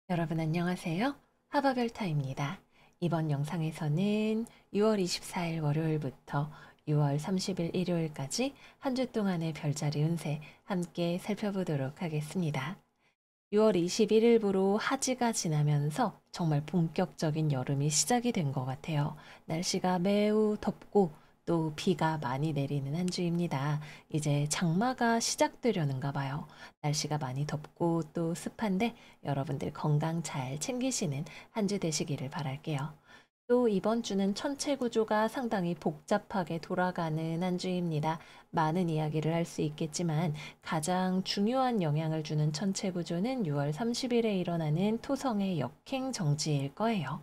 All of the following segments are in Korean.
여러분 안녕하세요. 하바별타입니다. 이번 영상에서는 6월 24일 월요일부터 6월 30일 일요일까지 한 주 동안의 별자리 운세 함께 살펴보도록 하겠습니다. 6월 21일부로 하지가 지나면서 정말 본격적인 여름이 시작이 된 것 같아요. 날씨가 매우 덥고 또 비가 많이 내리는 한 주입니다. 이제 장마가 시작되려는가 봐요. 날씨가 많이 덥고 또 습한데 여러분들 건강 잘 챙기시는 한 주 되시기를 바랄게요. 또 이번 주는 천체 구조가 상당히 복잡하게 돌아가는 한 주입니다. 많은 이야기를 할 수 있겠지만 가장 중요한 영향을 주는 천체 구조는 6월 30일에 일어나는 토성의 역행 정지일 거예요.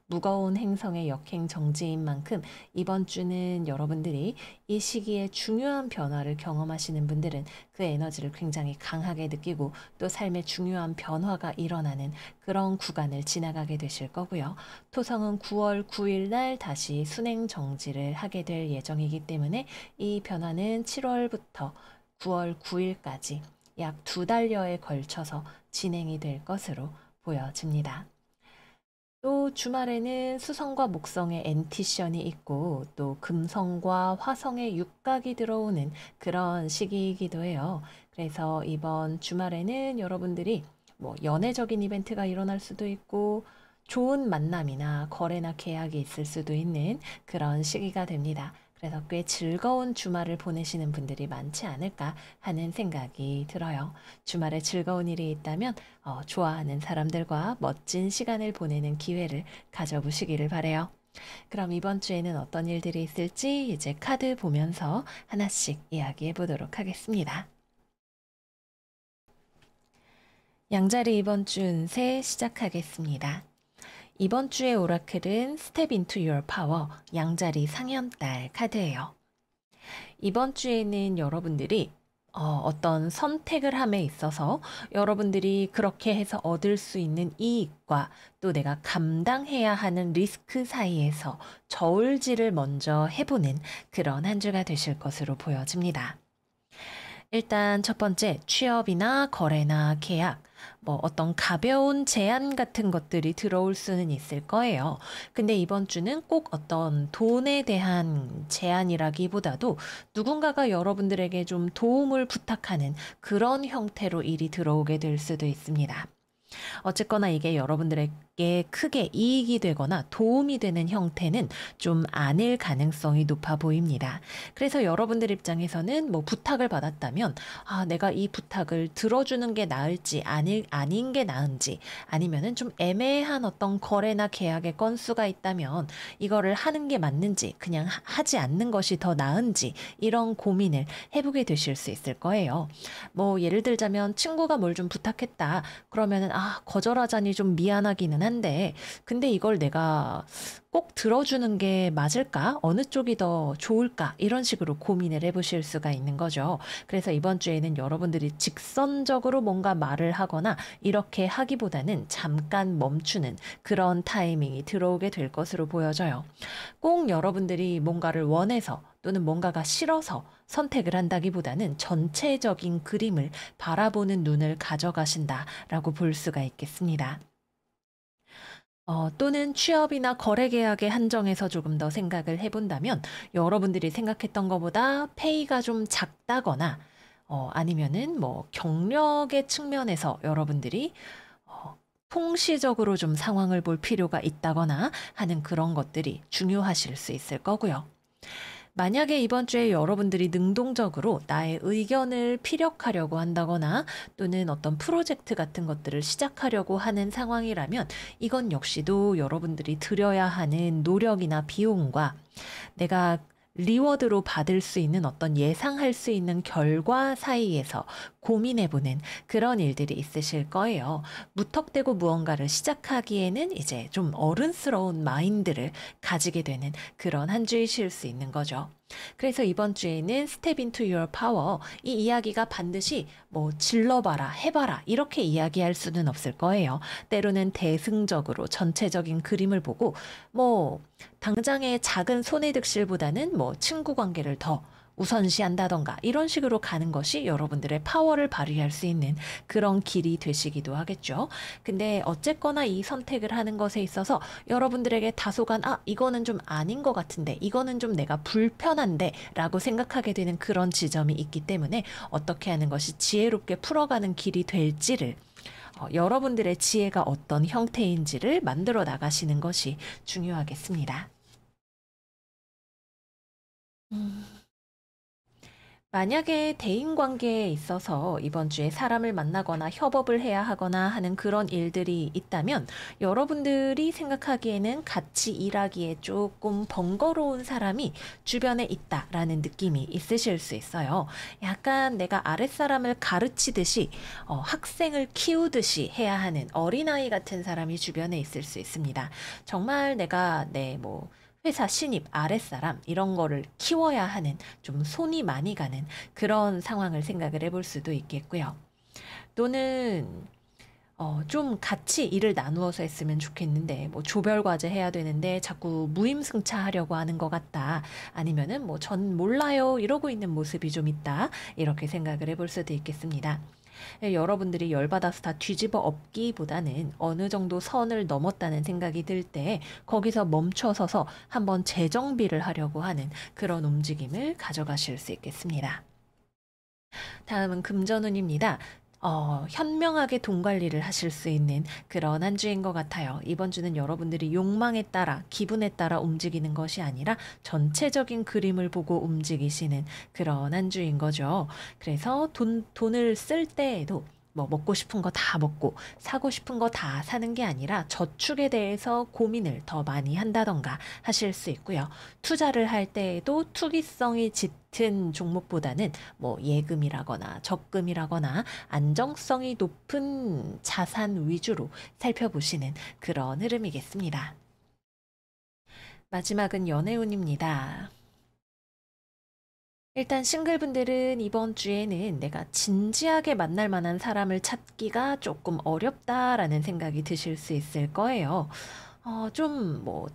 무거운 행성의 역행 정지인 만큼 이번 주는 여러분들이 이 시기에 중요한 변화를 경험하시는 분들은 그 에너지를 굉장히 강하게 느끼고 또 삶에 중요한 변화가 일어나는 그런 구간을 지나가게 되실 거고요. 토성은 9월 9일 날 다시 순행 정지를 하게 될 예정이기 때문에 이 변화는 7월부터 9월 9일까지 약 2달여에 걸쳐서 진행이 될 것으로 보여집니다. 또 주말에는 수성과 목성의 엔티션이 있고 또 금성과 화성의 육각이 들어오는 그런 시기이기도 해요. 그래서 이번 주말에는 여러분들이 뭐 연애적인 이벤트가 일어날 수도 있고 좋은 만남이나 거래나 계약이 있을 수도 있는 그런 시기가 됩니다. 그래서 꽤 즐거운 주말을 보내시는 분들이 많지 않을까 하는 생각이 들어요. 주말에 즐거운 일이 있다면 좋아하는 사람들과 멋진 시간을 보내는 기회를 가져보시기를 바래요. 그럼 이번 주에는 어떤 일들이 있을지 이제 카드 보면서 하나씩 이야기해 보도록 하겠습니다. 양자리 이번 주 운세 시작하겠습니다. 이번 주의 오라클은 Step into Your Power 양자리 상현달 카드예요. 이번 주에는 여러분들이 어떤 선택을 함에 있어서 여러분들이 그렇게 해서 얻을 수 있는 이익과 또 내가 감당해야 하는 리스크 사이에서 저울질을 먼저 해보는 그런 한 주가 되실 것으로 보여집니다. 일단 첫 번째, 취업이나 거래나 계약, 뭐 어떤 가벼운 제안 같은 것들이 들어올 수는 있을 거예요. 근데 이번 주는 꼭 어떤 돈에 대한 제안이라기보다도 누군가가 여러분들에게 좀 도움을 부탁하는 그런 형태로 일이 들어오게 될 수도 있습니다. 어쨌거나 이게 여러분들에게 크게 이익이 되거나 도움이 되는 형태는 좀 아닐 가능성이 높아 보입니다. 그래서 여러분들 입장에서는 뭐 부탁을 받았다면 내가 이 부탁을 들어주는 게 나을지 아닌 게 나은지 아니면은 좀 애매한 어떤 거래나 계약의 건수가 있다면 이거를 하는 게 맞는지 그냥 하지 않는 것이 더 나은지 이런 고민을 해보게 되실 수 있을 거예요. 뭐 예를 들자면 친구가 뭘 좀 부탁했다. 그러면은 거절하자니 좀 미안하기는 한데 근데 이걸 내가 꼭 들어주는 게 맞을까? 어느 쪽이 더 좋을까? 이런 식으로 고민을 해보실 수가 있는 거죠. 그래서 이번 주에는 여러분들이 직선적으로 뭔가 말을 하거나 이렇게 하기보다는 잠깐 멈추는 그런 타이밍이 들어오게 될 것으로 보여져요. 꼭 여러분들이 뭔가를 원해서 또는 뭔가가 싫어서 선택을 한다기보다는 전체적인 그림을 바라보는 눈을 가져가신다라고 볼 수가 있겠습니다. 또는 취업이나 거래 계약의 한정에서 조금 더 생각을 해본다면 여러분들이 생각했던 것보다 페이가 좀 작다거나 아니면은 뭐 경력의 측면에서 여러분들이 통시적으로 좀 상황을 볼 필요가 있다거나 하는 그런 것들이 중요하실 수 있을 거고요. 만약에 이번 주에 여러분들이 능동적으로 나의 의견을 피력하려고 한다거나 또는 어떤 프로젝트 같은 것들을 시작하려고 하는 상황이라면 이건 역시도 여러분들이 들여야 하는 노력이나 비용과 내가 리워드로 받을 수 있는 어떤 예상할 수 있는 결과 사이에서 고민해보는 그런 일들이 있으실 거예요. 무턱대고 무언가를 시작하기에는 이제 좀 어른스러운 마인드를 가지게 되는 그런 한 주이실 수 있는 거죠. 그래서 이번 주에는 Step into your power 이 이야기가 반드시 뭐 질러봐라, 해봐라 이렇게 이야기할 수는 없을 거예요. 때로는 대승적으로 전체적인 그림을 보고 뭐 당장의 작은 손해득실보다는 뭐 친구 관계를 더 우선시한다던가 이런 식으로 가는 것이 여러분들의 파워를 발휘할 수 있는 그런 길이 되시기도 하겠죠. 근데 어쨌거나 이 선택을 하는 것에 있어서 여러분들에게 다소간 이거는 좀 아닌 것 같은데 이거는 좀 내가 불편한데 라고 생각하게 되는 그런 지점이 있기 때문에 어떻게 하는 것이 지혜롭게 풀어가는 길이 될지를 여러분들의 지혜가 어떤 형태인지를 만들어 나가시는 것이 중요하겠습니다. 만약에 대인관계에 있어서 이번 주에 사람을 만나거나 협업을 해야 하거나 하는 그런 일들이 있다면 여러분들이 생각하기에는 같이 일하기에 조금 번거로운 사람이 주변에 있다라는 느낌이 있으실 수 있어요. 약간 내가 아랫사람을 가르치듯이 학생을 키우듯이 해야 하는 어린아이 같은 사람이 주변에 있을 수 있습니다. 정말 내가 회사 신입, 아랫사람 이런 거를 키워야 하는 좀 손이 많이 가는 그런 상황을 생각을 해볼 수도 있겠고요. 또는 좀 같이 일을 나누어서 했으면 좋겠는데 조별 과제 해야 되는데 자꾸 무임승차하려고 하는 것 같다. 아니면은 전 몰라요 이러고 있는 모습이 좀 있다. 이렇게 생각을 해볼 수도 있겠습니다. 여러분들이 열받아서 다 뒤집어 엎기보다는 어느 정도 선을 넘었다는 생각이 들 때 거기서 멈춰서서 한번 재정비를 하려고 하는 그런 움직임을 가져가실 수 있겠습니다. 다음은 금전운입니다. 현명하게 돈 관리를 하실 수 있는 그런 한 주인 것 같아요. 이번 주는 여러분들이 욕망에 따라, 기분에 따라 움직이는 것이 아니라 전체적인 그림을 보고 움직이시는 그런 한 주인 거죠. 그래서 돈을 쓸 때에도 먹고 싶은 거 다 먹고 사고 싶은 거 다 사는 게 아니라 저축에 대해서 고민을 더 많이 한다던가 하실 수 있고요. 투자를 할 때에도 투기성이 짙은 종목보다는 예금이라거나 적금이라거나 안정성이 높은 자산 위주로 살펴보시는 그런 흐름이겠습니다. 마지막은 연애운입니다. 일단 싱글분들은 이번 주에는 내가 진지하게 만날 만한 사람을 찾기가 조금 어렵다라는 생각이 드실 수 있을 거예요.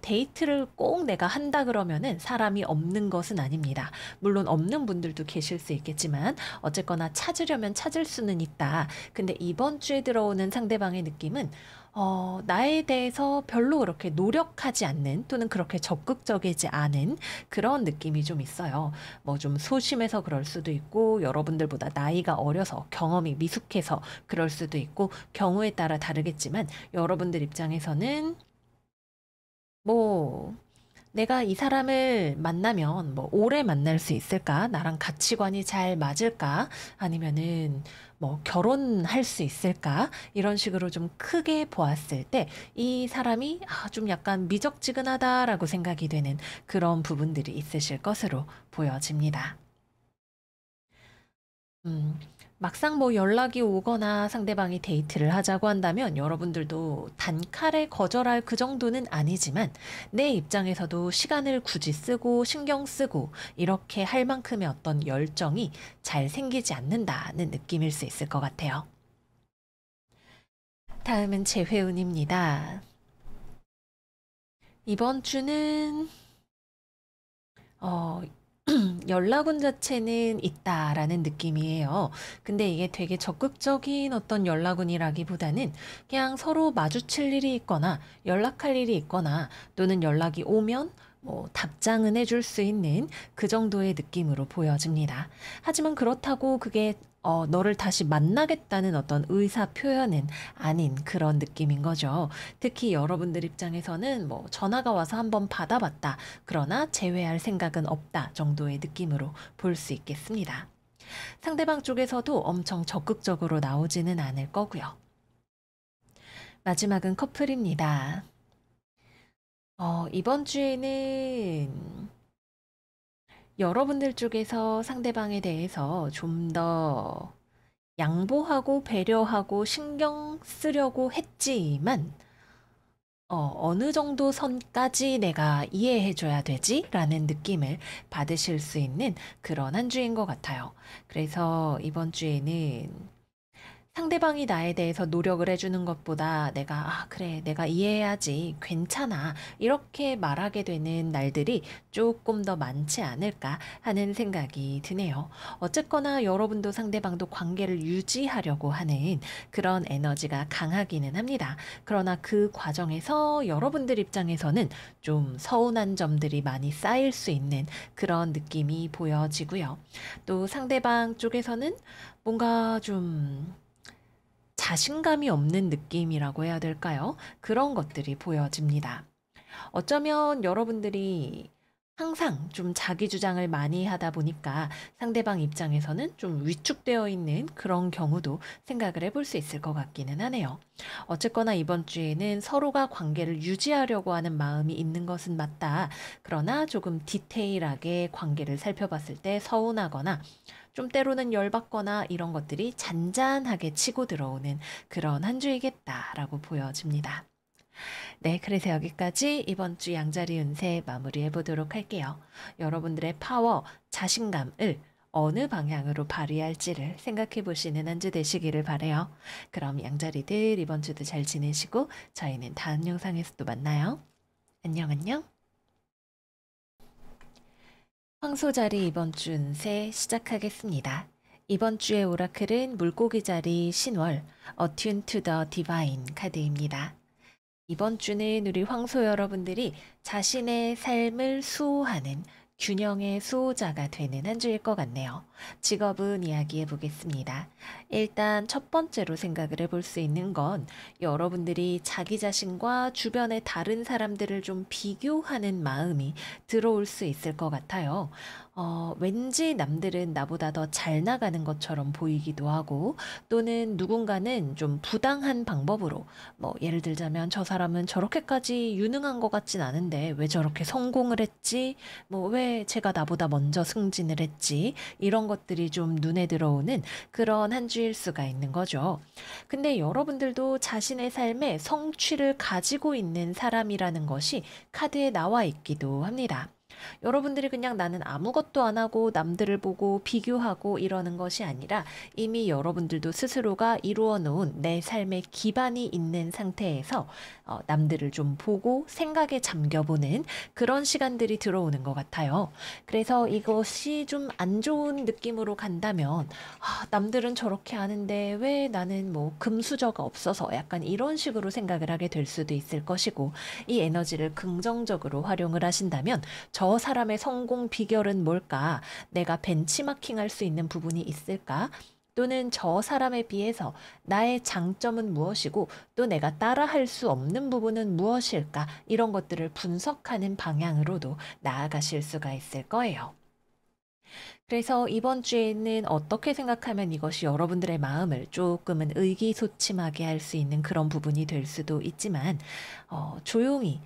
데이트를 꼭 내가 한다 그러면은 사람이 없는 것은 아닙니다. 물론 없는 분들도 계실 수 있겠지만, 어쨌거나 찾으려면 찾을 수는 있다. 근데 이번 주에 들어오는 상대방의 느낌은, 나에 대해서 별로 그렇게 노력하지 않는 또는 그렇게 적극적이지 않은 그런 느낌이 좀 있어요. 좀 소심해서 그럴 수도 있고, 여러분들보다 나이가 어려서 경험이 미숙해서 그럴 수도 있고, 경우에 따라 다르겠지만, 여러분들 입장에서는 뭐, 내가 이 사람을 만나면 오래 만날 수 있을까? 나랑 가치관이 잘 맞을까? 아니면은 결혼할 수 있을까? 이런 식으로 좀 크게 보았을 때 이 사람이 좀 약간 미적지근하다라고 생각이 되는 그런 부분들이 있으실 것으로 보여집니다. 음, 막상 연락이 오거나 상대방이 데이트를 하자고 한다면 여러분들도 단칼에 거절할 그 정도는 아니지만 내 입장에서도 시간을 굳이 쓰고 신경 쓰고 이렇게 할 만큼의 어떤 열정이 잘 생기지 않는다는 느낌일 수 있을 것 같아요. 다음은 재회운입니다. 이번 주는 어, 연락운 자체는 있다라는 느낌이에요. 근데 이게 되게 적극적인 어떤 연락운이라기보다는 그냥 서로 마주칠 일이 있거나 연락할 일이 있거나 또는 연락이 오면 답장은 해줄 수 있는 그 정도의 느낌으로 보여집니다. 하지만 그렇다고 그게 너를 다시 만나겠다는 어떤 의사 표현은 아닌 그런 느낌인 거죠. 특히 여러분들 입장에서는 전화가 와서 한번 받아봤다. 그러나 재회할 생각은 없다 정도의 느낌으로 볼 수 있겠습니다. 상대방 쪽에서도 엄청 적극적으로 나오지는 않을 거고요. 마지막은 커플입니다. 이번 주에는 여러분들 쪽에서 상대방에 대해서 좀 더 양보하고 배려하고 신경 쓰려고 했지만, 어느 정도 선까지 내가 이해해줘야 되지? 라는 느낌을 받으실 수 있는 그런 한 주인 것 같아요. 그래서 이번 주에는 상대방이 나에 대해서 노력을 해주는 것보다 내가, 아, 그래, 내가 이해해야지, 괜찮아, 이렇게 말하게 되는 날들이 조금 더 많지 않을까 하는 생각이 드네요. 어쨌거나 여러분도 상대방도 관계를 유지하려고 하는 그런 에너지가 강하기는 합니다. 그러나 그 과정에서 여러분들 입장에서는 좀 서운한 점들이 많이 쌓일 수 있는 그런 느낌이 보여지고요. 또 상대방 쪽에서는 뭔가 좀 자신감이 없는 느낌이라고 해야 될까요? 그런 것들이 보여집니다. 어쩌면 여러분들이 항상 좀 자기 주장을 많이 하다 보니까 상대방 입장에서는 좀 위축되어 있는 그런 경우도 생각을 해볼 수 있을 것 같기는 하네요. 어쨌거나 이번 주에는 서로가 관계를 유지하려고 하는 마음이 있는 것은 맞다. 그러나 조금 디테일하게 관계를 살펴봤을 때 서운하거나 좀 때로는 열받거나 이런 것들이 잔잔하게 치고 들어오는 그런 한 주이겠다라고 보여집니다. 네, 그래서 여기까지 이번 주 양자리 운세 마무리해 보도록 할게요. 여러분들의 파워, 자신감을 어느 방향으로 발휘할지를 생각해 보시는 한 주 되시기를 바래요. 그럼 양자리들 이번 주도 잘 지내시고 저희는 다음 영상에서 또 만나요. 안녕, 안녕. 황소자리 이번 주 운세 시작하겠습니다. 이번 주의 오라클은 물고기 자리 신월, Attune to the Divine 카드입니다. 이번 주는 우리 황소 여러분들이 자신의 삶을 수호하는 균형의 수호자가 되는 한 주일 것 같네요. 직업은 이야기해 보겠습니다. 일단 첫 번째로 생각을 해볼 수 있는 건 여러분들이 자기 자신과 주변의 다른 사람들을 좀 비교하는 마음이 들어올 수 있을 것 같아요. 왠지 남들은 나보다 더 잘 나가는 것처럼 보이기도 하고 또는 누군가는 좀 부당한 방법으로 뭐 예를 들자면 저 사람은 저렇게까지 유능한 것 같진 않은데 왜 저렇게 성공을 했지? 뭐 왜 제가 나보다 먼저 승진을 했지? 이런 것들이 좀 눈에 들어오는 그런 한 주일 수가 있는 거죠. 근데 여러분들도 자신의 삶에 성취를 가지고 있는 사람이라는 것이 카드에 나와 있기도 합니다. 여러분들이 그냥 나는 아무것도 안 하고 남들을 보고 비교하고 이러는 것이 아니라 이미 여러분들도 스스로가 이루어 놓은 내 삶의 기반이 있는 상태에서 남들을 좀 보고 생각에 잠겨보는 그런 시간들이 들어오는 것 같아요. 그래서 이것이 좀 안 좋은 느낌으로 간다면 아, 남들은 저렇게 하는데 왜 나는 뭐 금수저가 없어서 약간 이런 식으로 생각을 하게 될 수도 있을 것이고 이 에너지를 긍정적으로 활용을 하신다면 저 사람의 성공 비결은 뭘까? 내가 벤치마킹 할 수 있는 부분이 있을까? 또는 저 사람에 비해서 나의 장점은 무엇이고 또 내가 따라할 수 없는 부분은 무엇일까? 이런 것들을 분석하는 방향으로도 나아가실 수가 있을 거예요. 그래서 이번 주에는 어떻게 생각하면 이것이 여러분들의 마음을 조금은 의기소침하게 할 수 있는 그런 부분이 될 수도 있지만, 조용히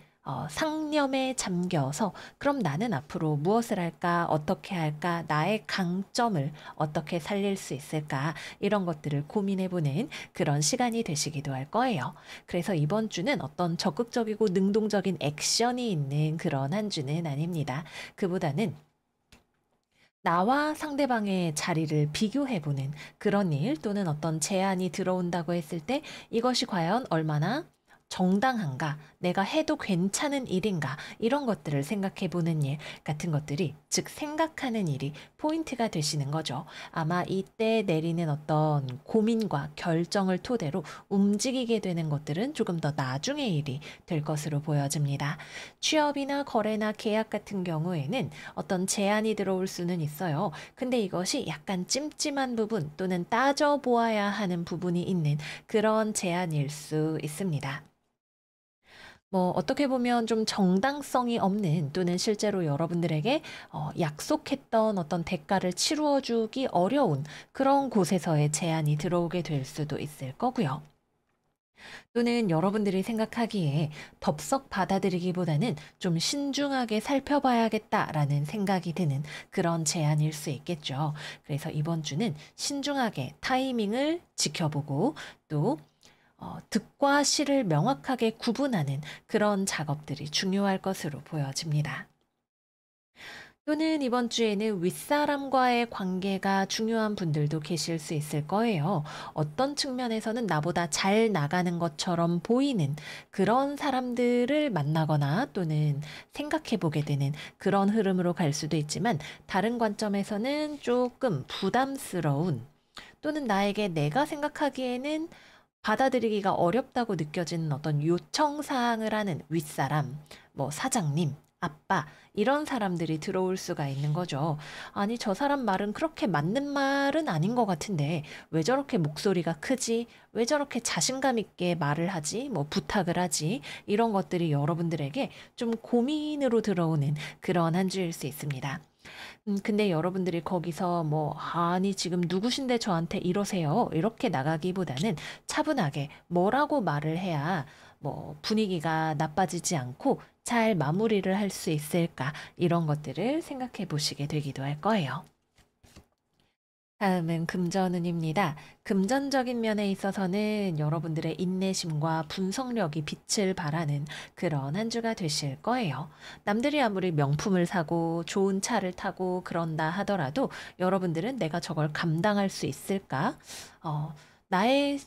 상념에 잠겨서 그럼 나는 앞으로 무엇을 할까, 어떻게 할까, 나의 강점을 어떻게 살릴 수 있을까, 이런 것들을 고민해보는 그런 시간이 되시기도 할 거예요. 그래서 이번 주는 어떤 적극적이고 능동적인 액션이 있는 그런 한 주는 아닙니다. 그보다는 나와 상대방의 자리를 비교해보는 그런 일 또는 어떤 제안이 들어온다고 했을 때 이것이 과연 얼마나 정당한가, 내가 해도 괜찮은 일인가, 이런 것들을 생각해 보는 일 같은 것들이, 즉, 생각하는 일이 포인트가 되시는 거죠. 아마 이때 내리는 어떤 고민과 결정을 토대로 움직이게 되는 것들은 조금 더 나중의 일이 될 것으로 보여집니다. 취업이나 거래나 계약 같은 경우에는 어떤 제안이 들어올 수는 있어요. 근데 이것이 약간 찜찜한 부분 또는 따져보아야 하는 부분이 있는 그런 제안일 수 있습니다. 뭐 어떻게 보면 좀 정당성이 없는 또는 실제로 여러분들에게 약속했던 어떤 대가를 치루어 주기 어려운 그런 곳에서의 제안이 들어오게 될 수도 있을 거고요. 또는 여러분들이 생각하기에 덥석 받아들이기보다는 좀 신중하게 살펴봐야겠다라는 생각이 드는 그런 제안일 수 있겠죠. 그래서 이번 주는 신중하게 타이밍을 지켜보고 또 득과 실을 명확하게 구분하는 그런 작업들이 중요할 것으로 보여집니다. 또는 이번 주에는 윗사람과의 관계가 중요한 분들도 계실 수 있을 거예요. 어떤 측면에서는 나보다 잘 나가는 것처럼 보이는 그런 사람들을 만나거나 또는 생각해 보게 되는 그런 흐름으로 갈 수도 있지만, 다른 관점에서는 조금 부담스러운 또는 나에게 내가 생각하기에는 받아들이기가 어렵다고 느껴지는 어떤 요청사항을 하는 윗사람, 뭐 사장님, 아빠, 이런 사람들이 들어올 수가 있는 거죠. 아니, 저 사람 말은 그렇게 맞는 말은 아닌 것 같은데, 왜 저렇게 목소리가 크지? 왜 저렇게 자신감 있게 말을 하지? 뭐 부탁을 하지? 이런 것들이 여러분들에게 좀 고민으로 들어오는 그런 한 주일 수 있습니다. 근데 여러분들이 거기서 뭐 "아니 지금 누구신데 저한테 이러세요." 이렇게 나가기보다는 차분하게 뭐라고 말을 해야 뭐 분위기가 나빠지지 않고 잘 마무리를 할 수 있을까, 이런 것들을 생각해 보시게 되기도 할 거예요. 다음은 금전운입니다. 금전적인 면에 있어서는 여러분들의 인내심과 분석력이 빛을 발하는 그런 한 주가 되실 거예요. 남들이 아무리 명품을 사고 좋은 차를 타고 그런다 하더라도 여러분들은 '내가 저걸 감당할 수 있을까? 나의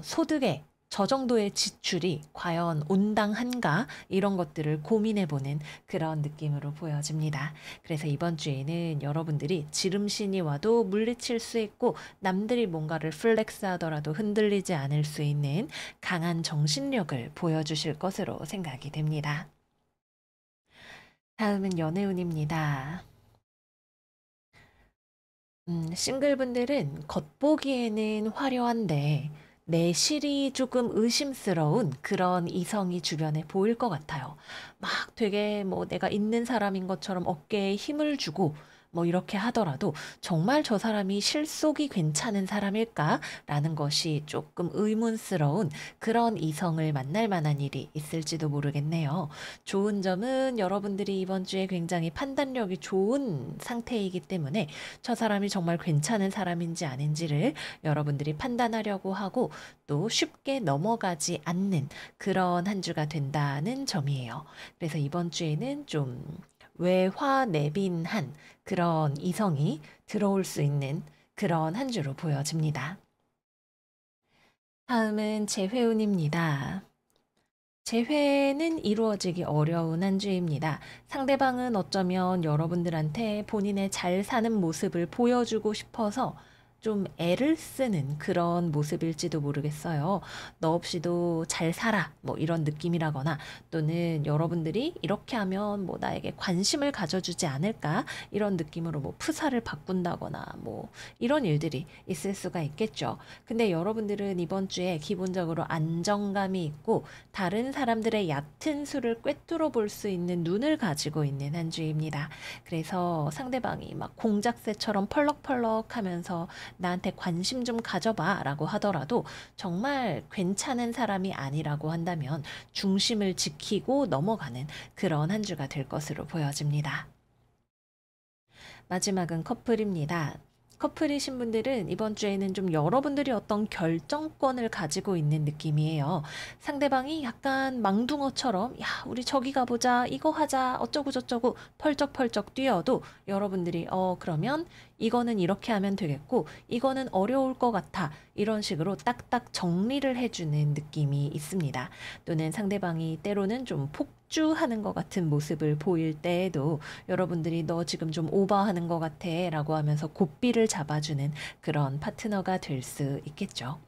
소득에 저 정도의 지출이 과연 온당한가?' 이런 것들을 고민해 보는 그런 느낌으로 보여집니다. 그래서 이번 주에는 여러분들이 지름신이 와도 물리칠 수 있고, 남들이 뭔가를 플렉스 하더라도 흔들리지 않을 수 있는 강한 정신력을 보여주실 것으로 생각이 됩니다. 다음은 연애운입니다. 싱글분들은 겉보기에는 화려한데 내실이 조금 의심스러운 그런 이성이 주변에 보일 것 같아요. 막 되게 뭐 내가 있는 사람인 것처럼 어깨에 힘을 주고 뭐 이렇게 하더라도 '정말 저 사람이 실속이 괜찮은 사람일까?'라는 것이 조금 의문스러운 그런 이성을 만날 만한 일이 있을지도 모르겠네요. 좋은 점은 여러분들이 이번 주에 굉장히 판단력이 좋은 상태이기 때문에 저 사람이 정말 괜찮은 사람인지 아닌지를 여러분들이 판단하려고 하고, 또 쉽게 넘어가지 않는 그런 한 주가 된다는 점이에요. 그래서 이번 주에는 좀 외화내빈한 그런 이성이 들어올 수 있는 그런 한 주로 보여집니다. 다음은 재회운입니다. 재회는 이루어지기 어려운 한 주입니다. 상대방은 어쩌면 여러분들한테 본인의 잘 사는 모습을 보여주고 싶어서 좀 애를 쓰는 그런 모습일지도 모르겠어요. "너 없이도 잘 살아." 뭐 이런 느낌이라거나, 또는 여러분들이 "이렇게 하면 뭐 나에게 관심을 가져주지 않을까?" 이런 느낌으로 뭐 프사를 바꾼다거나 뭐 이런 일들이 있을 수가 있겠죠. 근데 여러분들은 이번 주에 기본적으로 안정감이 있고 다른 사람들의 얕은 수를 꿰뚫어 볼 수 있는 눈을 가지고 있는 한 주입니다. 그래서 상대방이 막 공작새처럼 펄럭펄럭 하면서 "나한테 관심 좀 가져봐" 라고 하더라도 정말 괜찮은 사람이 아니라고 한다면 중심을 지키고 넘어가는 그런 한 주가 될 것으로 보여집니다. 마지막은 커플입니다. 커플이신 분들은 이번 주에는 좀 여러분들이 어떤 결정권을 가지고 있는 느낌이에요. 상대방이 약간 망둥어처럼 "야, 우리 저기 가보자. 이거 하자. 어쩌고저쩌고." 펄쩍펄쩍 뛰어도 여러분들이 그러면 이거는 이렇게 하면 되겠고, 이거는 어려울 것 같아." 이런 식으로 딱딱 정리를 해주는 느낌이 있습니다. 또는 상대방이 때로는 좀 폭주하는 것 같은 모습을 보일 때에도 여러분들이 "너 지금 좀 오버하는 것 같아" 라고 하면서 고삐를 잡아주는 그런 파트너가 될 수 있겠죠.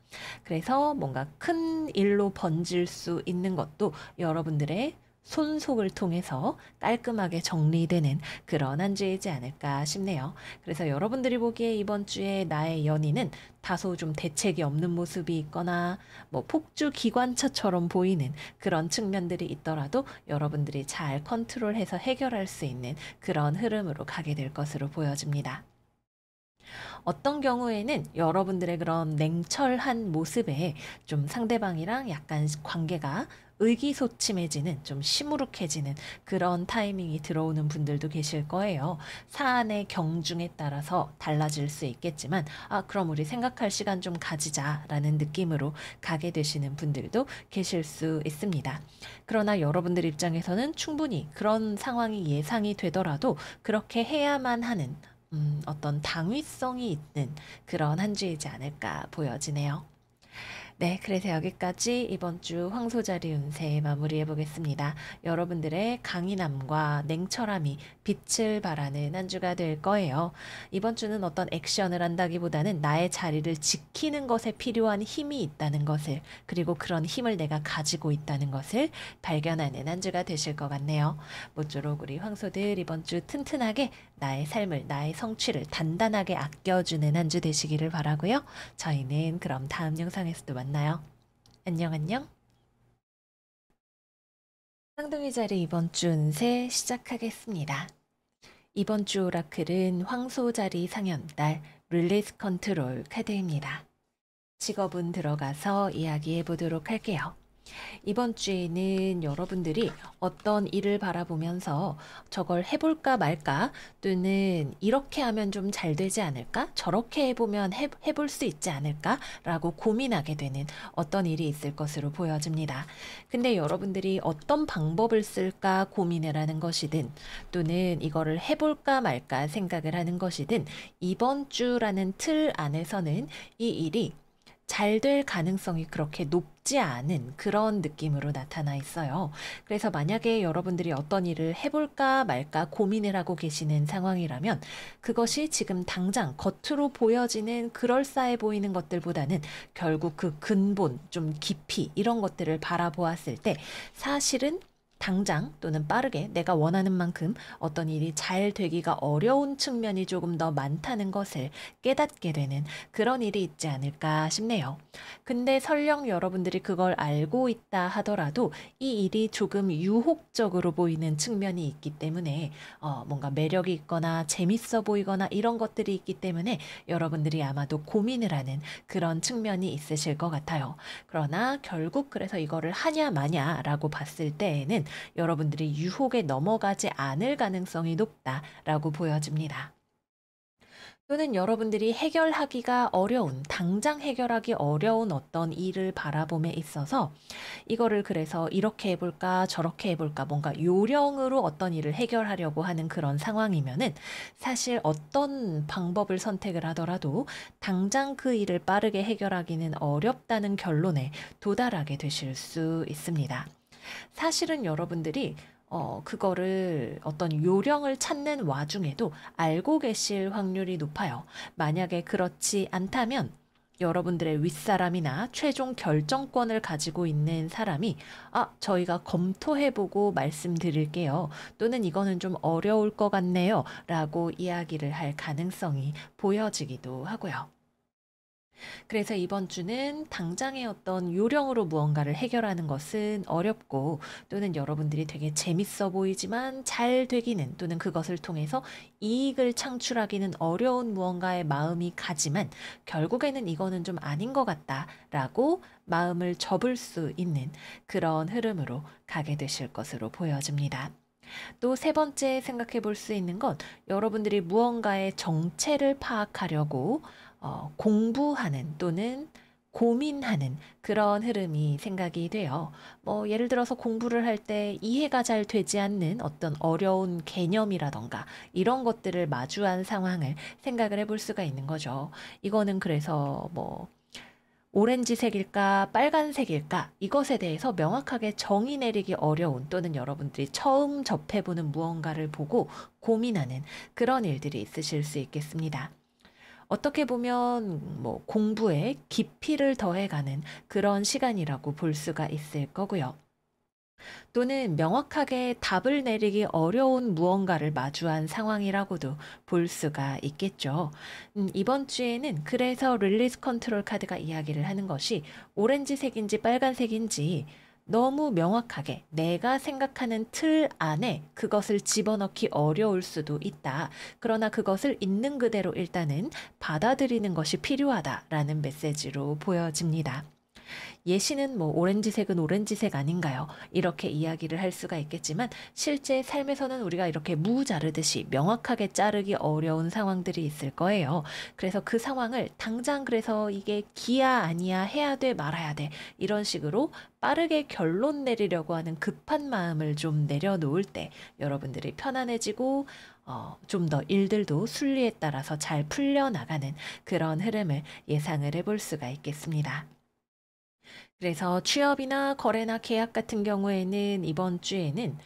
그래서 뭔가 큰 일로 번질 수 있는 것도 여러분들의 손속을 통해서 깔끔하게 정리되는 그런 한 주이지 않을까 싶네요. 그래서 여러분들이 보기에 이번 주에 나의 연인은 다소 좀 대책이 없는 모습이 있거나 뭐 폭주 기관차처럼 보이는 그런 측면들이 있더라도 여러분들이 잘 컨트롤해서 해결할 수 있는 그런 흐름으로 가게 될 것으로 보여집니다. 어떤 경우에는 여러분들의 그런 냉철한 모습에 좀 상대방이랑 약간 관계가 의기소침해지는, 좀 시무룩해지는 그런 타이밍이 들어오는 분들도 계실 거예요. 사안의 경중에 따라서 달라질 수 있겠지만, 아, 그럼 우리 생각할 시간 좀 가지자라는 느낌으로 가게 되시는 분들도 계실 수 있습니다. 그러나 여러분들 입장에서는 충분히 그런 상황이 예상이 되더라도 그렇게 해야만 하는 어떤 당위성이 있는 그런 한 주이지 않을까 보여지네요. 네, 그래서 여기까지 이번 주 황소자리 운세 마무리해 보겠습니다. 여러분들의 강인함과 냉철함이 빛을 발하는 한 주가 될 거예요. 이번 주는 어떤 액션을 한다기보다는 나의 자리를 지키는 것에 필요한 힘이 있다는 것을, 그리고 그런 힘을 내가 가지고 있다는 것을 발견하는 한 주가 되실 것 같네요. 모쪼록 우리 황소들 이번 주 튼튼하게 나의 삶을, 나의 성취를 단단하게 아껴주는 한 주 되시기를 바라고요. 저희는 그럼 다음 영상에서도 만나요. 안녕, 안녕. 쌍둥이 자리 이번 주 운세 시작하겠습니다. 이번 주 오라클은 황소 자리 상현달 릴리스 컨트롤 카드입니다. 직업운 들어가서 이야기해 보도록 할게요. 이번 주에는 여러분들이 어떤 일을 바라보면서 저걸 해볼까 말까, 또는 이렇게 하면 좀 잘 되지 않을까, 저렇게 해보면 해볼 수 있지 않을까 라고 고민하게 되는 어떤 일이 있을 것으로 보여집니다. 근데 여러분들이 어떤 방법을 쓸까 고민을 하는 것이든, 또는 이거를 해볼까 말까 생각을 하는 것이든, 이번 주라는 틀 안에서는 이 일이 잘 될 가능성이 그렇게 높지 않은 그런 느낌으로 나타나 있어요. 그래서 만약에 여러분들이 어떤 일을 해볼까 말까 고민을 하고 계시는 상황이라면, 그것이 지금 당장 겉으로 보여지는 그럴싸해 보이는 것들보다는 결국 그 근본, 좀 깊이 이런 것들을 바라보았을 때 사실은 당장 또는 빠르게 내가 원하는 만큼 어떤 일이 잘 되기가 어려운 측면이 조금 더 많다는 것을 깨닫게 되는 그런 일이 있지 않을까 싶네요. 근데 설령 여러분들이 그걸 알고 있다 하더라도 이 일이 조금 유혹적으로 보이는 측면이 있기 때문에, 뭔가 매력이 있거나 재밌어 보이거나 이런 것들이 있기 때문에 여러분들이 아마도 고민을 하는 그런 측면이 있으실 것 같아요. 그러나 결국 그래서 이거를 하냐 마냐라고 봤을 때에는 여러분들이 유혹에 넘어가지 않을 가능성이 높다라고 보여집니다. 또는 여러분들이 해결하기가 어려운, 당장 해결하기 어려운 어떤 일을 바라봄에 있어서 이거를 그래서 이렇게 해볼까, 저렇게 해볼까, 뭔가 요령으로 어떤 일을 해결하려고 하는 그런 상황이면은 사실 어떤 방법을 선택을 하더라도 당장 그 일을 빠르게 해결하기는 어렵다는 결론에 도달하게 되실 수 있습니다. 사실은 여러분들이 그거를 어떤 요령을 찾는 와중에도 알고 계실 확률이 높아요. 만약에 그렇지 않다면 여러분들의 윗사람이나 최종 결정권을 가지고 있는 사람이, 아, 저희가 검토해보고 말씀드릴게요. 또는 이거는 좀 어려울 것 같네요. 라고 이야기를 할 가능성이 보여지기도 하고요. 그래서 이번 주는 당장의 어떤 요령으로 무언가를 해결하는 것은 어렵고, 또는 여러분들이 되게 재밌어 보이지만 잘 되기는, 또는 그것을 통해서 이익을 창출하기는 어려운 무언가에 마음이 가지만 결국에는 이거는 좀 아닌 것 같다라고 마음을 접을 수 있는 그런 흐름으로 가게 되실 것으로 보여집니다. 또 세 번째 생각해 볼 수 있는 건, 여러분들이 무언가의 정체를 파악하려고 공부하는 또는 고민하는 그런 흐름이 생각이 돼요. 뭐 예를 들어서 공부를 할 때 이해가 잘 되지 않는 어떤 어려운 개념이라던가 이런 것들을 마주한 상황을 생각을 해볼 수가 있는 거죠. 이거는 그래서 뭐 오렌지색일까, 빨간색일까, 이것에 대해서 명확하게 정의 내리기 어려운, 또는 여러분들이 처음 접해보는 무언가를 보고 고민하는 그런 일들이 있으실 수 있겠습니다. 어떻게 보면 뭐 공부에 깊이를 더해가는 그런 시간이라고 볼 수가 있을 거고요. 또는 명확하게 답을 내리기 어려운 무언가를 마주한 상황이라고도 볼 수가 있겠죠. 이번 주에는 그래서 릴리스 컨트롤 카드가 이야기를 하는 것이 오렌지색인지 빨간색인지 너무 명확하게 내가 생각하는 틀 안에 그것을 집어넣기 어려울 수도 있다. 그러나 그것을 있는 그대로 일단은 받아들이는 것이 필요하다라는 메시지로 보여집니다. 예시는 뭐 오렌지색은 오렌지색 아닌가요? 이렇게 이야기를 할 수가 있겠지만 실제 삶에서는 우리가 이렇게 무 자르듯이 명확하게 자르기 어려운 상황들이 있을 거예요. 그래서 그 상황을 당장 그래서 이게 기야 아니야 해야 돼 말아야 돼 이런 식으로 빠르게 결론 내리려고 하는 급한 마음을 좀 내려놓을 때 여러분들이 편안해지고 좀 더 일들도 순리에 따라서 잘 풀려나가는 그런 흐름을 예상을 해볼 수가 있겠습니다. 그래서 취업이나 거래나 계약 같은 경우에는 이번 주에는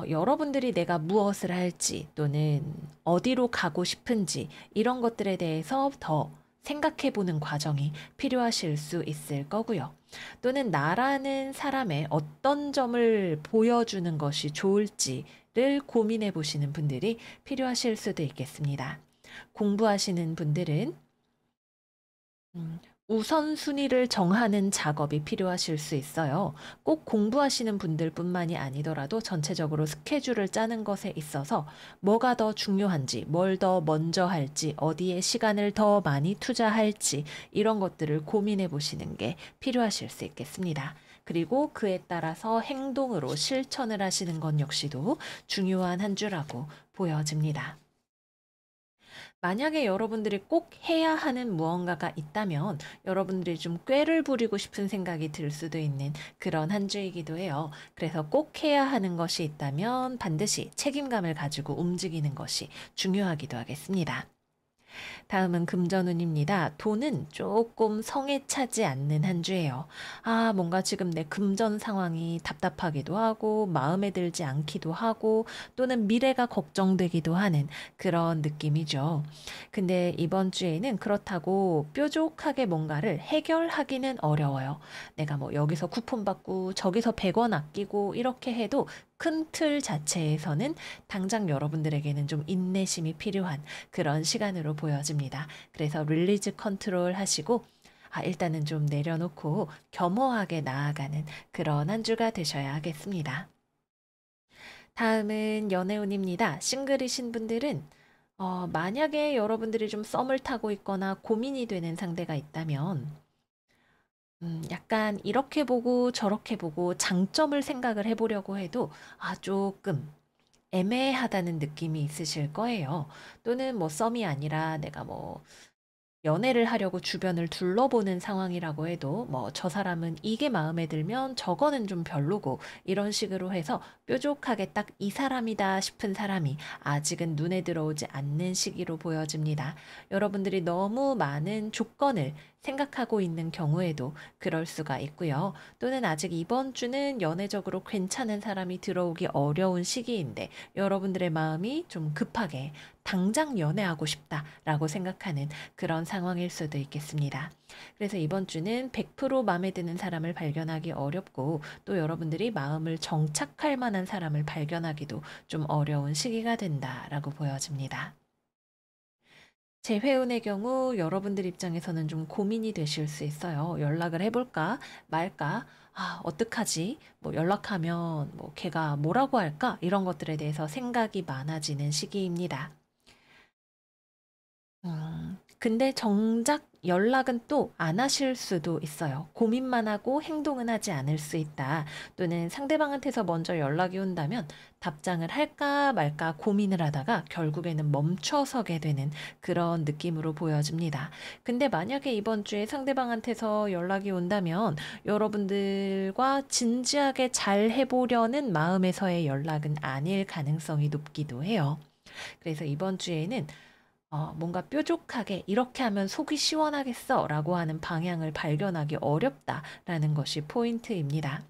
여러분들이 내가 무엇을 할지 또는 어디로 가고 싶은지 이런 것들에 대해서 더 생각해 보는 과정이 필요하실 수 있을 거고요. 또는 나라는 사람의 어떤 점을 보여주는 것이 좋을지를 고민해 보시는 분들이 필요하실 수도 있겠습니다. 공부하시는 분들은 음, 우선순위를 정하는 작업이 필요하실 수 있어요. 꼭 공부하시는 분들뿐만이 아니더라도 전체적으로 스케줄을 짜는 것에 있어서 뭐가 더 중요한지, 뭘 더 먼저 할지, 어디에 시간을 더 많이 투자할지 이런 것들을 고민해 보시는 게 필요하실 수 있겠습니다. 그리고 그에 따라서 행동으로 실천을 하시는 것 역시도 중요한 한 주라고 보여집니다. 만약에 여러분들이 꼭 해야 하는 무언가가 있다면 여러분들이 좀 꾀를 부리고 싶은 생각이 들 수도 있는 그런 한 주이기도 해요. 그래서 꼭 해야 하는 것이 있다면 반드시 책임감을 가지고 움직이는 것이 중요하기도 하겠습니다. 다음은 금전운입니다. 돈은 조금 성에 차지 않는 한 주예요. 아, 뭔가 지금 내 금전 상황이 답답하기도 하고 마음에 들지 않기도 하고 또는 미래가 걱정되기도 하는 그런 느낌이죠. 근데 이번 주에는 그렇다고 뾰족하게 뭔가를 해결하기는 어려워요. 내가 뭐 여기서 쿠폰 받고 저기서 100원 아끼고 이렇게 해도 큰 틀 자체에서는 당장 여러분들에게는 좀 인내심이 필요한 그런 시간으로 보여집니다. 그래서 릴리즈 컨트롤 하시고 일단은 좀 내려놓고 겸허하게 나아가는 그런 한 주가 되셔야 하겠습니다. 다음은 연애운입니다. 싱글이신 분들은 만약에 여러분들이 좀 썸을 타고 있거나 고민이 되는 상대가 있다면 약간 이렇게 보고 저렇게 보고 장점을 생각을 해보려고 해도 조금 애매하다는 느낌이 있으실 거예요. 또는 뭐 썸이 아니라 내가 뭐 연애를 하려고 주변을 둘러보는 상황이라고 해도 뭐 저 사람은 이게 마음에 들면 저거는 좀 별로고 이런 식으로 해서 뾰족하게 딱 이 사람이다 싶은 사람이 아직은 눈에 들어오지 않는 시기로 보여집니다. 여러분들이 너무 많은 조건을 생각하고 있는 경우에도 그럴 수가 있고요. 또는 아직 이번 주는 연애적으로 괜찮은 사람이 들어오기 어려운 시기인데 여러분들의 마음이 좀 급하게 당장 연애하고 싶다라고 생각하는 그런 상황일 수도 있겠습니다. 그래서 이번 주는 100% 마음에 드는 사람을 발견하기 어렵고 또 여러분들이 마음을 정착할 만한 사람을 발견하기도 좀 어려운 시기가 된다라고 보여집니다. 재회운의 경우 여러분들 입장에서는 좀 고민이 되실 수 있어요. 연락을 해볼까 말까? 어떡하지? 뭐 연락하면 뭐 걔가 뭐라고 할까? 이런 것들에 대해서 생각이 많아지는 시기입니다. 근데 정작 연락은 또 안 하실 수도 있어요. 고민만 하고 행동은 하지 않을 수 있다. 또는 상대방한테서 먼저 연락이 온다면 답장을 할까 말까 고민을 하다가 결국에는 멈춰서게 되는 그런 느낌으로 보여집니다. 근데 만약에 이번 주에 상대방한테서 연락이 온다면 여러분들과 진지하게 잘 해보려는 마음에서의 연락은 아닐 가능성이 높기도 해요. 그래서 이번 주에는 뭔가 뾰족하게 이렇게 하면 속이 시원하겠어 라고 하는 방향을 발견하기 어렵다라는 것이 포인트입니다.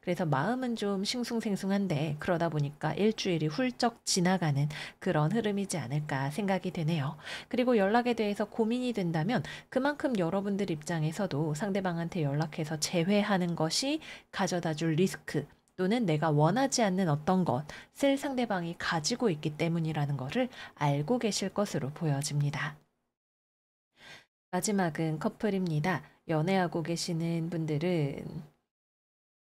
그래서 마음은 좀 싱숭생숭한데 그러다 보니까 일주일이 훌쩍 지나가는 그런 흐름이지 않을까 생각이 되네요. 그리고 연락에 대해서 고민이 된다면 그만큼 여러분들 입장에서도 상대방한테 연락해서 제외하는 것이 가져다 줄 리스크 또는 내가 원하지 않는 어떤 것을 상대방이 가지고 있기 때문이라는 것을 알고 계실 것으로 보여집니다. 마지막은 커플입니다. 연애하고 계시는 분들은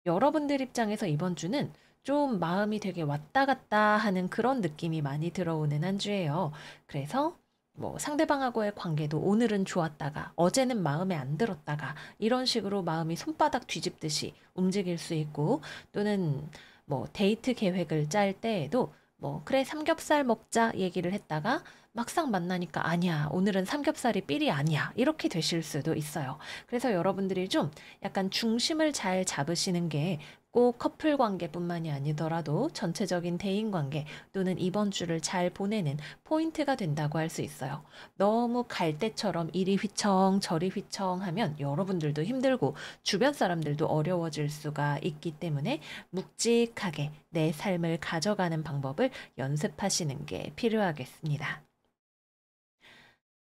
여러분들 입장에서 이번 주는 좀 마음이 되게 왔다 갔다 하는 그런 느낌이 많이 들어오는 한 주예요. 그래서 뭐 상대방하고의 관계도 오늘은 좋았다가 어제는 마음에 안 들었다가 이런 식으로 마음이 손바닥 뒤집듯이 움직일 수 있고, 또는 뭐 데이트 계획을 짤 때에도 뭐 그래 삼겹살 먹자 얘기를 했다가 막상 만나니까 아니야 오늘은 삼겹살이 삘이 아니야 이렇게 되실 수도 있어요. 그래서 여러분들이 좀 약간 중심을 잘 잡으시는 게 꼭 커플 관계뿐만이 아니더라도 전체적인 대인 관계 또는 이번 주를 잘 보내는 포인트가 된다고 할 수 있어요. 너무 갈대처럼 이리 휘청 저리 휘청 하면 여러분들도 힘들고 주변 사람들도 어려워질 수가 있기 때문에 묵직하게 내 삶을 가져가는 방법을 연습하시는 게 필요하겠습니다.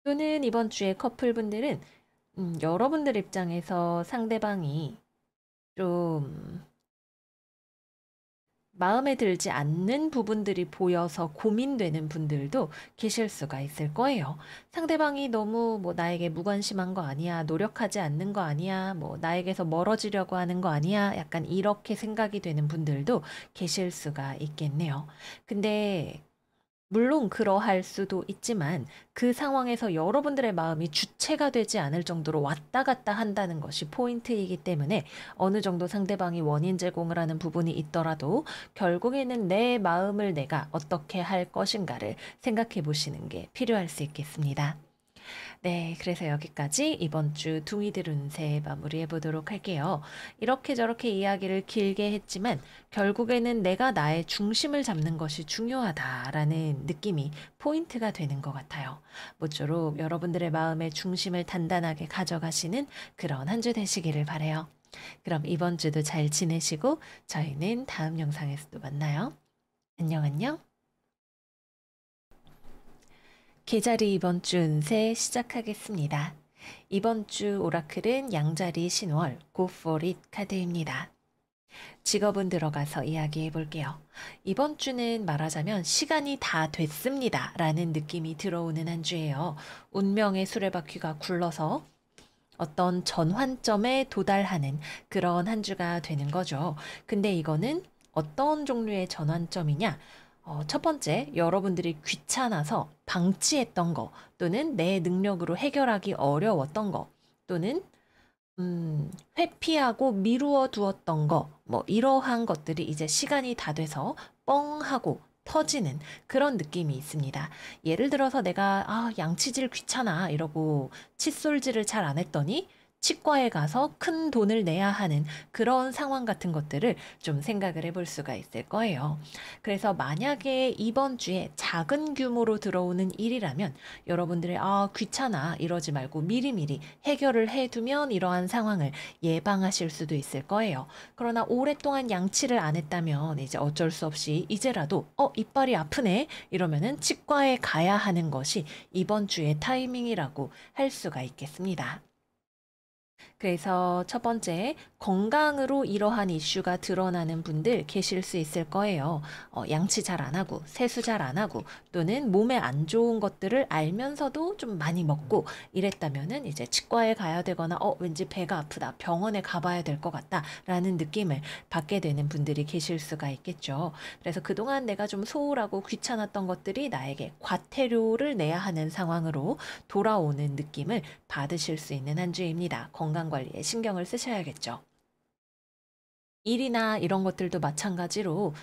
또는 이번 주에 커플분들은 여러분들 입장에서 상대방이 좀 마음에 들지 않는 부분들이 보여서 고민되는 분들도 계실 수가 있을 거예요. 상대방이 너무 뭐 나에게 무관심한 거 아니야, 노력하지 않는 거 아니야, 뭐 나에게서 멀어지려고 하는 거 아니야, 약간 이렇게 생각이 되는 분들도 계실 수가 있겠네요. 근데 물론 그러할 수도 있지만 그 상황에서 여러분들의 마음이 주체가 되지 않을 정도로 왔다 갔다 한다는 것이 포인트이기 때문에 어느 정도 상대방이 원인 제공을 하는 부분이 있더라도 결국에는 내 마음을 내가 어떻게 할 것인가를 생각해 보시는 게 필요할 수 있겠습니다. 네, 그래서 여기까지 이번 주 둥이들 운세 마무리해 보도록 할게요. 이렇게 저렇게 이야기를 길게 했지만 결국에는 내가 나의 중심을 잡는 것이 중요하다라는 느낌이 포인트가 되는 것 같아요. 모쪼록 여러분들의 마음의 중심을 단단하게 가져가시는 그런 한 주 되시기를 바라요. 그럼 이번 주도 잘 지내시고 저희는 다음 영상에서 또 만나요. 안녕, 안녕. 계자리 이번 주 운세 시작하겠습니다. 이번 주 오라클은 양자리 신월 Go for it 카드입니다. 직업은 들어가서 이야기해 볼게요. 이번 주는 말하자면 시간이 다 됐습니다 라는 느낌이 들어오는 한 주예요. 운명의 수레바퀴가 굴러서 어떤 전환점에 도달하는 그런 한 주가 되는 거죠. 근데 이거는 어떤 종류의 전환점이냐? 첫 번째, 여러분들이 귀찮아서 방치했던 거, 또는 내 능력으로 해결하기 어려웠던 거, 또는 회피하고 미루어 두었던 거, 뭐 이러한 것들이 이제 시간이 다 돼서 뻥 하고 터지는 그런 느낌이 있습니다. 예를 들어서 내가 양치질 귀찮아 이러고 칫솔질을 잘 안 했더니 치과에 가서 큰 돈을 내야 하는 그런 상황 같은 것들을 좀 생각을 해볼 수가 있을 거예요. 그래서 만약에 이번 주에 작은 규모로 들어오는 일이라면 여러분들의 귀찮아 이러지 말고 미리미리 해결을 해두면 이러한 상황을 예방하실 수도 있을 거예요. 그러나 오랫동안 양치를 안 했다면 이제 어쩔 수 없이 이제라도 이빨이 아프네 이러면은 치과에 가야 하는 것이 이번 주의 타이밍이라고 할 수가 있겠습니다. 그래서 첫 번째, 건강으로 이러한 이슈가 드러나는 분들 계실 수 있을 거예요. 양치 잘 안 하고, 세수 잘 안 하고, 또는 몸에 안 좋은 것들을 알면서도 좀 많이 먹고 이랬다면은 이제 치과에 가야 되거나, 왠지 배가 아프다, 병원에 가봐야 될 것 같다, 라는 느낌을 받게 되는 분들이 계실 수가 있겠죠. 그래서 그동안 내가 좀 소홀하고 귀찮았던 것들이 나에게 과태료를 내야 하는 상황으로 돌아오는 느낌을 받으실 수 있는 한 주입니다. 건강 관리에 신경을 쓰셔야겠죠. 일이나 이런 것들도 마찬가지로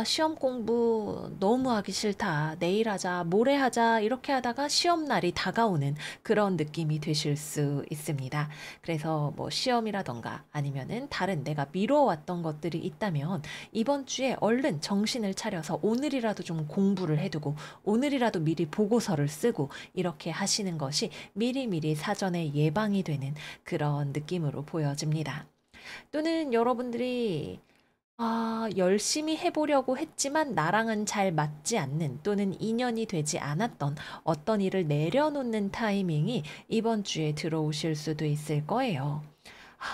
시험 공부 너무 하기 싫다. 내일 하자, 모레 하자. 이렇게 하다가 시험 날이 다가오는 그런 느낌이 되실 수 있습니다. 그래서 뭐 시험이라던가 아니면은 다른 내가 미뤄왔던 것들이 있다면 이번 주에 얼른 정신을 차려서 오늘이라도 좀 공부를 해두고 오늘이라도 미리 보고서를 쓰고 이렇게 하시는 것이 미리미리 사전에 예방이 되는 그런 느낌으로 보여집니다. 또는 여러분들이 열심히 해보려고 했지만 나랑은 잘 맞지 않는 또는 인연이 되지 않았던 어떤 일을 내려놓는 타이밍이 이번 주에 들어오실 수도 있을 거예요.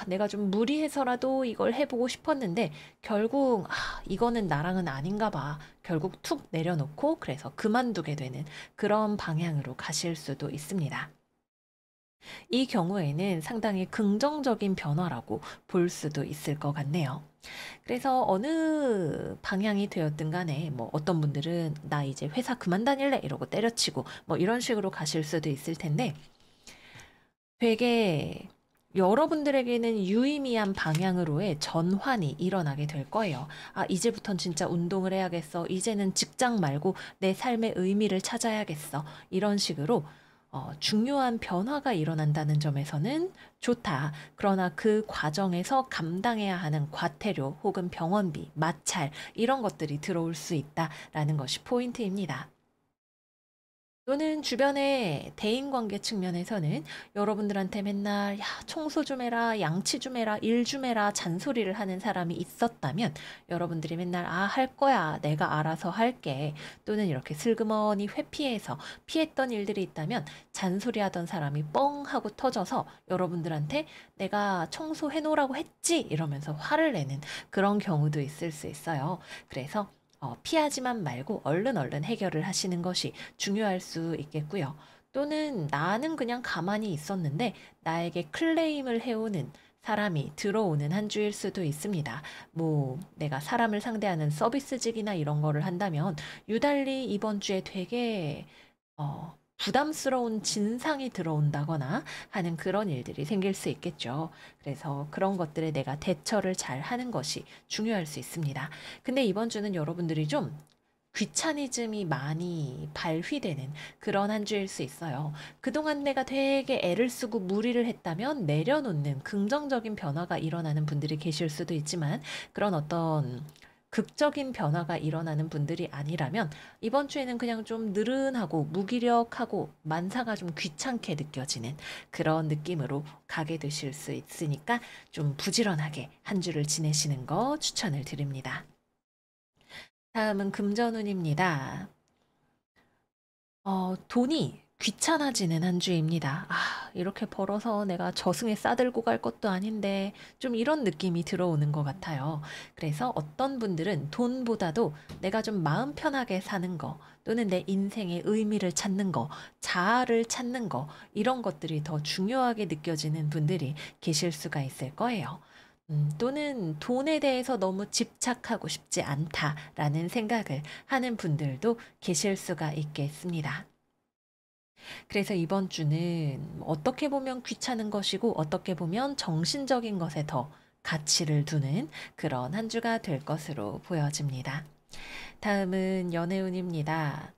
내가 좀 무리해서라도 이걸 해보고 싶었는데 결국 이거는 나랑은 아닌가 봐. 결국 툭 내려놓고 그래서 그만두게 되는 그런 방향으로 가실 수도 있습니다. 이 경우에는 상당히 긍정적인 변화라고 볼 수도 있을 것 같네요. 그래서 어느 방향이 되었든 간에 뭐 어떤 분들은 나 이제 회사 그만 다닐래 이러고 때려치고 뭐 이런 식으로 가실 수도 있을 텐데 되게 여러분들에게는 유의미한 방향으로의 전환이 일어나게 될 거예요. 아, 이제부턴 진짜 운동을 해야겠어. 이제는 직장 말고 내 삶의 의미를 찾아야겠어. 이런 식으로 중요한 변화가 일어난다는 점에서는 좋다. 그러나 그 과정에서 감당해야 하는 과태료 혹은 병원비, 마찰 이런 것들이 들어올 수 있다라는 것이 포인트입니다. 또는 주변의 대인관계 측면에서는 여러분들한테 맨날 야, 청소 좀 해라, 양치 좀 해라, 일 좀 해라 잔소리를 하는 사람이 있었다면 여러분들이 맨날 아, 할 거야. 내가 알아서 할게. 또는 이렇게 슬그머니 회피해서 피했던 일들이 있다면 잔소리하던 사람이 뻥 하고 터져서 여러분들한테 내가 청소해 놓으라고 했지 이러면서 화를 내는 그런 경우도 있을 수 있어요. 그래서 피하지만 말고 얼른 얼른 해결을 하시는 것이 중요할 수 있겠고요. 또는 나는 그냥 가만히 있었는데 나에게 클레임을 해오는 사람이 들어오는 한 주일 수도 있습니다. 뭐 내가 사람을 상대하는 서비스직이나 이런 거를 한다면 유달리 이번 주에 되게 부담스러운 진상이 들어온다거나 하는 그런 일들이 생길 수 있겠죠. 그래서 그런 것들에 내가 대처를 잘 하는 것이 중요할 수 있습니다. 근데 이번 주는 여러분들이 좀 귀차니즘이 많이 발휘되는 그런 한 주일 수 있어요. 그동안 내가 되게 애를 쓰고 무리를 했다면 내려놓는 긍정적인 변화가 일어나는 분들이 계실 수도 있지만 그런 어떤 극적인 변화가 일어나는 분들이 아니라면 이번 주에는 그냥 좀 느른하고 무기력하고 만사가 좀 귀찮게 느껴지는 그런 느낌으로 가게 되실 수 있으니까 좀 부지런하게 한 주를 지내시는 거 추천을 드립니다. 다음은 금전운입니다. 돈이 귀찮아지는 한 주입니다. 아, 이렇게 벌어서 내가 저승에 싸들고 갈 것도 아닌데 좀 이런 느낌이 들어오는 것 같아요. 그래서 어떤 분들은 돈보다도 내가 좀 마음 편하게 사는 거 또는 내 인생의 의미를 찾는 거, 자아를 찾는 거 이런 것들이 더 중요하게 느껴지는 분들이 계실 수가 있을 거예요. 또는 돈에 대해서 너무 집착하고 싶지 않다라는 생각을 하는 분들도 계실 수가 있겠습니다. 그래서 이번 주는 어떻게 보면 귀찮은 것이고 어떻게 보면 정신적인 것에 더 가치를 두는 그런 한 주가 될 것으로 보여집니다. 다음은 연애운입니다.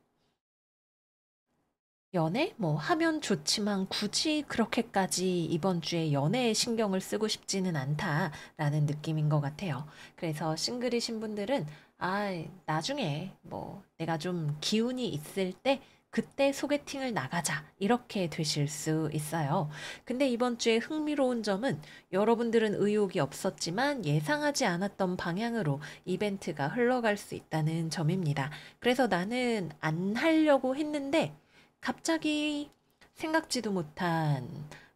연애? 뭐 하면 좋지만 굳이 그렇게까지 이번 주에 연애에 신경을 쓰고 싶지는 않다라는 느낌인 것 같아요. 그래서 싱글이신 분들은 아, 나중에 뭐 내가 좀 기운이 있을 때 그때 소개팅을 나가자 이렇게 되실 수 있어요. 근데 이번 주에 흥미로운 점은 여러분들은 의욕이 없었지만 예상하지 않았던 방향으로 이벤트가 흘러갈 수 있다는 점입니다. 그래서 나는 안 하려고 했는데 갑자기 생각지도 못한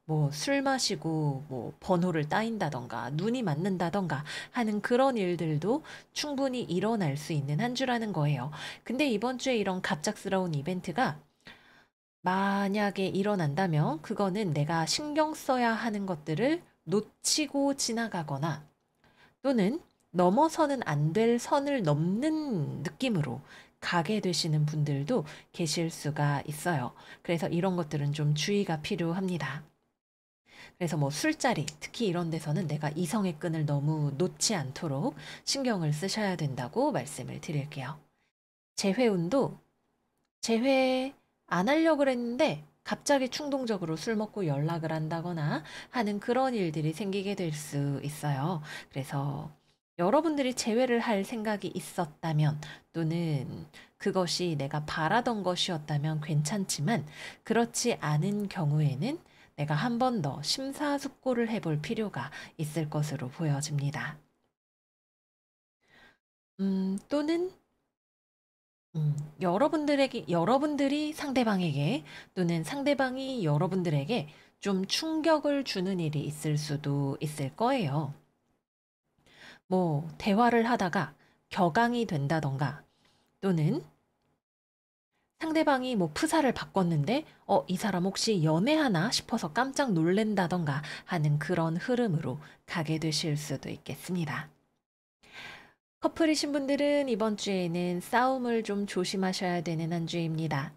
뭐 술 마시고 뭐 번호를 따인다던가 눈이 맞는다던가 하는 그런 일들도 충분히 일어날 수 있는 한 주라는 거예요. 근데 이번 주에 이런 갑작스러운 이벤트가 만약에 일어난다면 그거는 내가 신경 써야 하는 것들을 놓치고 지나가거나 또는 넘어서는 안 될 선을 넘는 느낌으로 가게 되시는 분들도 계실 수가 있어요. 그래서 이런 것들은 좀 주의가 필요합니다. 그래서 뭐 술자리, 특히 이런 데서는 내가 이성의 끈을 너무 놓지 않도록 신경을 쓰셔야 된다고 말씀을 드릴게요. 재회운도 재회 안 하려고 그랬는데 갑자기 충동적으로 술 먹고 연락을 한다거나 하는 그런 일들이 생기게 될 수 있어요. 그래서 여러분들이 재회를 할 생각이 있었다면 또는 그것이 내가 바라던 것이었다면 괜찮지만 그렇지 않은 경우에는 내가 한 번 더 심사숙고를 해볼 필요가 있을 것으로 보여집니다. 또는 여러분들이 상대방에게 또는 상대방이 여러분들에게 좀 충격을 주는 일이 있을 수도 있을 거예요. 뭐, 대화를 하다가 격앙이 된다던가 또는 상대방이 뭐 프사를 바꿨는데 이 사람 혹시 연애하나 싶어서 깜짝 놀랜다던가 하는 그런 흐름으로 가게 되실 수도 있겠습니다. 커플이신 분들은 이번 주에는 싸움을 좀 조심하셔야 되는 한 주입니다.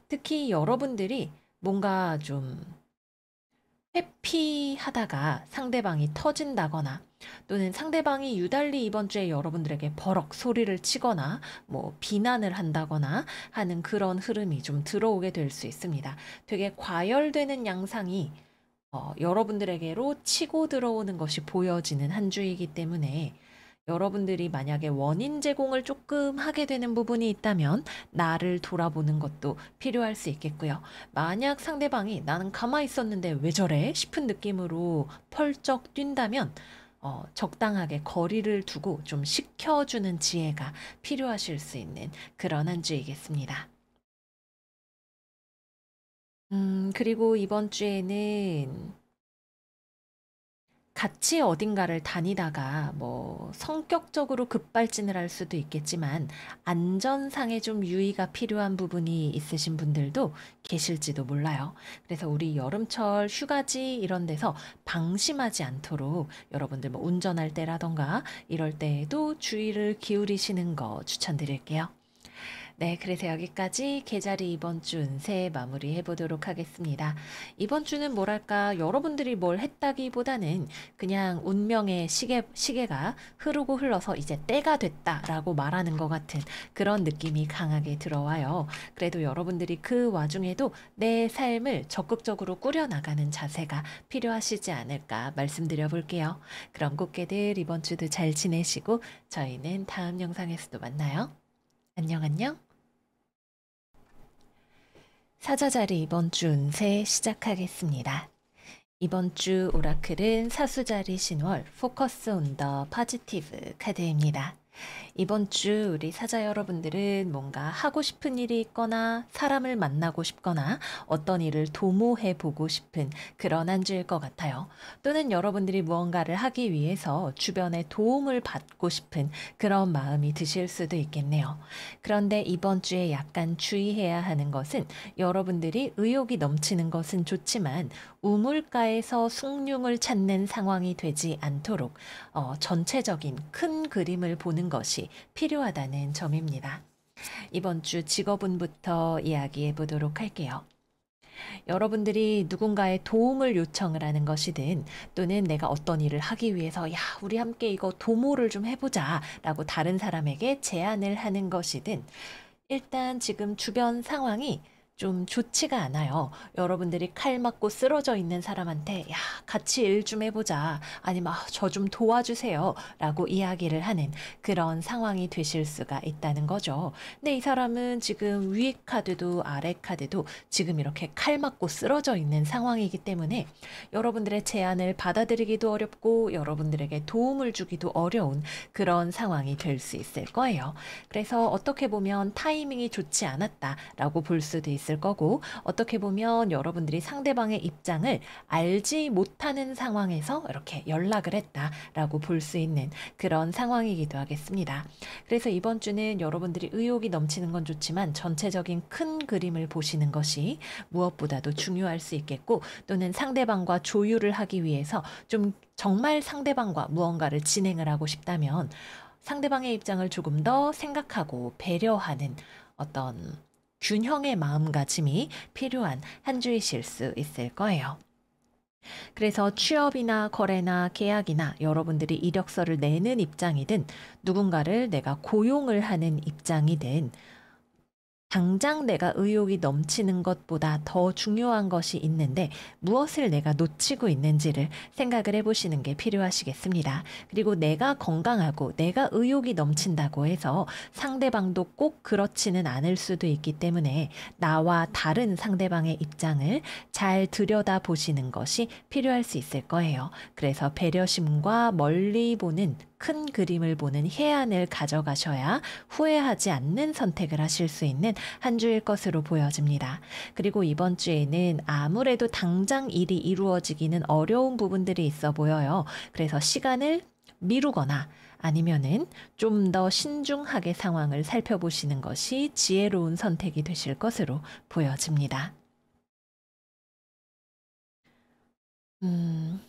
특히 여러분들이 뭔가 좀 회피하다가 상대방이 터진다거나 또는 상대방이 유달리 이번 주에 여러분들에게 버럭 소리를 치거나 뭐 비난을 한다거나 하는 그런 흐름이 좀 들어오게 될 수 있습니다. 되게 과열되는 양상이 여러분들에게로 치고 들어오는 것이 보여지는 한 주이기 때문에 여러분들이 만약에 원인 제공을 조금 하게 되는 부분이 있다면 나를 돌아보는 것도 필요할 수 있겠고요. 만약 상대방이 나는 가만히 있었는데 왜 저래? 싶은 느낌으로 펄쩍 뛴다면 적당하게 거리를 두고 좀 식혀주는 지혜가 필요하실 수 있는 그런 한 주이겠습니다. 그리고 이번 주에는 같이 어딘가를 다니다가 뭐 성격적으로 급발진을 할 수도 있겠지만 안전상에 좀 유의가 필요한 부분이 있으신 분들도 계실지도 몰라요. 그래서 우리 여름철 휴가지 이런 데서 방심하지 않도록 여러분들 뭐 운전할 때라던가 이럴 때에도 주의를 기울이시는 거 추천드릴게요. 네, 그래서 여기까지 계절이 이번 주 운세 마무리해 보도록 하겠습니다. 이번 주는 뭐랄까, 여러분들이 뭘 했다기보다는 그냥 운명의 시계가 흐르고 흘러서 이제 때가 됐다라고 말하는 것 같은 그런 느낌이 강하게 들어와요. 그래도 여러분들이 그 와중에도 내 삶을 적극적으로 꾸려나가는 자세가 필요하시지 않을까 말씀드려 볼게요. 그럼 꽃게들 이번 주도 잘 지내시고 저희는 다음 영상에서도 만나요. 안녕, 안녕. 사자자리 이번 주 운세 시작하겠습니다. 이번 주 오라클은 사수자리 신월 포커스 온 더 포지티브 카드입니다. 이번 주 우리 사자 여러분들은 뭔가 하고 싶은 일이 있거나 사람을 만나고 싶거나 어떤 일을 도모해 보고 싶은 그런 한 주일 것 같아요. 또는 여러분들이 무언가를 하기 위해서 주변의 도움을 받고 싶은 그런 마음이 드실 수도 있겠네요. 그런데 이번 주에 약간 주의해야 하는 것은 여러분들이 의욕이 넘치는 것은 좋지만 우물가에서 숭늉을 찾는 상황이 되지 않도록 전체적인 큰 그림을 보는 것이 필요하다는 점입니다. 이번 주 직업운부터 이야기해 보도록 할게요. 여러분들이 누군가의 도움을 요청을 하는 것이든 또는 내가 어떤 일을 하기 위해서 야, 우리 함께 이거 도모를 좀 해보자 라고 다른 사람에게 제안을 하는 것이든 일단 지금 주변 상황이 좀 좋지가 않아요. 여러분들이 칼 맞고 쓰러져 있는 사람한테 야, 같이 일 좀 해보자. 아니면 저 좀 도와주세요. 라고 이야기를 하는 그런 상황이 되실 수가 있다는 거죠. 근데 이 사람은 지금 위에 카드도 아래 카드도 지금 이렇게 칼 맞고 쓰러져 있는 상황이기 때문에 여러분들의 제안을 받아들이기도 어렵고 여러분들에게 도움을 주기도 어려운 그런 상황이 될 수 있을 거예요. 그래서 어떻게 보면 타이밍이 좋지 않았다라고 볼 수도 있을 거고 어떻게 보면 여러분들이 상대방의 입장을 알지 못하는 상황에서 이렇게 연락을 했다라고 볼 수 있는 그런 상황이기도 하겠습니다. 그래서 이번 주는 여러분들이 의욕이 넘치는 건 좋지만 전체적인 큰 그림을 보시는 것이 무엇보다도 중요할 수 있겠고 또는 상대방과 조율을 하기 위해서 좀 정말 상대방과 무언가를 진행을 하고 싶다면 상대방의 입장을 조금 더 생각하고 배려하는 어떤 균형의 마음가짐이 필요한 한 주이실 수 있을 거예요. 그래서 취업이나 거래나 계약이나 여러분들이 이력서를 내는 입장이든 누군가를 내가 고용을 하는 입장이든 당장 내가 의욕이 넘치는 것보다 더 중요한 것이 있는데 무엇을 내가 놓치고 있는지를 생각을 해보시는 게 필요하시겠습니다. 그리고 내가 건강하고 내가 의욕이 넘친다고 해서 상대방도 꼭 그렇지는 않을 수도 있기 때문에 나와 다른 상대방의 입장을 잘 들여다보시는 것이 필요할 수 있을 거예요. 그래서 배려심과 멀리 보는 큰 그림을 보는 해안을 가져가셔야 후회하지 않는 선택을 하실 수 있는 한 주일 것으로 보여집니다. 그리고 이번 주에는 아무래도 당장 일이 이루어지기는 어려운 부분들이 있어 보여요. 그래서 시간을 미루거나 아니면은 좀 더 신중하게 상황을 살펴보시는 것이 지혜로운 선택이 되실 것으로 보여집니다. 음,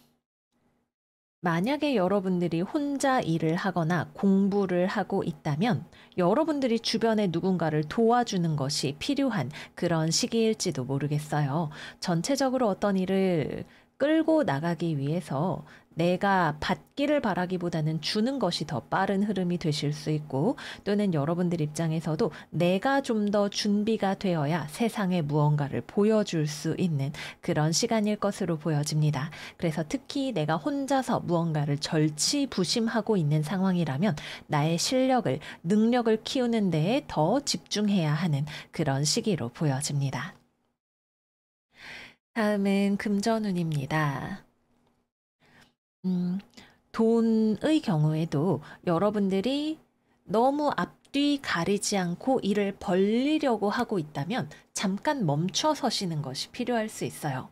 만약에 여러분들이 혼자 일을 하거나 공부를 하고 있다면 여러분들이 주변에 누군가를 도와주는 것이 필요한 그런 시기일지도 모르겠어요. 전체적으로 어떤 일을 끌고 나가기 위해서 내가 받기를 바라기보다는 주는 것이 더 빠른 흐름이 되실 수 있고, 또는 여러분들 입장에서도 내가 좀 더 준비가 되어야 세상에 무언가를 보여줄 수 있는 그런 시간일 것으로 보여집니다. 그래서 특히 내가 혼자서 무언가를 절치부심하고 있는 상황이라면 나의 실력을, 능력을 키우는 데에 더 집중해야 하는 그런 시기로 보여집니다. 다음은 금전운입니다. 음, 돈의 경우에도 여러분들이 너무 앞뒤 가리지 않고 일을 벌리려고 하고 있다면 잠깐 멈춰 서시는 것이 필요할 수 있어요.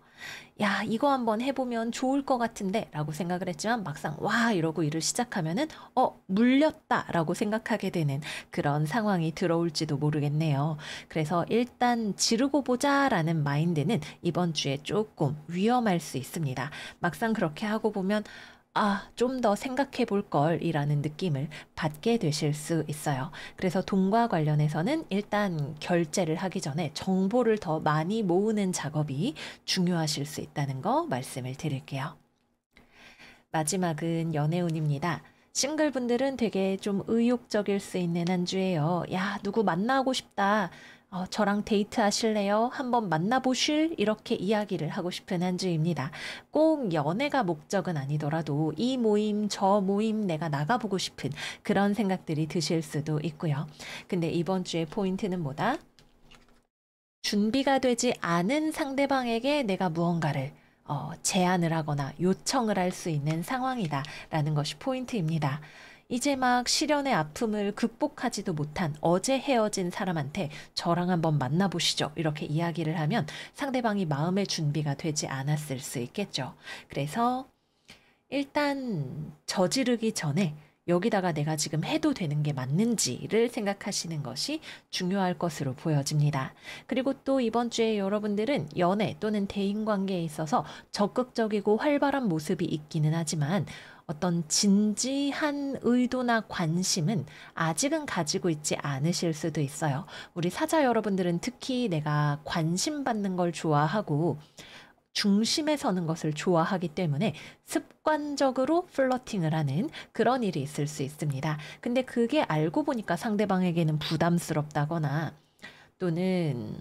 야, 이거 한번 해보면 좋을 것 같은데 라고 생각을 했지만 막상 와 이러고 일을 시작하면은 물렸다 라고 생각하게 되는 그런 상황이 들어올지도 모르겠네요. 그래서 일단 지르고 보자 라는 마인드는 이번 주에 조금 위험할 수 있습니다. 막상 그렇게 하고 보면 좀 더 생각해 볼 걸이라는 느낌을 받게 되실 수 있어요. 그래서 돈과 관련해서는 일단 결제를 하기 전에 정보를 더 많이 모으는 작업이 중요하실 수 있다는 거 말씀을 드릴게요. 마지막은 연애운입니다. 싱글분들은 되게 좀 의욕적일 수 있는 한 주예요. 야, 누구 만나고 싶다. 저랑 데이트 하실래요? 한번 만나보실? 이렇게 이야기를 하고 싶은 한 주입니다. 꼭 연애가 목적은 아니더라도 이 모임, 저 모임 내가 나가보고 싶은 그런 생각들이 드실 수도 있고요. 근데 이번 주의 포인트는 뭐다? 준비가 되지 않은 상대방에게 내가 무언가를 제안을 하거나 요청을 할 수 있는 상황이다 라는 것이 포인트입니다. 이제 막 시련의 아픔을 극복하지도 못한 어제 헤어진 사람한테 저랑 한번 만나보시죠. 이렇게 이야기를 하면 상대방이 마음의 준비가 되지 않았을 수 있겠죠. 그래서 일단 저지르기 전에 여기다가 내가 지금 해도 되는 게 맞는지를 생각하시는 것이 중요할 것으로 보여집니다. 그리고 또 이번 주에 여러분들은 연애 또는 대인관계에 있어서 적극적이고 활발한 모습이 있기는 하지만 어떤 진지한 의도나 관심은 아직은 가지고 있지 않으실 수도 있어요. 우리 사자 여러분들은 특히 내가 관심 받는 걸 좋아하고 중심에 서는 것을 좋아하기 때문에 습관적으로 플러팅을 하는 그런 일이 있을 수 있습니다. 근데 그게 알고 보니까 상대방에게는 부담스럽다거나 또는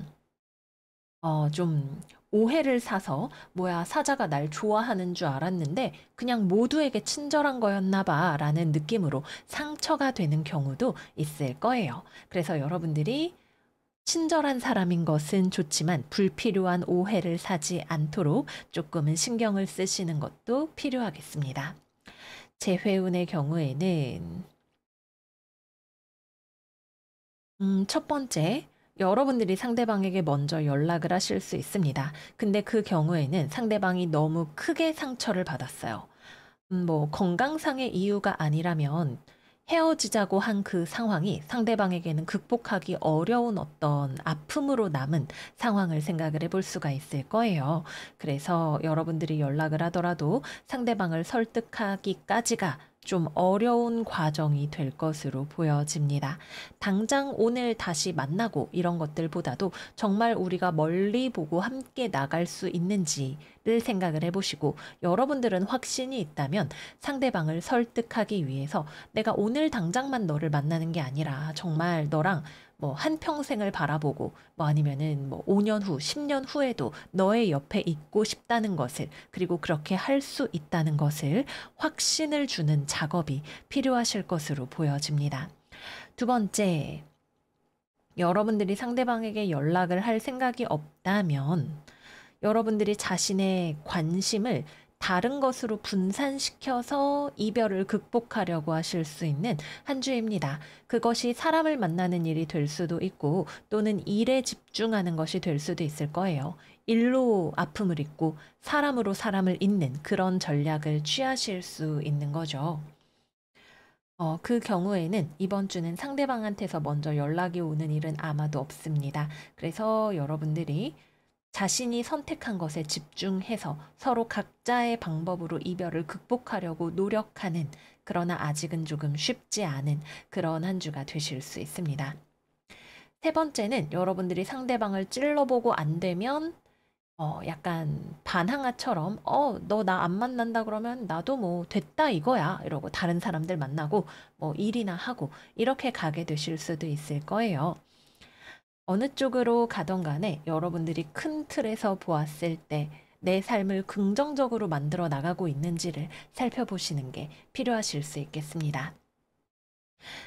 좀 오해를 사서 뭐야 사자가 날 좋아하는 줄 알았는데 그냥 모두에게 친절한 거였나 봐라는 느낌으로 상처가 되는 경우도 있을 거예요. 그래서 여러분들이 친절한 사람인 것은 좋지만 불필요한 오해를 사지 않도록 조금은 신경을 쓰시는 것도 필요하겠습니다. 재회운의 경우에는 첫 번째, 여러분들이 상대방에게 먼저 연락을 하실 수 있습니다. 근데 그 경우에는 상대방이 너무 크게 상처를 받았어요. 뭐 건강상의 이유가 아니라면 헤어지자고 한 그 상황이 상대방에게는 극복하기 어려운 어떤 아픔으로 남은 상황을 생각을 해볼 수가 있을 거예요. 그래서 여러분들이 연락을 하더라도 상대방을 설득하기까지가 좀 어려운 과정이 될 것으로 보여집니다. 당장 오늘 다시 만나고 이런 것들보다도 정말 우리가 멀리 보고 함께 나갈 수 있는지를 생각을 해보시고 여러분들은 확신이 있다면 상대방을 설득하기 위해서 내가 오늘 당장만 너를 만나는 게 아니라 정말 너랑 뭐 한평생을 바라보고 뭐 아니면은 뭐 5년 후, 10년 후에도 너의 옆에 있고 싶다는 것을 그리고 그렇게 할 수 있다는 것을 확신을 주는 작업이 필요하실 것으로 보여집니다. 두 번째, 여러분들이 상대방에게 연락을 할 생각이 없다면 여러분들이 자신의 관심을 다른 것으로 분산시켜서 이별을 극복하려고 하실 수 있는 한 주입니다. 그것이 사람을 만나는 일이 될 수도 있고 또는 일에 집중하는 것이 될 수도 있을 거예요. 일로 아픔을 잊고 사람으로 사람을 잇는 그런 전략을 취하실 수 있는 거죠. 그 경우에는 이번 주는 상대방한테서 먼저 연락이 오는 일은 아마도 없습니다. 그래서 여러분들이 자신이 선택한 것에 집중해서 서로 각자의 방법으로 이별을 극복하려고 노력하는, 그러나 아직은 조금 쉽지 않은 그런 한 주가 되실 수 있습니다. 세 번째는 여러분들이 상대방을 찔러보고 안 되면 약간 반항아처럼 너 나 안 만난다 그러면 나도 뭐 됐다 이거야 이러고 다른 사람들 만나고 뭐 일이나 하고 이렇게 가게 되실 수도 있을 거예요. 어느 쪽으로 가던 간에 여러분들이 큰 틀에서 보았을 때 내 삶을 긍정적으로 만들어 나가고 있는지를 살펴보시는 게 필요하실 수 있겠습니다.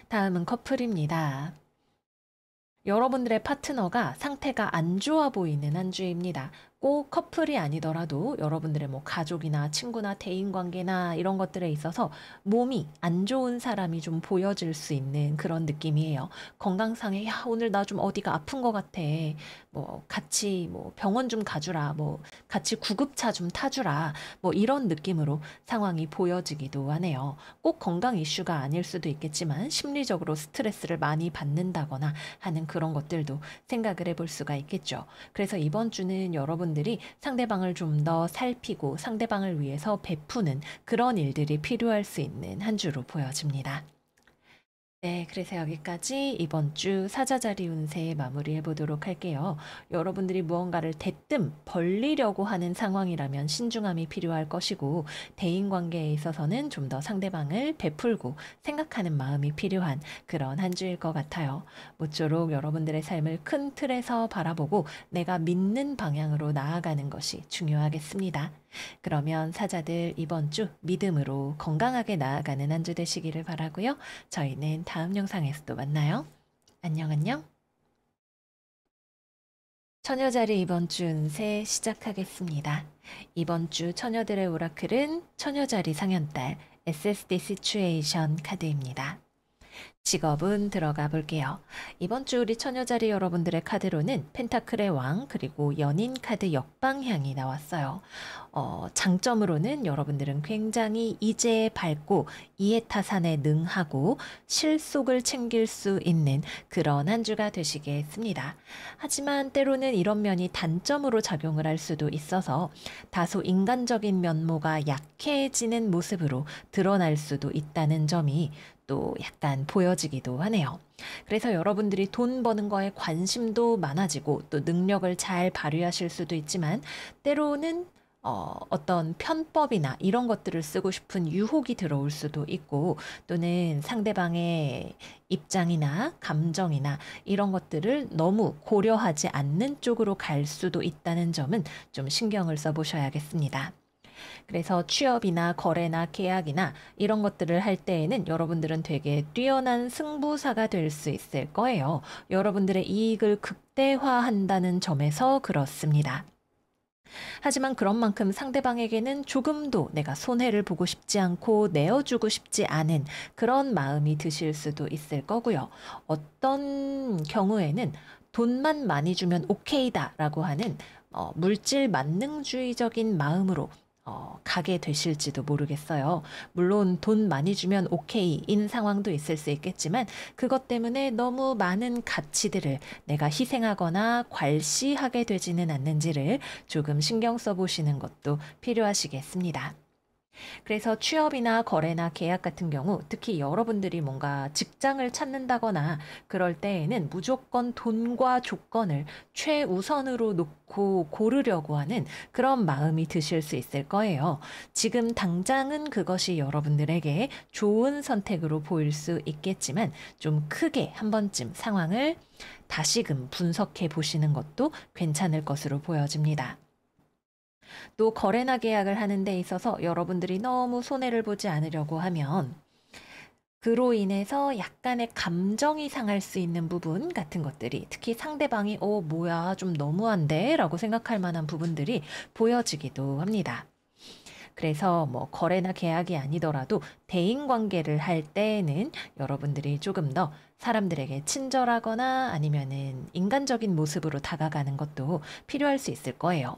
다음은 커플입니다. 여러분들의 파트너가 상태가 안 좋아 보이는 한 주입니다. 꼭 커플이 아니더라도 여러분들의 뭐 가족이나 친구나 대인관계나 이런 것들에 있어서 몸이 안 좋은 사람이 좀 보여질 수 있는 그런 느낌이에요. 건강상에 야 오늘 나 좀 어디가 아픈 것 같아. 뭐 같이 뭐 병원 좀 가주라. 뭐 같이 구급차 좀 타주라. 뭐 이런 느낌으로 상황이 보여지기도 하네요. 꼭 건강 이슈가 아닐 수도 있겠지만 심리적으로 스트레스를 많이 받는다거나 하는 그런 것들도 생각을 해볼 수가 있겠죠. 그래서 이번 주는 여러분들이 상대방을 좀 더 살피고 상대방을 위해서 베푸는 그런 일들이 필요할 수 있는 한 주로 보여집니다. 네, 그래서 여기까지 이번 주 사자자리 운세 마무리해 보도록 할게요. 여러분들이 무언가를 대뜸 벌리려고 하는 상황이라면 신중함이 필요할 것이고, 대인관계에 있어서는 좀 더 상대방을 베풀고 생각하는 마음이 필요한 그런 한 주일 것 같아요. 모쪼록 여러분들의 삶을 큰 틀에서 바라보고 내가 믿는 방향으로 나아가는 것이 중요하겠습니다. 그러면 사자들 이번 주 믿음으로 건강하게 나아가는 한 주 되시기를 바라고요. 저희는 다음 영상에서 또 만나요. 안녕, 안녕. 처녀자리 이번 주 운세 시작하겠습니다. 이번 주 처녀들의 오라클은 처녀자리 상현달 SSD 시츄에이션 카드입니다. 직업은 들어가 볼게요. 이번 주 우리 처녀자리 여러분들의 카드로는 펜타클의 왕 그리고 연인 카드 역방향이 나왔어요. 장점으로는 여러분들은 굉장히 이제에 밝고 이해타산에 능하고 실속을 챙길 수 있는 그런 한 주가 되시겠습니다. 하지만 때로는 이런 면이 단점으로 작용을 할 수도 있어서 다소 인간적인 면모가 약해지는 모습으로 드러날 수도 있다는 점이 또 약간 보여지기도 하네요. 그래서 여러분들이 돈 버는 거에 관심도 많아지고 또 능력을 잘 발휘하실 수도 있지만 때로는 어떤 편법이나 이런 것들을 쓰고 싶은 유혹이 들어올 수도 있고 또는 상대방의 입장이나 감정이나 이런 것들을 너무 고려하지 않는 쪽으로 갈 수도 있다는 점은 좀 신경을 써보셔야겠습니다. 그래서 취업이나 거래나 계약이나 이런 것들을 할 때에는 여러분들은 되게 뛰어난 승부사가 될 수 있을 거예요. 여러분들의 이익을 극대화한다는 점에서 그렇습니다. 하지만 그런 만큼 상대방에게는 조금도 내가 손해를 보고 싶지 않고 내어주고 싶지 않은 그런 마음이 드실 수도 있을 거고요. 어떤 경우에는 돈만 많이 주면 오케이다라고 하는 물질 만능주의적인 마음으로 가게 되실지도 모르겠어요. 물론 돈 많이 주면 오케이인 상황도 있을 수 있겠지만 그것 때문에 너무 많은 가치들을 내가 희생하거나 괄시하게 되지는 않는지를 조금 신경 써보시는 것도 필요하시겠습니다. 그래서 취업이나 거래나 계약 같은 경우 특히 여러분들이 뭔가 직장을 찾는다거나 그럴 때에는 무조건 돈과 조건을 최우선으로 놓고 고르려고 하는 그런 마음이 드실 수 있을 거예요. 지금 당장은 그것이 여러분들에게 좋은 선택으로 보일 수 있겠지만 좀 크게 한 번쯤 상황을 다시금 분석해 보시는 것도 괜찮을 것으로 보여집니다. 또 거래나 계약을 하는 데 있어서 여러분들이 너무 손해를 보지 않으려고 하면 그로 인해서 약간의 감정이 상할 수 있는 부분 같은 것들이 특히 상대방이 뭐야 좀 너무한데 라고 생각할 만한 부분들이 보여지기도 합니다. 그래서 뭐 거래나 계약이 아니더라도 대인 관계를 할 때에는 여러분들이 조금 더 사람들에게 친절하거나 아니면은 인간적인 모습으로 다가가는 것도 필요할 수 있을 거예요.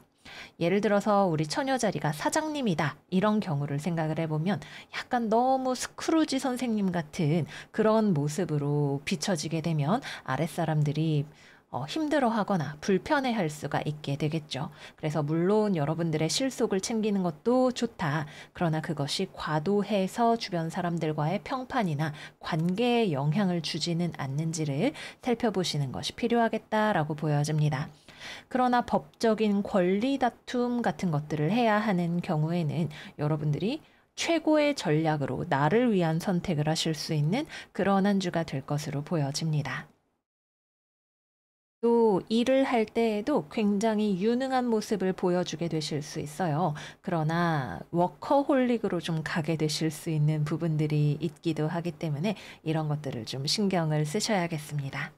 예를 들어서 우리 처녀 자리가 사장님이다. 이런 경우를 생각을 해보면 약간 너무 스크루지 선생님 같은 그런 모습으로 비춰지게 되면 아랫사람들이 힘들어하거나 불편해할 수가 있게 되겠죠. 그래서 물론 여러분들의 실속을 챙기는 것도 좋다. 그러나 그것이 과도해서 주변 사람들과의 평판이나 관계에 영향을 주지는 않는지를 살펴보시는 것이 필요하겠다라고 보여집니다. 그러나 법적인 권리 다툼 같은 것들을 해야 하는 경우에는 여러분들이 최고의 전략으로 나를 위한 선택을 하실 수 있는 그런 한 주가 될 것으로 보여집니다. 또 일을 할 때에도 굉장히 유능한 모습을 보여주게 되실 수 있어요. 그러나 워커홀릭으로 좀 가게 되실 수 있는 부분들이 있기도 하기 때문에 이런 것들을 좀 신경을 쓰셔야겠습니다.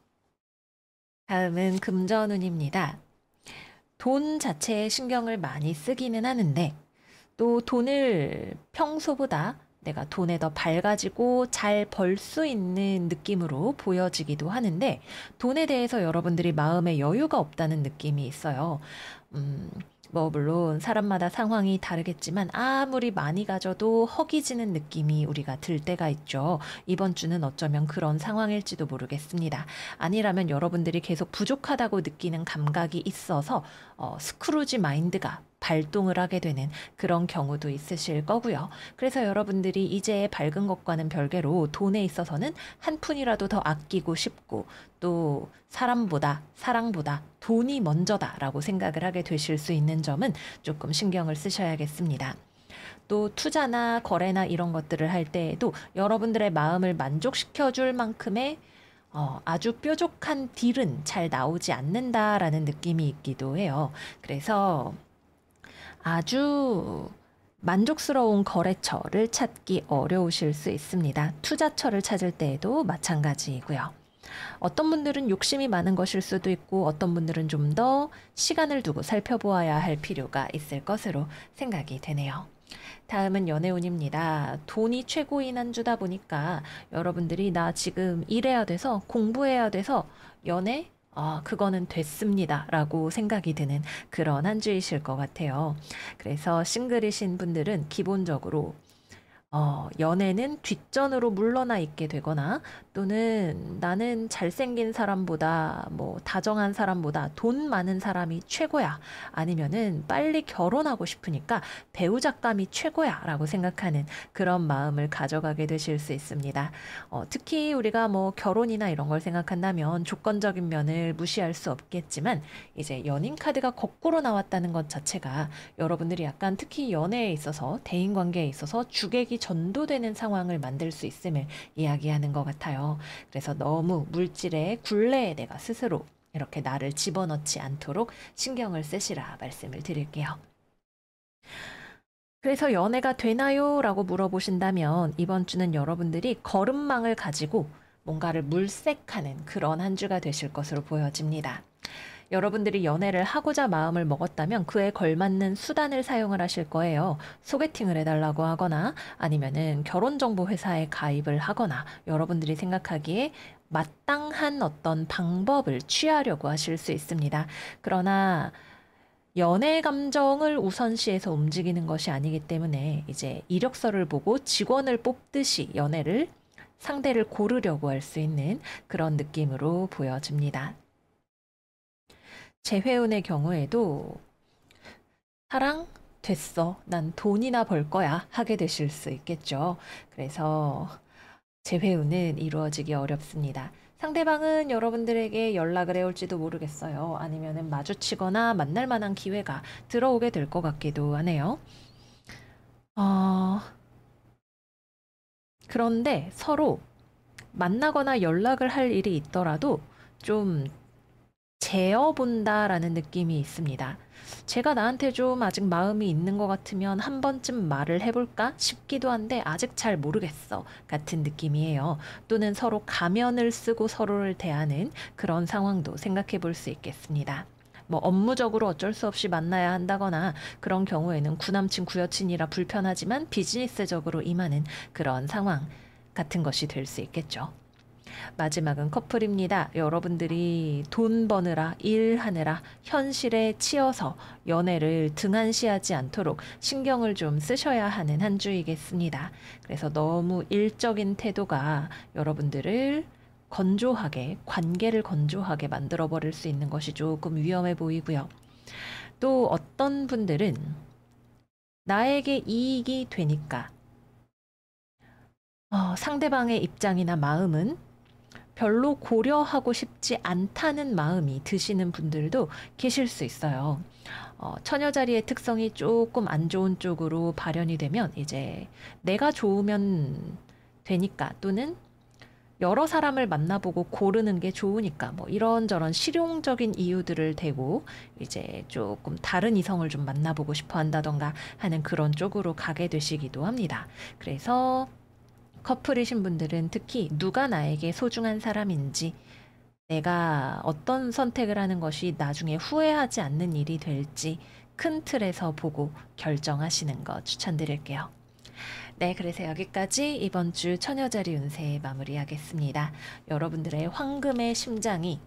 다음은 금전운입니다. 돈 자체에 신경을 많이 쓰기는 하는데 또 돈을 평소보다 내가 돈에 더 밝아지고 잘 벌 수 있는 느낌으로 보여지기도 하는데 돈에 대해서 여러분들이 마음에 여유가 없다는 느낌이 있어요. 음, 뭐 물론 사람마다 상황이 다르겠지만 아무리 많이 가져도 허기지는 느낌이 우리가 들 때가 있죠. 이번 주는 어쩌면 그런 상황일지도 모르겠습니다. 아니라면 여러분들이 계속 부족하다고 느끼는 감각이 있어서 스크루지 마인드가 발동을 하게 되는 그런 경우도 있으실 거고요. 그래서 여러분들이 이제 밝은 것과는 별개로 돈에 있어서는 한 푼이라도 더 아끼고 싶고 또 사람보다 사랑보다 돈이 먼저다라고 생각을 하게 되실 수 있는 점은 조금 신경을 쓰셔야겠습니다. 또 투자나 거래나 이런 것들을 할 때에도 여러분들의 마음을 만족시켜 줄 만큼의 아주 뾰족한 딜은 잘 나오지 않는다라는 느낌이 있기도 해요. 그래서 아주 만족스러운 거래처를 찾기 어려우실 수 있습니다. 투자처를 찾을 때에도 마찬가지이고요. 어떤 분들은 욕심이 많은 것일 수도 있고 어떤 분들은 좀 더 시간을 두고 살펴보아야 할 필요가 있을 것으로 생각이 되네요. 다음은 연애운입니다. 돈이 최고인 한 주다 보니까 여러분들이 나 지금 일해야 돼서 공부해야 돼서 연애? 그거는 됐습니다. 라고 생각이 드는 그런 한 주이실 것 같아요. 그래서 싱글이신 분들은 기본적으로 연애는 뒷전으로 물러나 있게 되거나 또는 나는 잘생긴 사람보다 뭐 다정한 사람보다 돈 많은 사람이 최고야. 아니면은 빨리 결혼하고 싶으니까 배우자감이 최고야. 라고 생각하는 그런 마음을 가져가게 되실 수 있습니다. 특히 우리가 뭐 결혼이나 이런 걸 생각한다면 조건적인 면을 무시할 수 없겠지만 이제 연인 카드가 거꾸로 나왔다는 것 자체가 여러분들이 약간 특히 연애에 있어서 대인 관계에 있어서 주객이 전도되는 상황을 만들 수 있음을 이야기하는 것 같아요. 그래서 너무 물질의 굴레에 내가 스스로 이렇게 나를 집어넣지 않도록 신경을 쓰시라 말씀을 드릴게요. 그래서 연애가 되나요? 라고 물어보신다면 이번 주는 여러분들이 걸음망을 가지고 뭔가를 물색하는 그런 한 주가 되실 것으로 보여집니다. 여러분들이 연애를 하고자 마음을 먹었다면 그에 걸맞는 수단을 사용을 하실 거예요. 소개팅을 해달라고 하거나 아니면은 결혼정보회사에 가입을 하거나 여러분들이 생각하기에 마땅한 어떤 방법을 취하려고 하실 수 있습니다. 그러나 연애 감정을 우선시해서 움직이는 것이 아니기 때문에 이제 이력서를 보고 직원을 뽑듯이 연애를 상대를 고르려고 할 수 있는 그런 느낌으로 보여집니다. 재회운의 경우에도 사랑 됐어. 난 돈이나 벌 거야. 하게 되실 수 있겠죠. 그래서 재회운은 이루어지기 어렵습니다. 상대방은 여러분들에게 연락을 해올지도 모르겠어요. 아니면은 마주치거나 만날 만한 기회가 들어오게 될 것 같기도 하네요. 그런데 서로 만나거나 연락을 할 일이 있더라도 좀 재어본다라는 느낌이 있습니다. 제가 나한테 좀 아직 마음이 있는 것 같으면 한 번쯤 말을 해볼까 싶기도 한데 아직 잘 모르겠어 같은 느낌이에요. 또는 서로 가면을 쓰고 서로를 대하는 그런 상황도 생각해 볼 수 있겠습니다. 뭐 업무적으로 어쩔 수 없이 만나야 한다거나 그런 경우에는 구남친 구여친이라 불편하지만 비즈니스적으로 임하는 그런 상황 같은 것이 될 수 있겠죠. 마지막은 커플입니다. 여러분들이 돈 버느라 일하느라 현실에 치여서 연애를 등한시하지 않도록 신경을 좀 쓰셔야 하는 한 주이겠습니다. 그래서 너무 일적인 태도가 여러분들을 건조하게, 관계를 건조하게 만들어 버릴 수 있는 것이 조금 위험해 보이고요. 또 어떤 분들은 나에게 이익이 되니까 상대방의 입장이나 마음은 별로 고려하고 싶지 않다는 마음이 드시는 분들도 계실 수 있어요. 처녀 자리의 특성이 조금 안 좋은 쪽으로 발현이 되면 이제 내가 좋으면 되니까 또는 여러 사람을 만나보고 고르는 게 좋으니까 뭐 이런저런 실용적인 이유들을 대고 이제 조금 다른 이성을 좀 만나보고 싶어 한다던가 하는 그런 쪽으로 가게 되시기도 합니다. 그래서 커플이신 분들은 특히 누가 나에게 소중한 사람인지 내가 어떤 선택을 하는 것이 나중에 후회하지 않는 일이 될지 큰 틀에서 보고 결정하시는 거 추천드릴게요. 네, 그래서 여기까지 이번 주 처녀자리 운세 마무리하겠습니다. 여러분들의 황금의 심장이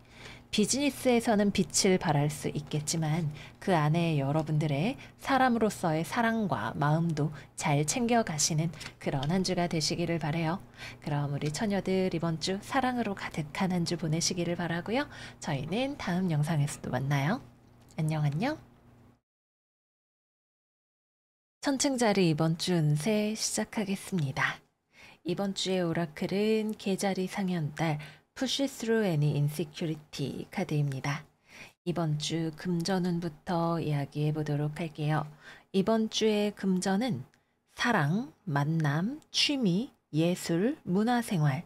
비즈니스에서는 빛을 발할 수 있겠지만 그 안에 여러분들의 사람으로서의 사랑과 마음도 잘 챙겨가시는 그런 한 주가 되시기를 바라요. 그럼 우리 처녀들 이번 주 사랑으로 가득한 한 주 보내시기를 바라고요. 저희는 다음 영상에서도 만나요. 안녕 안녕. 천층자리 이번 주 운세 시작하겠습니다. 이번 주의 오라클은 계자리 상현달 Push Through Any Insecurity 카드입니다. 이번 주 금전운부터 이야기해 보도록 할게요. 이번 주의 금전은 사랑, 만남, 취미, 예술, 문화생활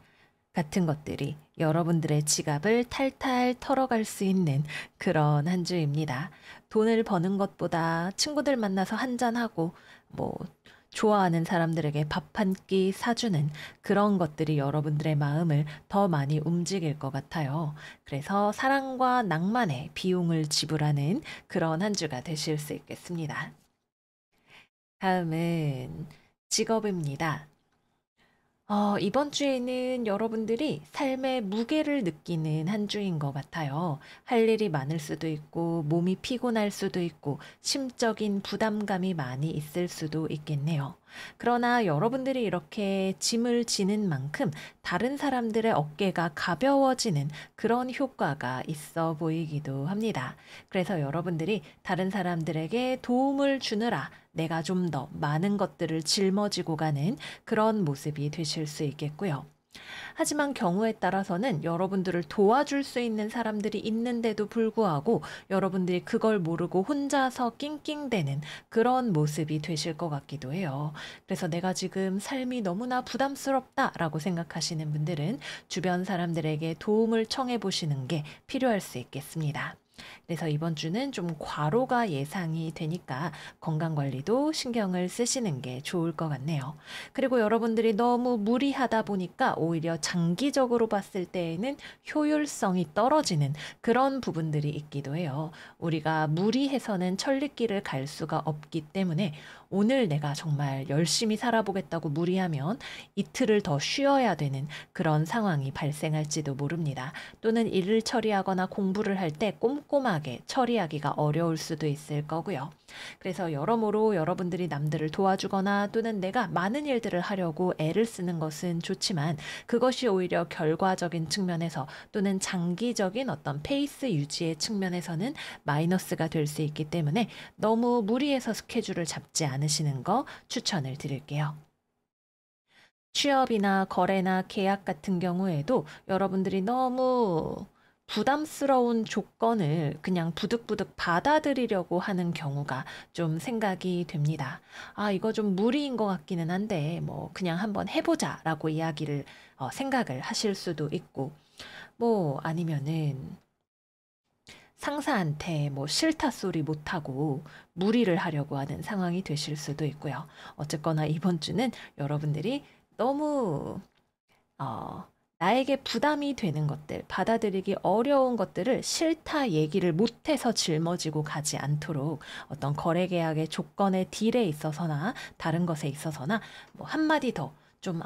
같은 것들이 여러분들의 지갑을 탈탈 털어갈 수 있는 그런 한 주입니다. 돈을 버는 것보다 친구들 만나서 한잔하고 뭐 좋아하는 사람들에게 밥 한 끼 사주는 그런 것들이 여러분들의 마음을 더 많이 움직일 것 같아요. 그래서 사랑과 낭만에 비용을 지불하는 그런 한 주가 되실 수 있겠습니다. 다음은 직업입니다. 이번 주에는 여러분들이 삶의 무게를 느끼는 한 주인 것 같아요. 할 일이 많을 수도 있고, 몸이 피곤할 수도 있고, 심적인 부담감이 많이 있을 수도 있겠네요. 그러나 여러분들이 이렇게 짐을 지는 만큼 다른 사람들의 어깨가 가벼워지는 그런 효과가 있어 보이기도 합니다. 그래서 여러분들이 다른 사람들에게 도움을 주느라 내가 좀 더 많은 것들을 짊어지고 가는 그런 모습이 되실 수 있겠고요. 하지만 경우에 따라서는 여러분들을 도와줄 수 있는 사람들이 있는데도 불구하고 여러분들이 그걸 모르고 혼자서 낑낑대는 그런 모습이 되실 것 같기도 해요. 그래서 내가 지금 삶이 너무나 부담스럽다라고 생각하시는 분들은 주변 사람들에게 도움을 청해 보시는 게 필요할 수 있겠습니다. 그래서 이번 주는 좀 과로가 예상이 되니까 건강관리도 신경을 쓰시는 게 좋을 것 같네요. 그리고 여러분들이 너무 무리하다 보니까 오히려 장기적으로 봤을 때에는 효율성이 떨어지는 그런 부분들이 있기도 해요. 우리가 무리해서는 천리길을 갈 수가 없기 때문에 오늘 내가 정말 열심히 살아보겠다고 무리하면 이틀을 더 쉬어야 되는 그런 상황이 발생할지도 모릅니다. 또는 일을 처리하거나 공부를 할 때 꼼꼼하게 처리하기가 어려울 수도 있을 거고요. 그래서 여러모로 여러분들이 남들을 도와주거나 또는 내가 많은 일들을 하려고 애를 쓰는 것은 좋지만 그것이 오히려 결과적인 측면에서 또는 장기적인 어떤 페이스 유지의 측면에서는 마이너스가 될 수 있기 때문에 너무 무리해서 스케줄을 잡지 않으시는 거 추천을 드릴게요. 취업이나 거래나 계약 같은 경우에도 여러분들이 너무 부담스러운 조건을 그냥 부득부득 받아들이려고 하는 경우가 좀 생각이 됩니다. 아, 이거 좀 무리인 것 같기는 한데, 뭐, 그냥 한번 해보자라고 이야기를, 생각을 하실 수도 있고, 뭐, 아니면은 상사한테 뭐 싫다 소리 못하고 무리를 하려고 하는 상황이 되실 수도 있고요. 어쨌거나 이번 주는 여러분들이 너무 나에게 부담이 되는 것들, 받아들이기 어려운 것들을 싫다 얘기를 못해서 짊어지고 가지 않도록 어떤 거래 계약의 조건의 딜에 있어서나 다른 것에 있어서나 뭐 한마디 더 좀,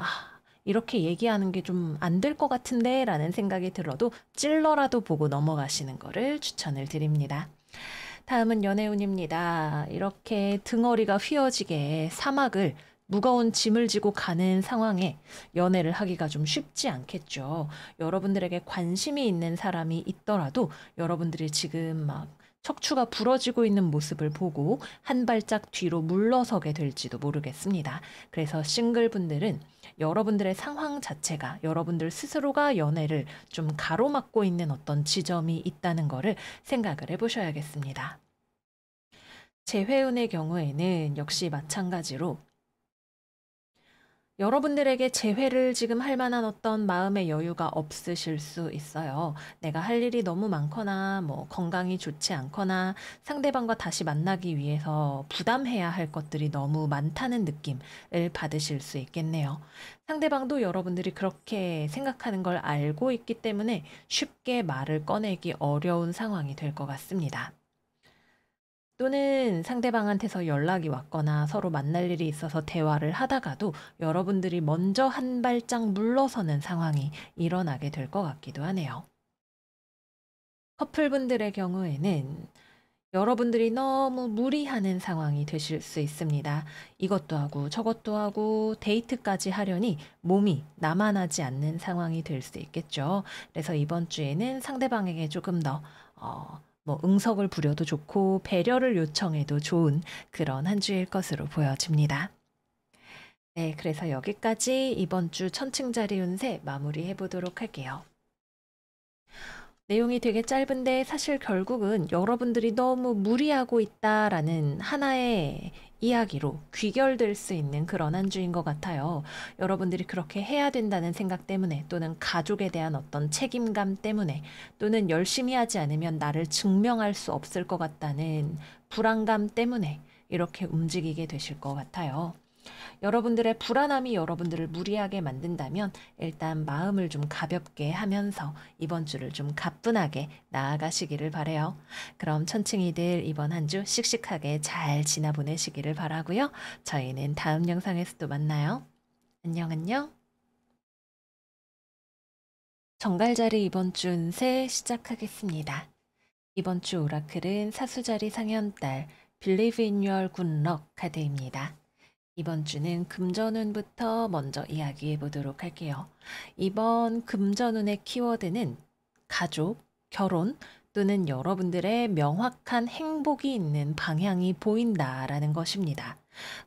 이렇게 얘기하는 게 좀 안 될 것 같은데 라는 생각이 들어도 찔러라도 보고 넘어가시는 거를 추천을 드립니다. 다음은 연애운입니다. 이렇게 등허리가 휘어지게 사막을 무거운 짐을 지고 가는 상황에 연애를 하기가 좀 쉽지 않겠죠. 여러분들에게 관심이 있는 사람이 있더라도 여러분들이 지금 막 척추가 부러지고 있는 모습을 보고 한 발짝 뒤로 물러서게 될지도 모르겠습니다. 그래서 싱글분들은 여러분들의 상황 자체가 여러분들 스스로가 연애를 좀 가로막고 있는 어떤 지점이 있다는 거를 생각을 해보셔야겠습니다. 재회운의 경우에는 역시 마찬가지로 여러분들에게 재회를 지금 할 만한 어떤 마음의 여유가 없으실 수 있어요. 내가 할 일이 너무 많거나, 뭐, 건강이 좋지 않거나, 상대방과 다시 만나기 위해서 부담해야 할 것들이 너무 많다는 느낌을 받으실 수 있겠네요. 상대방도 여러분들이 그렇게 생각하는 걸 알고 있기 때문에 쉽게 말을 꺼내기 어려운 상황이 될 것 같습니다. 또는 상대방한테서 연락이 왔거나 서로 만날 일이 있어서 대화를 하다가도 여러분들이 먼저 한 발짝 물러서는 상황이 일어나게 될 것 같기도 하네요. 커플분들의 경우에는 여러분들이 너무 무리하는 상황이 되실 수 있습니다. 이것도 하고 저것도 하고 데이트까지 하려니 몸이 나만하지 않는 상황이 될 수 있겠죠. 그래서 이번 주에는 상대방에게 조금 더 뭐 응석을 부려도 좋고 배려를 요청해도 좋은 그런 한 주일 것으로 보여집니다. 네, 그래서 여기까지 이번 주 천칭자리 운세 마무리해 보도록 할게요. 내용이 되게 짧은데 사실 결국은 여러분들이 너무 무리하고 있다라는 하나의 이야기로 귀결될 수 있는 그런 한 주인 것 같아요. 여러분들이 그렇게 해야 된다는 생각 때문에 또는 가족에 대한 어떤 책임감 때문에 또는 열심히 하지 않으면 나를 증명할 수 없을 것 같다는 불안감 때문에 이렇게 움직이게 되실 것 같아요. 여러분들의 불안함이 여러분들을 무리하게 만든다면 일단 마음을 좀 가볍게 하면서 이번 주를 좀 가뿐하게 나아가시기를 바래요. 그럼 천칭이들 이번 한 주 씩씩하게 잘 지나 보내시기를 바라고요. 저희는 다음 영상에서 또 만나요. 안녕 안녕. 정갈자리 이번 주 운세 시작하겠습니다. 이번 주 오라클은 사수자리 상현달 Believe in your good luck 카드입니다. 이번 주는 금전운부터 먼저 이야기해 보도록 할게요. 이번 금전운의 키워드는 가족, 결혼 또는 여러분들의 명확한 행복이 있는 방향이 보인다라는 것입니다.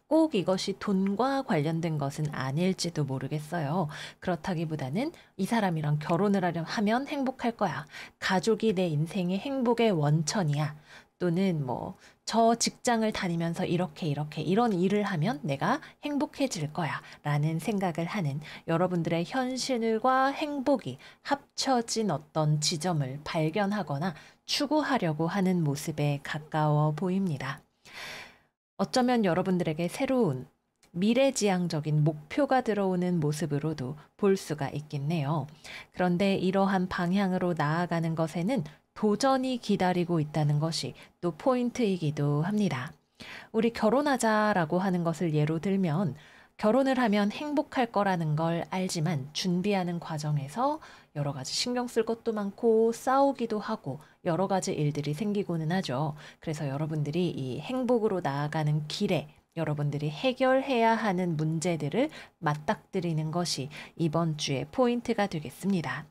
꼭 이것이 돈과 관련된 것은 아닐지도 모르겠어요. 그렇다기보다는 이 사람이랑 결혼을 하면 행복할 거야. 가족이 내 인생의 행복의 원천이야. 또는 뭐 저 직장을 다니면서 이렇게 이런 일을 하면 내가 행복해질 거야 라는 생각을 하는 여러분들의 현실과 행복이 합쳐진 어떤 지점을 발견하거나 추구하려고 하는 모습에 가까워 보입니다. 어쩌면 여러분들에게 새로운 미래지향적인 목표가 들어오는 모습으로도 볼 수가 있겠네요. 그런데 이러한 방향으로 나아가는 것에는 도전이 기다리고 있다는 것이 또 포인트이기도 합니다. 우리 결혼하자라고 하는 것을 예로 들면 결혼을 하면 행복할 거라는 걸 알지만 준비하는 과정에서 여러 가지 신경 쓸 것도 많고 싸우기도 하고 여러 가지 일들이 생기고는 하죠. 그래서 여러분들이 이 행복으로 나아가는 길에 여러분들이 해결해야 하는 문제들을 맞닥뜨리는 것이 이번 주의 포인트가 되겠습니다.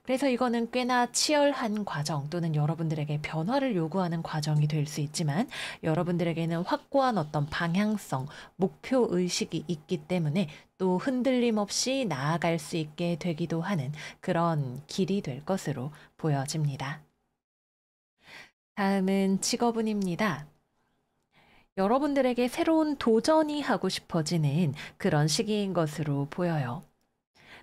그래서 이거는 꽤나 치열한 과정 또는 여러분들에게 변화를 요구하는 과정이 될 수 있지만 여러분들에게는 확고한 어떤 방향성, 목표 의식이 있기 때문에 또 흔들림 없이 나아갈 수 있게 되기도 하는 그런 길이 될 것으로 보여집니다. 다음은 직업운입니다. 여러분들에게 새로운 도전이 하고 싶어지는 그런 시기인 것으로 보여요.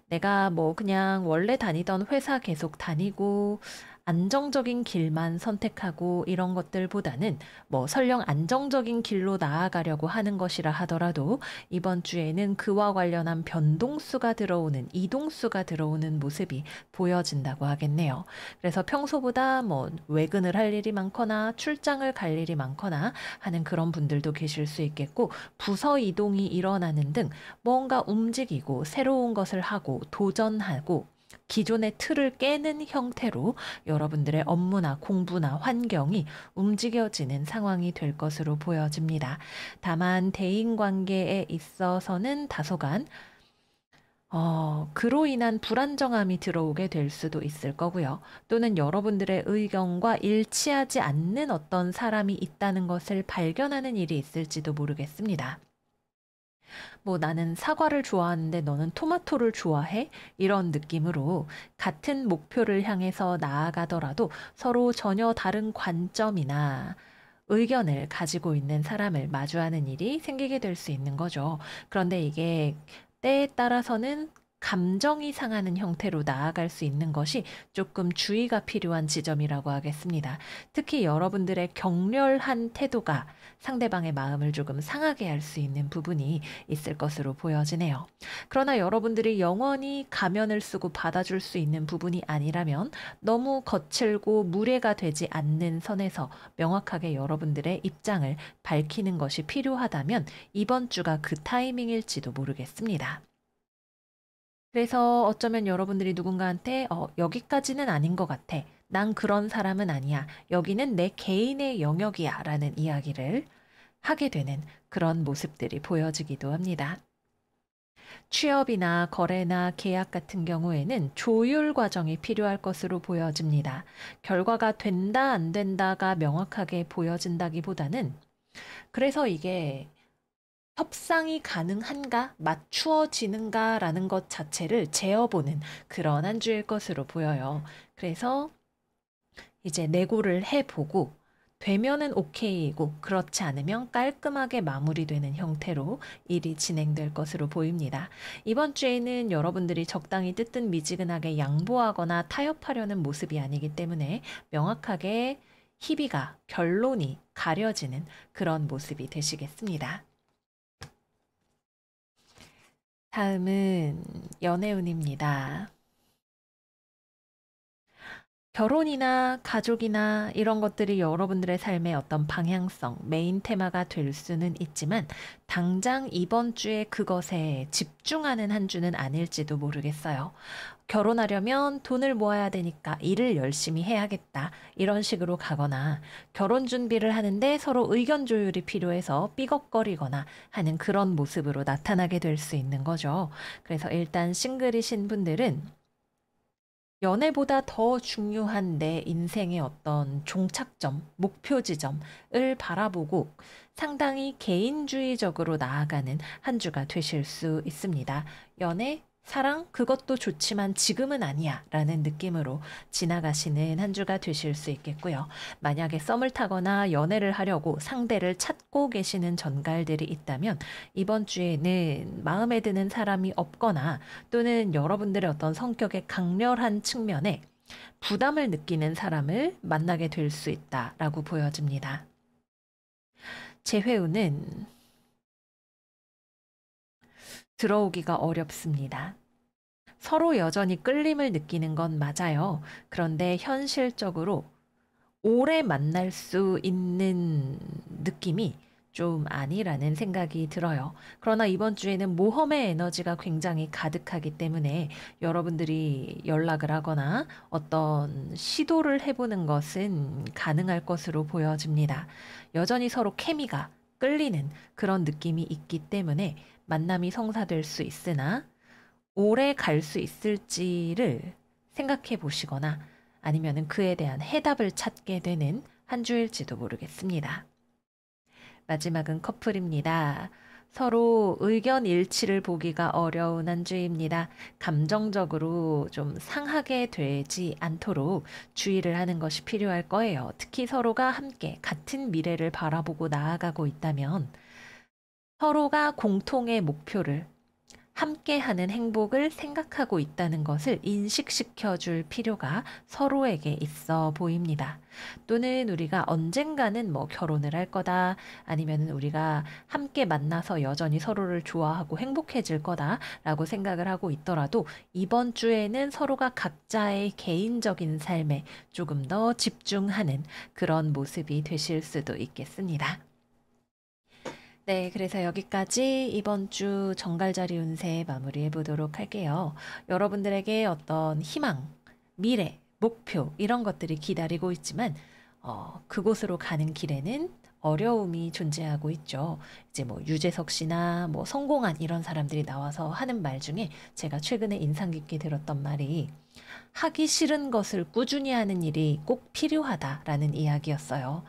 내가 뭐 그냥 원래 다니던 회사 계속 다니고 안정적인 길만 선택하고 이런 것들보다는 뭐 설령 안정적인 길로 나아가려고 하는 것이라 하더라도 이번 주에는 그와 관련한 변동수가 들어오는, 이동수가 들어오는 모습이 보여진다고 하겠네요. 그래서 평소보다 뭐 외근을 할 일이 많거나 출장을 갈 일이 많거나 하는 그런 분들도 계실 수 있겠고, 부서 이동이 일어나는 등 뭔가 움직이고 새로운 것을 하고 도전하고 기존의 틀을 깨는 형태로 여러분들의 업무나 공부나 환경이 움직여지는 상황이 될 것으로 보여집니다. 다만 대인 관계에 있어서는 다소간 그로 인한 불안정함이 들어오게 될 수도 있을 거고요. 또는 여러분들의 의견과 일치하지 않는 어떤 사람이 있다는 것을 발견하는 일이 있을지도 모르겠습니다. 뭐 나는 사과를 좋아하는데 너는 토마토를 좋아해? 이런 느낌으로 같은 목표를 향해서 나아가더라도 서로 전혀 다른 관점이나 의견을 가지고 있는 사람을 마주하는 일이 생기게 될 수 있는 거죠. 그런데 이게 때에 따라서는 감정이 상하는 형태로 나아갈 수 있는 것이 조금 주의가 필요한 지점이라고 하겠습니다. 특히 여러분들의 격렬한 태도가 상대방의 마음을 조금 상하게 할 수 있는 부분이 있을 것으로 보여지네요. 그러나 여러분들이 영원히 가면을 쓰고 받아줄 수 있는 부분이 아니라면 너무 거칠고 무례가 되지 않는 선에서 명확하게 여러분들의 입장을 밝히는 것이 필요하다면 이번 주가 그 타이밍일지도 모르겠습니다. 그래서 어쩌면 여러분들이 누군가한테 여기까지는 아닌 것 같아. 난 그런 사람은 아니야. 여기는 내 개인의 영역이야. 라는 이야기를 하게 되는 그런 모습들이 보여지기도 합니다. 취업이나 거래나 계약 같은 경우에는 조율 과정이 필요할 것으로 보여집니다. 결과가 된다, 안 된다가 명확하게 보여진다기보다는 그래서 이게 협상이 가능한가, 맞추어지는가라는 것 자체를 재어보는 그런 한 주일 것으로 보여요. 그래서 이제 내고를 해보고 되면은 오케이이고 그렇지 않으면 깔끔하게 마무리되는 형태로 일이 진행될 것으로 보입니다. 이번 주에는 여러분들이 적당히 뜨뜻미지근하게 양보하거나 타협하려는 모습이 아니기 때문에 명확하게 희비가, 결론이 가려지는 그런 모습이 되시겠습니다. 다음은 연애운입니다. 결혼이나 가족이나 이런 것들이 여러분들의 삶의 어떤 방향성, 메인 테마가 될 수는 있지만 당장 이번 주에 그것에 집중하는 한 주는 아닐지도 모르겠어요. 결혼하려면 돈을 모아야 되니까 일을 열심히 해야겠다. 이런 식으로 가거나 결혼 준비를 하는데 서로 의견 조율이 필요해서 삐걱거리거나 하는 그런 모습으로 나타나게 될 수 있는 거죠. 그래서 일단 싱글이신 분들은 연애보다 더 중요한 내 인생의 어떤 종착점, 목표 지점을 바라보고 상당히 개인주의적으로 나아가는 한 주가 되실 수 있습니다. 연애, 사랑, 그것도 좋지만 지금은 아니야 라는 느낌으로 지나가시는 한 주가 되실 수 있겠고요. 만약에 썸을 타거나 연애를 하려고 상대를 찾고 계시는 전갈들이 있다면 이번 주에는 마음에 드는 사람이 없거나 또는 여러분들의 어떤 성격의 강렬한 측면에 부담을 느끼는 사람을 만나게 될 수 있다라고 보여집니다. 재회운은 들어오기가 어렵습니다. 서로 여전히 끌림을 느끼는 건 맞아요. 그런데 현실적으로 오래 만날 수 있는 느낌이 좀 아니라는 생각이 들어요. 그러나 이번 주에는 모험의 에너지가 굉장히 가득하기 때문에 여러분들이 연락을 하거나 어떤 시도를 해보는 것은 가능할 것으로 보여집니다. 여전히 서로 케미가 끌리는 그런 느낌이 있기 때문에 만남이 성사될 수 있으나 오래 갈 수 있을지를 생각해 보시거나 아니면은 그에 대한 해답을 찾게 되는 한 주일지도 모르겠습니다. 마지막은 커플입니다. 서로 의견 일치를 보기가 어려운 한 주입니다. 감정적으로 좀 상하게 되지 않도록 주의를 하는 것이 필요할 거예요. 특히 서로가 함께 같은 미래를 바라보고 나아가고 있다면 서로가 공통의 목표를 함께하는 행복을 생각하고 있다는 것을 인식시켜 줄 필요가 서로에게 있어 보입니다. 또는 우리가 언젠가는 뭐 결혼을 할 거다, 아니면 우리가 함께 만나서 여전히 서로를 좋아하고 행복해질 거다라고 생각을 하고 있더라도 이번 주에는 서로가 각자의 개인적인 삶에 조금 더 집중하는 그런 모습이 되실 수도 있겠습니다. 네, 그래서 여기까지 이번 주 정갈자리 운세 마무리해 보도록 할게요. 여러분들에게 어떤 희망, 미래, 목표 이런 것들이 기다리고 있지만 그곳으로 가는 길에는 어려움이 존재하고 있죠. 이제 뭐 유재석 씨나 뭐 성공한 이런 사람들이 나와서 하는 말 중에 제가 최근에 인상 깊게 들었던 말이 하기 싫은 것을 꾸준히 하는 일이 꼭 필요하다라는 이야기였어요.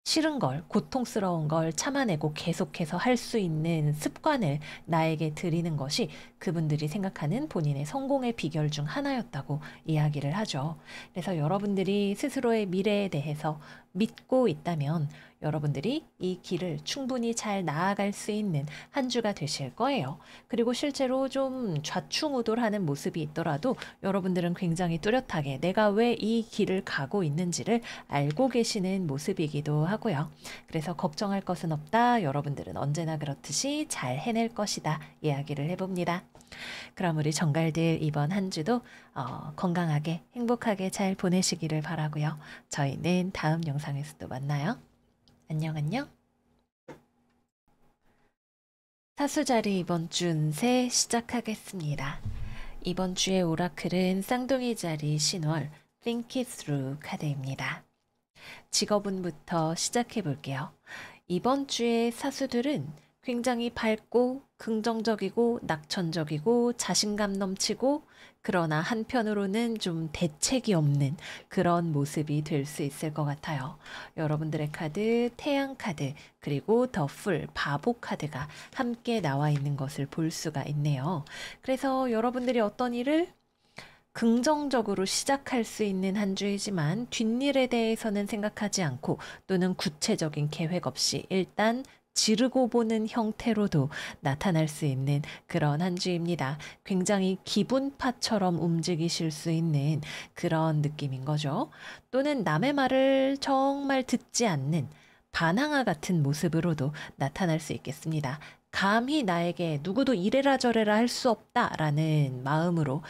싫은 걸, 고통스러운 걸 참아내고 계속해서 할 수 있는 습관을 나에게 드리는 것이 그분들이 생각하는 본인의 성공의 비결 중 하나였다고 이야기를 하죠. 그래서 여러분들이 스스로의 미래에 대해서 믿고 있다면 여러분들이 이 길을 충분히 잘 나아갈 수 있는 한 주가 되실 거예요. 그리고 실제로 좀 좌충우돌하는 모습이 있더라도 여러분들은 굉장히 뚜렷하게 내가 왜 이 길을 가고 있는지를 알고 계시는 모습이기도 하고요. 그래서 걱정할 것은 없다. 여러분들은 언제나 그렇듯이 잘 해낼 것이다. 이야기를 해봅니다. 그럼 우리 정갈들 이번 한 주도 건강하게 행복하게 잘 보내시기를 바라고요. 저희는 다음 영상에서 또 만나요. 안녕 안녕. 사수자리 이번 주 운세 시작하겠습니다. 이번 주의 오라클은 쌍둥이 자리 신월 Think It Through 카드입니다. 직업운부터 시작해 볼게요. 이번 주의 사수들은 굉장히 밝고 긍정적이고 낙천적이고 자신감 넘치고 그러나 한편으로는 좀 대책이 없는 그런 모습이 될 수 있을 것 같아요. 여러분들의 카드, 태양 카드, 그리고 더 풀, 바보 카드가 함께 나와 있는 것을 볼 수가 있네요. 그래서 여러분들이 어떤 일을 긍정적으로 시작할 수 있는 한 주이지만 뒷일에 대해서는 생각하지 않고 또는 구체적인 계획 없이 일단 지르고 보는 형태로도 나타날 수 있는 그런 한 주입니다. 굉장히 기분파처럼 움직이실 수 있는 그런 느낌인 거죠. 또는 남의 말을 정말 듣지 않는 반항아 같은 모습으로도 나타날 수 있겠습니다. 감히 나에게 누구도 이래라 저래라 할 수 없다라는 마음으로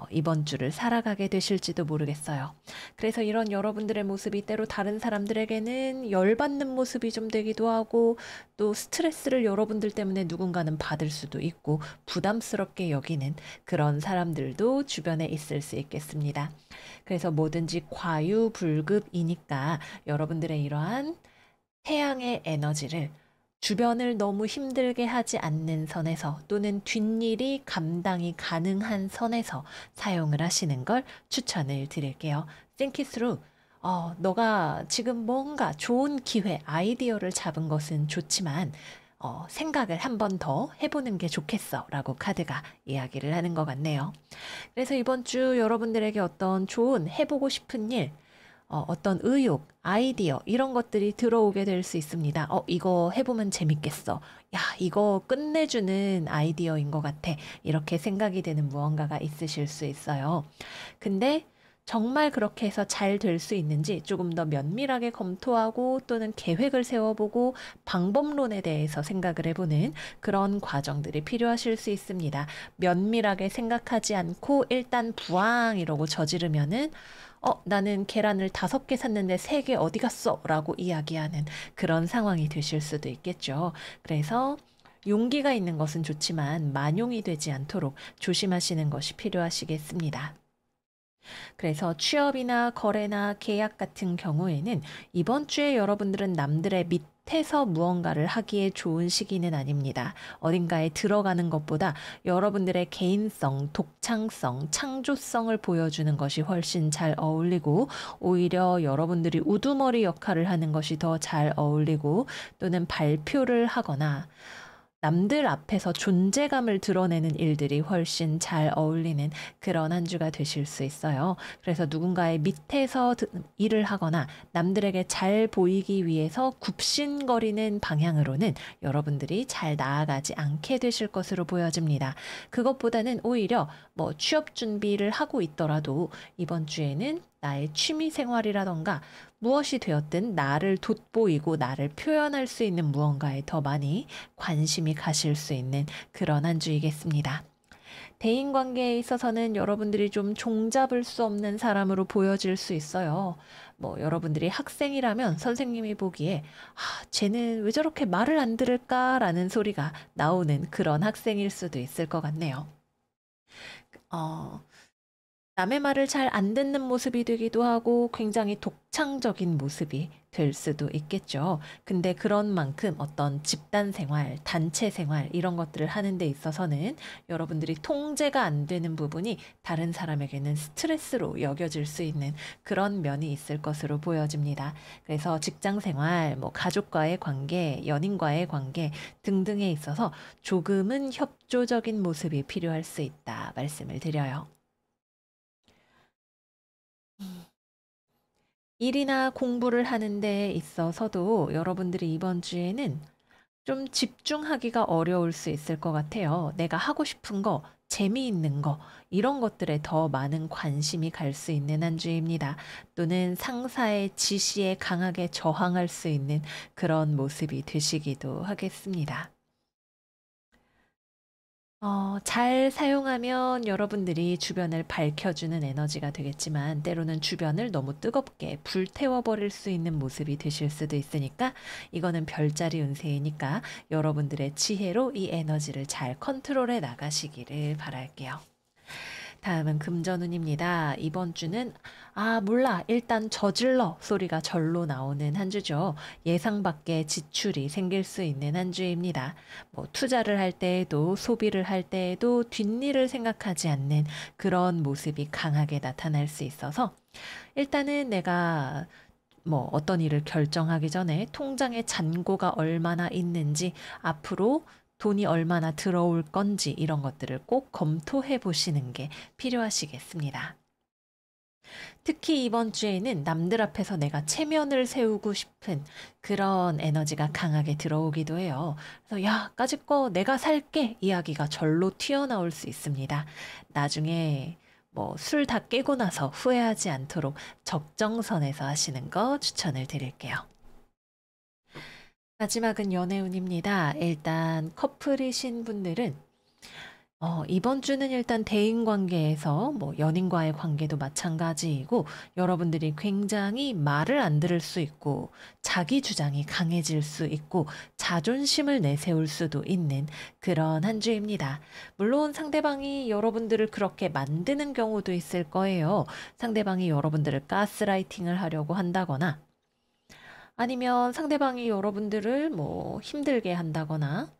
이번 주를 살아가게 되실지도 모르겠어요. 그래서 이런 여러분들의 모습이 때로 다른 사람들에게는 열받는 모습이 좀 되기도 하고 또 스트레스를 여러분들 때문에 누군가는 받을 수도 있고 부담스럽게 여기는 그런 사람들도 주변에 있을 수 있겠습니다. 그래서 뭐든지 과유불급이니까 여러분들의 이러한 태양의 에너지를 주변을 너무 힘들게 하지 않는 선에서 또는 뒷일이 감당이 가능한 선에서 사용을 하시는 걸 추천을 드릴게요. Think it through. 너가 지금 뭔가 좋은 기회, 아이디어를 잡은 것은 좋지만 생각을 한 번 더 해보는 게 좋겠어 라고 카드가 이야기를 하는 것 같네요. 그래서 이번 주 여러분들에게 어떤 좋은 해보고 싶은 일, 어떤 의욕, 아이디어 이런 것들이 들어오게 될 수 있습니다. 이거 해보면 재밌겠어. 야, 이거 끝내주는 아이디어인 것 같아. 이렇게 생각이 되는 무언가가 있으실 수 있어요. 근데 정말 그렇게 해서 잘 될 수 있는지 조금 더 면밀하게 검토하고 또는 계획을 세워보고 방법론에 대해서 생각을 해보는 그런 과정들이 필요하실 수 있습니다. 면밀하게 생각하지 않고 일단 부앙 이러고 저지르면은 나는 계란을 5개 샀는데 3개 어디 갔어? 라고 이야기하는 그런 상황이 되실 수도 있겠죠. 그래서 용기가 있는 것은 좋지만 만용이 되지 않도록 조심하시는 것이 필요하시겠습니다. 그래서 취업이나 거래나 계약 같은 경우에는 이번 주에 여러분들은 남들의 밑에서 무언가를 하기에 좋은 시기는 아닙니다. 어딘가에 들어가는 것보다 여러분들의 개인성, 독창성, 창조성을 보여주는 것이 훨씬 잘 어울리고 오히려 여러분들이 우두머리 역할을 하는 것이 더 잘 어울리고 또는 발표를 하거나 남들 앞에서 존재감을 드러내는 일들이 훨씬 잘 어울리는 그런 한 주가 되실 수 있어요. 그래서 누군가의 밑에서 일을 하거나 남들에게 잘 보이기 위해서 굽신거리는 방향으로는 여러분들이 잘 나아가지 않게 되실 것으로 보여집니다. 그것보다는 오히려 뭐 취업 준비를 하고 있더라도 이번 주에는 나의 취미 생활이라던가 무엇이 되었든 나를 돋보이고 나를 표현할 수 있는 무언가에 더 많이 관심이 가실 수 있는 그런 한 주이겠습니다. 대인 관계에 있어서는 여러분들이 좀 종잡을 수 없는 사람으로 보여질 수 있어요. 뭐 여러분들이 학생이라면 선생님이 보기에 쟤는 왜 저렇게 말을 안 들을까라는 소리가 나오는 그런 학생일 수도 있을 것 같네요. 어, 남의 말을 잘 안 듣는 모습이 되기도 하고 굉장히 독창적인 모습이 될 수도 있겠죠. 근데 그런 만큼 어떤 집단 생활, 단체 생활 이런 것들을 하는 데 있어서는 여러분들이 통제가 안 되는 부분이 다른 사람에게는 스트레스로 여겨질 수 있는 그런 면이 있을 것으로 보여집니다. 그래서 직장 생활, 뭐 가족과의 관계, 연인과의 관계 등등에 있어서 조금은 협조적인 모습이 필요할 수 있다 말씀을 드려요. 일이나 공부를 하는 데 있어서도 여러분들이 이번 주에는 좀 집중하기가 어려울 수 있을 것 같아요. 내가 하고 싶은 거, 재미있는 거, 이런 것들에 더 많은 관심이 갈 수 있는 한 주입니다. 또는 상사의 지시에 강하게 저항할 수 있는 그런 모습이 되시기도 하겠습니다. 잘 사용하면 여러분들이 주변을 밝혀주는 에너지가 되겠지만 때로는 주변을 너무 뜨겁게 불태워버릴 수 있는 모습이 되실 수도 있으니까 이거는 별자리 운세이니까 여러분들의 지혜로 이 에너지를 잘 컨트롤해 나가시기를 바랄게요. 다음은 금전운입니다. 이번 주는 몰라. 일단 저질러 소리가 절로 나오는 한 주죠. 예상 밖의 지출이 생길 수 있는 한 주입니다. 뭐 투자를 할 때에도 소비를 할 때에도 뒷일을 생각하지 않는 그런 모습이 강하게 나타날 수 있어서 일단은 내가 뭐 어떤 일을 결정하기 전에 통장에 잔고가 얼마나 있는지 앞으로 돈이 얼마나 들어올 건지 이런 것들을 꼭 검토해 보시는 게 필요하시겠습니다. 특히 이번 주에는 남들 앞에서 내가 체면을 세우고 싶은 그런 에너지가 강하게 들어오기도 해요. 그래서 야, 까짓 거 내가 살게 이야기가 절로 튀어나올 수 있습니다. 나중에 뭐 술 다 깨고 나서 후회하지 않도록 적정선에서 하시는 거 추천을 드릴게요. 마지막은 연애운입니다. 일단 커플이신 분들은 이번 주는 일단 대인 관계에서 뭐 연인과의 관계도 마찬가지이고 여러분들이 굉장히 말을 안 들을 수 있고 자기 주장이 강해질 수 있고 자존심을 내세울 수도 있는 그런 한 주입니다. 물론 상대방이 여러분들을 그렇게 만드는 경우도 있을 거예요. 상대방이 여러분들을 가스라이팅을 하려고 한다거나 아니면 상대방이 여러분들을 뭐 힘들게 한다거나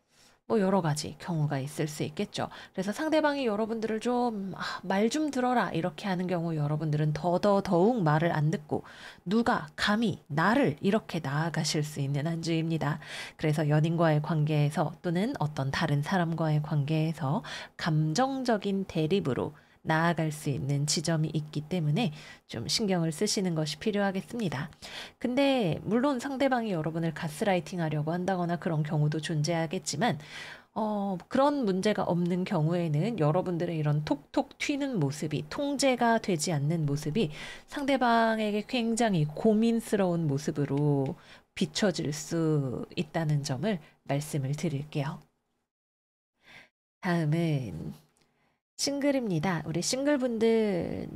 뭐 여러 가지 경우가 있을 수 있겠죠. 그래서 상대방이 여러분들을 좀 말 좀 들어라 이렇게 하는 경우 여러분들은 더욱 말을 안 듣고 누가 감히 나를 이렇게 나아가실 수 있는 한 주입니다. 그래서 연인과의 관계에서 또는 어떤 다른 사람과의 관계에서 감정적인 대립으로 나아갈 수 있는 지점이 있기 때문에 좀 신경을 쓰시는 것이 필요하겠습니다. 근데 물론 상대방이 여러분을 가스라이팅 하려고 한다거나 그런 경우도 존재하겠지만 그런 문제가 없는 경우에는 여러분들의 이런 톡톡 튀는 모습이 통제가 되지 않는 모습이 상대방에게 굉장히 고민스러운 모습으로 비춰질 수 있다는 점을 말씀을 드릴게요. 다음은 싱글입니다. 우리 싱글분들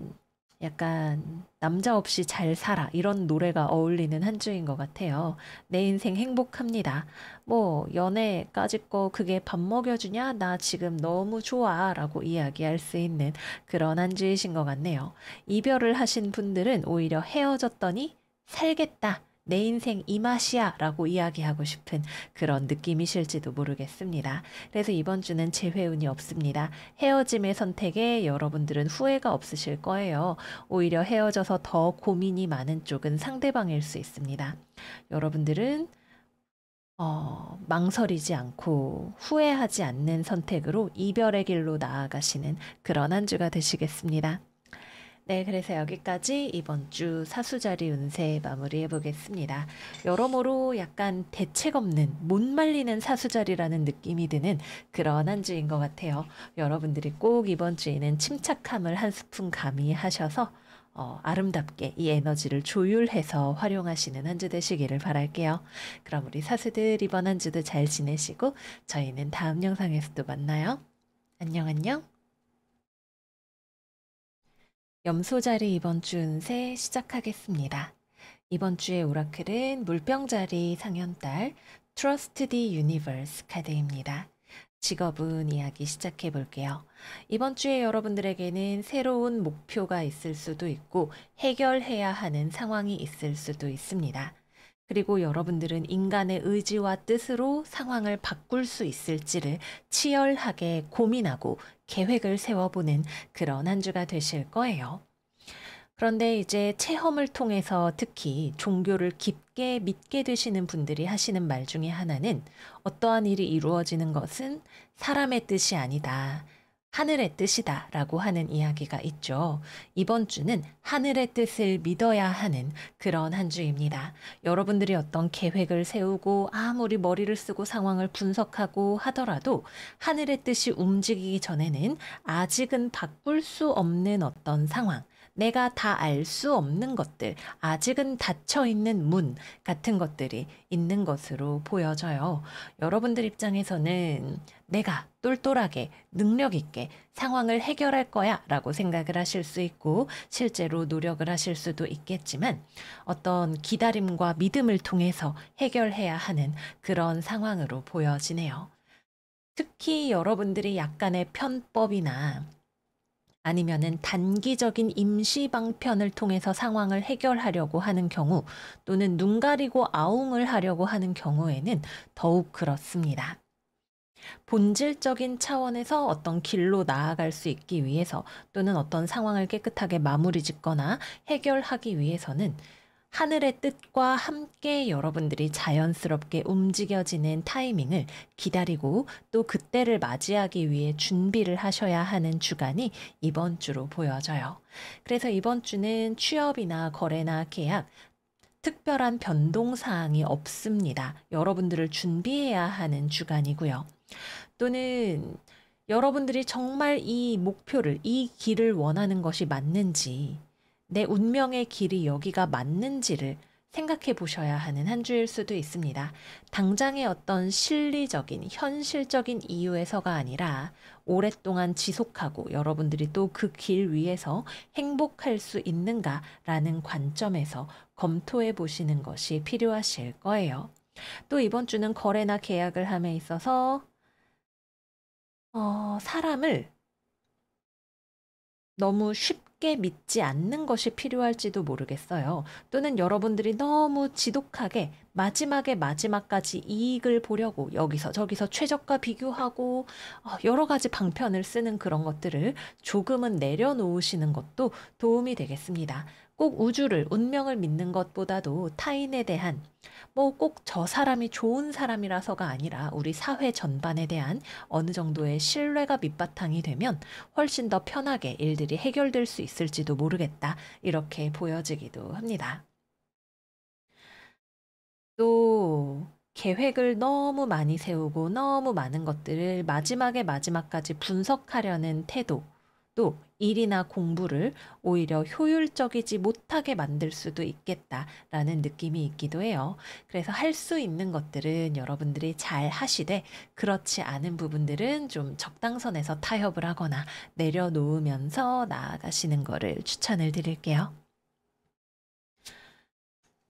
약간 남자 없이 잘 살아 이런 노래가 어울리는 한 주인 것 같아요. 내 인생 행복합니다. 뭐 연애까지 거 그게 밥 먹여주냐? 나 지금 너무 좋아 라고 이야기할 수 있는 그런 한 주이신 것 같네요. 이별을 하신 분들은 오히려 헤어졌더니 살겠다. 내 인생 이 맛이야 라고 이야기하고 싶은 그런 느낌이실지도 모르겠습니다. 그래서 이번 주는 재회운이 없습니다. 헤어짐의 선택에 여러분들은 후회가 없으실 거예요. 오히려 헤어져서 더 고민이 많은 쪽은 상대방일 수 있습니다. 여러분들은 망설이지 않고 후회하지 않는 선택으로 이별의 길로 나아가시는 그런 한 주가 되시겠습니다. 네, 그래서 여기까지 이번 주 사수자리 운세 마무리해 보겠습니다. 여러모로 약간 대책 없는, 못 말리는 사수자리라는 느낌이 드는 그런 한 주인 것 같아요. 여러분들이 꼭 이번 주에는 침착함을 한 스푼 가미하셔서 아름답게 이 에너지를 조율해서 활용하시는 한 주 되시기를 바랄게요. 그럼 우리 사수들 이번 한 주도 잘 지내시고 저희는 다음 영상에서 또 만나요. 안녕, 안녕. 염소자리 이번 주 운세 시작하겠습니다. 이번 주의 오라클은 물병자리 상현달 Trust the Universe 카드입니다. 직업운 이야기 시작해 볼게요. 이번 주에 여러분들에게는 새로운 목표가 있을 수도 있고 해결해야 하는 상황이 있을 수도 있습니다. 그리고 여러분들은 인간의 의지와 뜻으로 상황을 바꿀 수 있을지를 치열하게 고민하고 계획을 세워보는 그런 한 주가 되실 거예요. 그런데 이제 체험을 통해서 특히 종교를 깊게 믿게 되시는 분들이 하시는 말 중에 하나는 어떠한 일이 이루어지는 것은 사람의 뜻이 아니다. 하늘의 뜻이다 라고 하는 이야기가 있죠. 이번 주는 하늘의 뜻을 믿어야 하는 그런 한 주입니다. 여러분들이 어떤 계획을 세우고 아무리 머리를 쓰고 상황을 분석하고 하더라도 하늘의 뜻이 움직이기 전에는 아직은 바꿀 수 없는 어떤 상황, 내가 다 알 수 없는 것들, 아직은 닫혀 있는 문 같은 것들이 있는 것으로 보여져요. 여러분들 입장에서는 내가 똘똘하게 능력 있게 상황을 해결할 거야 라고 생각을 하실 수 있고 실제로 노력을 하실 수도 있겠지만 어떤 기다림과 믿음을 통해서 해결해야 하는 그런 상황으로 보여지네요. 특히 여러분들이 약간의 편법이나 아니면은 단기적인 임시 방편을 통해서 상황을 해결하려고 하는 경우 또는 눈 가리고 아웅을 하려고 하는 경우에는 더욱 그렇습니다. 본질적인 차원에서 어떤 길로 나아갈 수 있기 위해서 또는 어떤 상황을 깨끗하게 마무리 짓거나 해결하기 위해서는 하늘의 뜻과 함께 여러분들이 자연스럽게 움직여지는 타이밍을 기다리고 또 그때를 맞이하기 위해 준비를 하셔야 하는 주간이 이번 주로 보여져요. 그래서 이번 주는 취업이나 거래나 계약, 특별한 변동사항이 없습니다. 여러분들을 준비해야 하는 주간이고요. 또는 여러분들이 정말 이 목표를, 이 길을 원하는 것이 맞는지, 내 운명의 길이 여기가 맞는지를 생각해 보셔야 하는 한 주일 수도 있습니다. 당장의 어떤 실리적인, 현실적인 이유에서가 아니라 오랫동안 지속하고 여러분들이 또 그 길 위에서 행복할 수 있는가라는 관점에서 검토해 보시는 것이 필요하실 거예요. 또 이번 주는 거래나 계약을 함에 있어서 사람을 너무 쉽게 믿지 않는 것이 필요할지도 모르겠어요. 또는 여러분들이 너무 지독하게 마지막에 마지막까지 이익을 보려고 여기서 저기서 최저가 비교하고 여러 가지 방편을 쓰는 그런 것들을 조금은 내려놓으시는 것도 도움이 되겠습니다. 꼭 우주를, 운명을 믿는 것보다도 타인에 대한 뭐 꼭 저 사람이 좋은 사람이라서가 아니라 우리 사회 전반에 대한 어느 정도의 신뢰가 밑바탕이 되면 훨씬 더 편하게 일들이 해결될 수 있을지도 모르겠다. 이렇게 보여지기도 합니다. 또 계획을 너무 많이 세우고 너무 많은 것들을 마지막에 마지막까지 분석하려는 태도, 또 일이나 공부를 오히려 효율적이지 못하게 만들 수도 있겠다라는 느낌이 있기도 해요. 그래서 할 수 있는 것들은 여러분들이 잘 하시되 그렇지 않은 부분들은 좀 적당선에서 타협을 하거나 내려놓으면서 나아가시는 거를 추천을 드릴게요.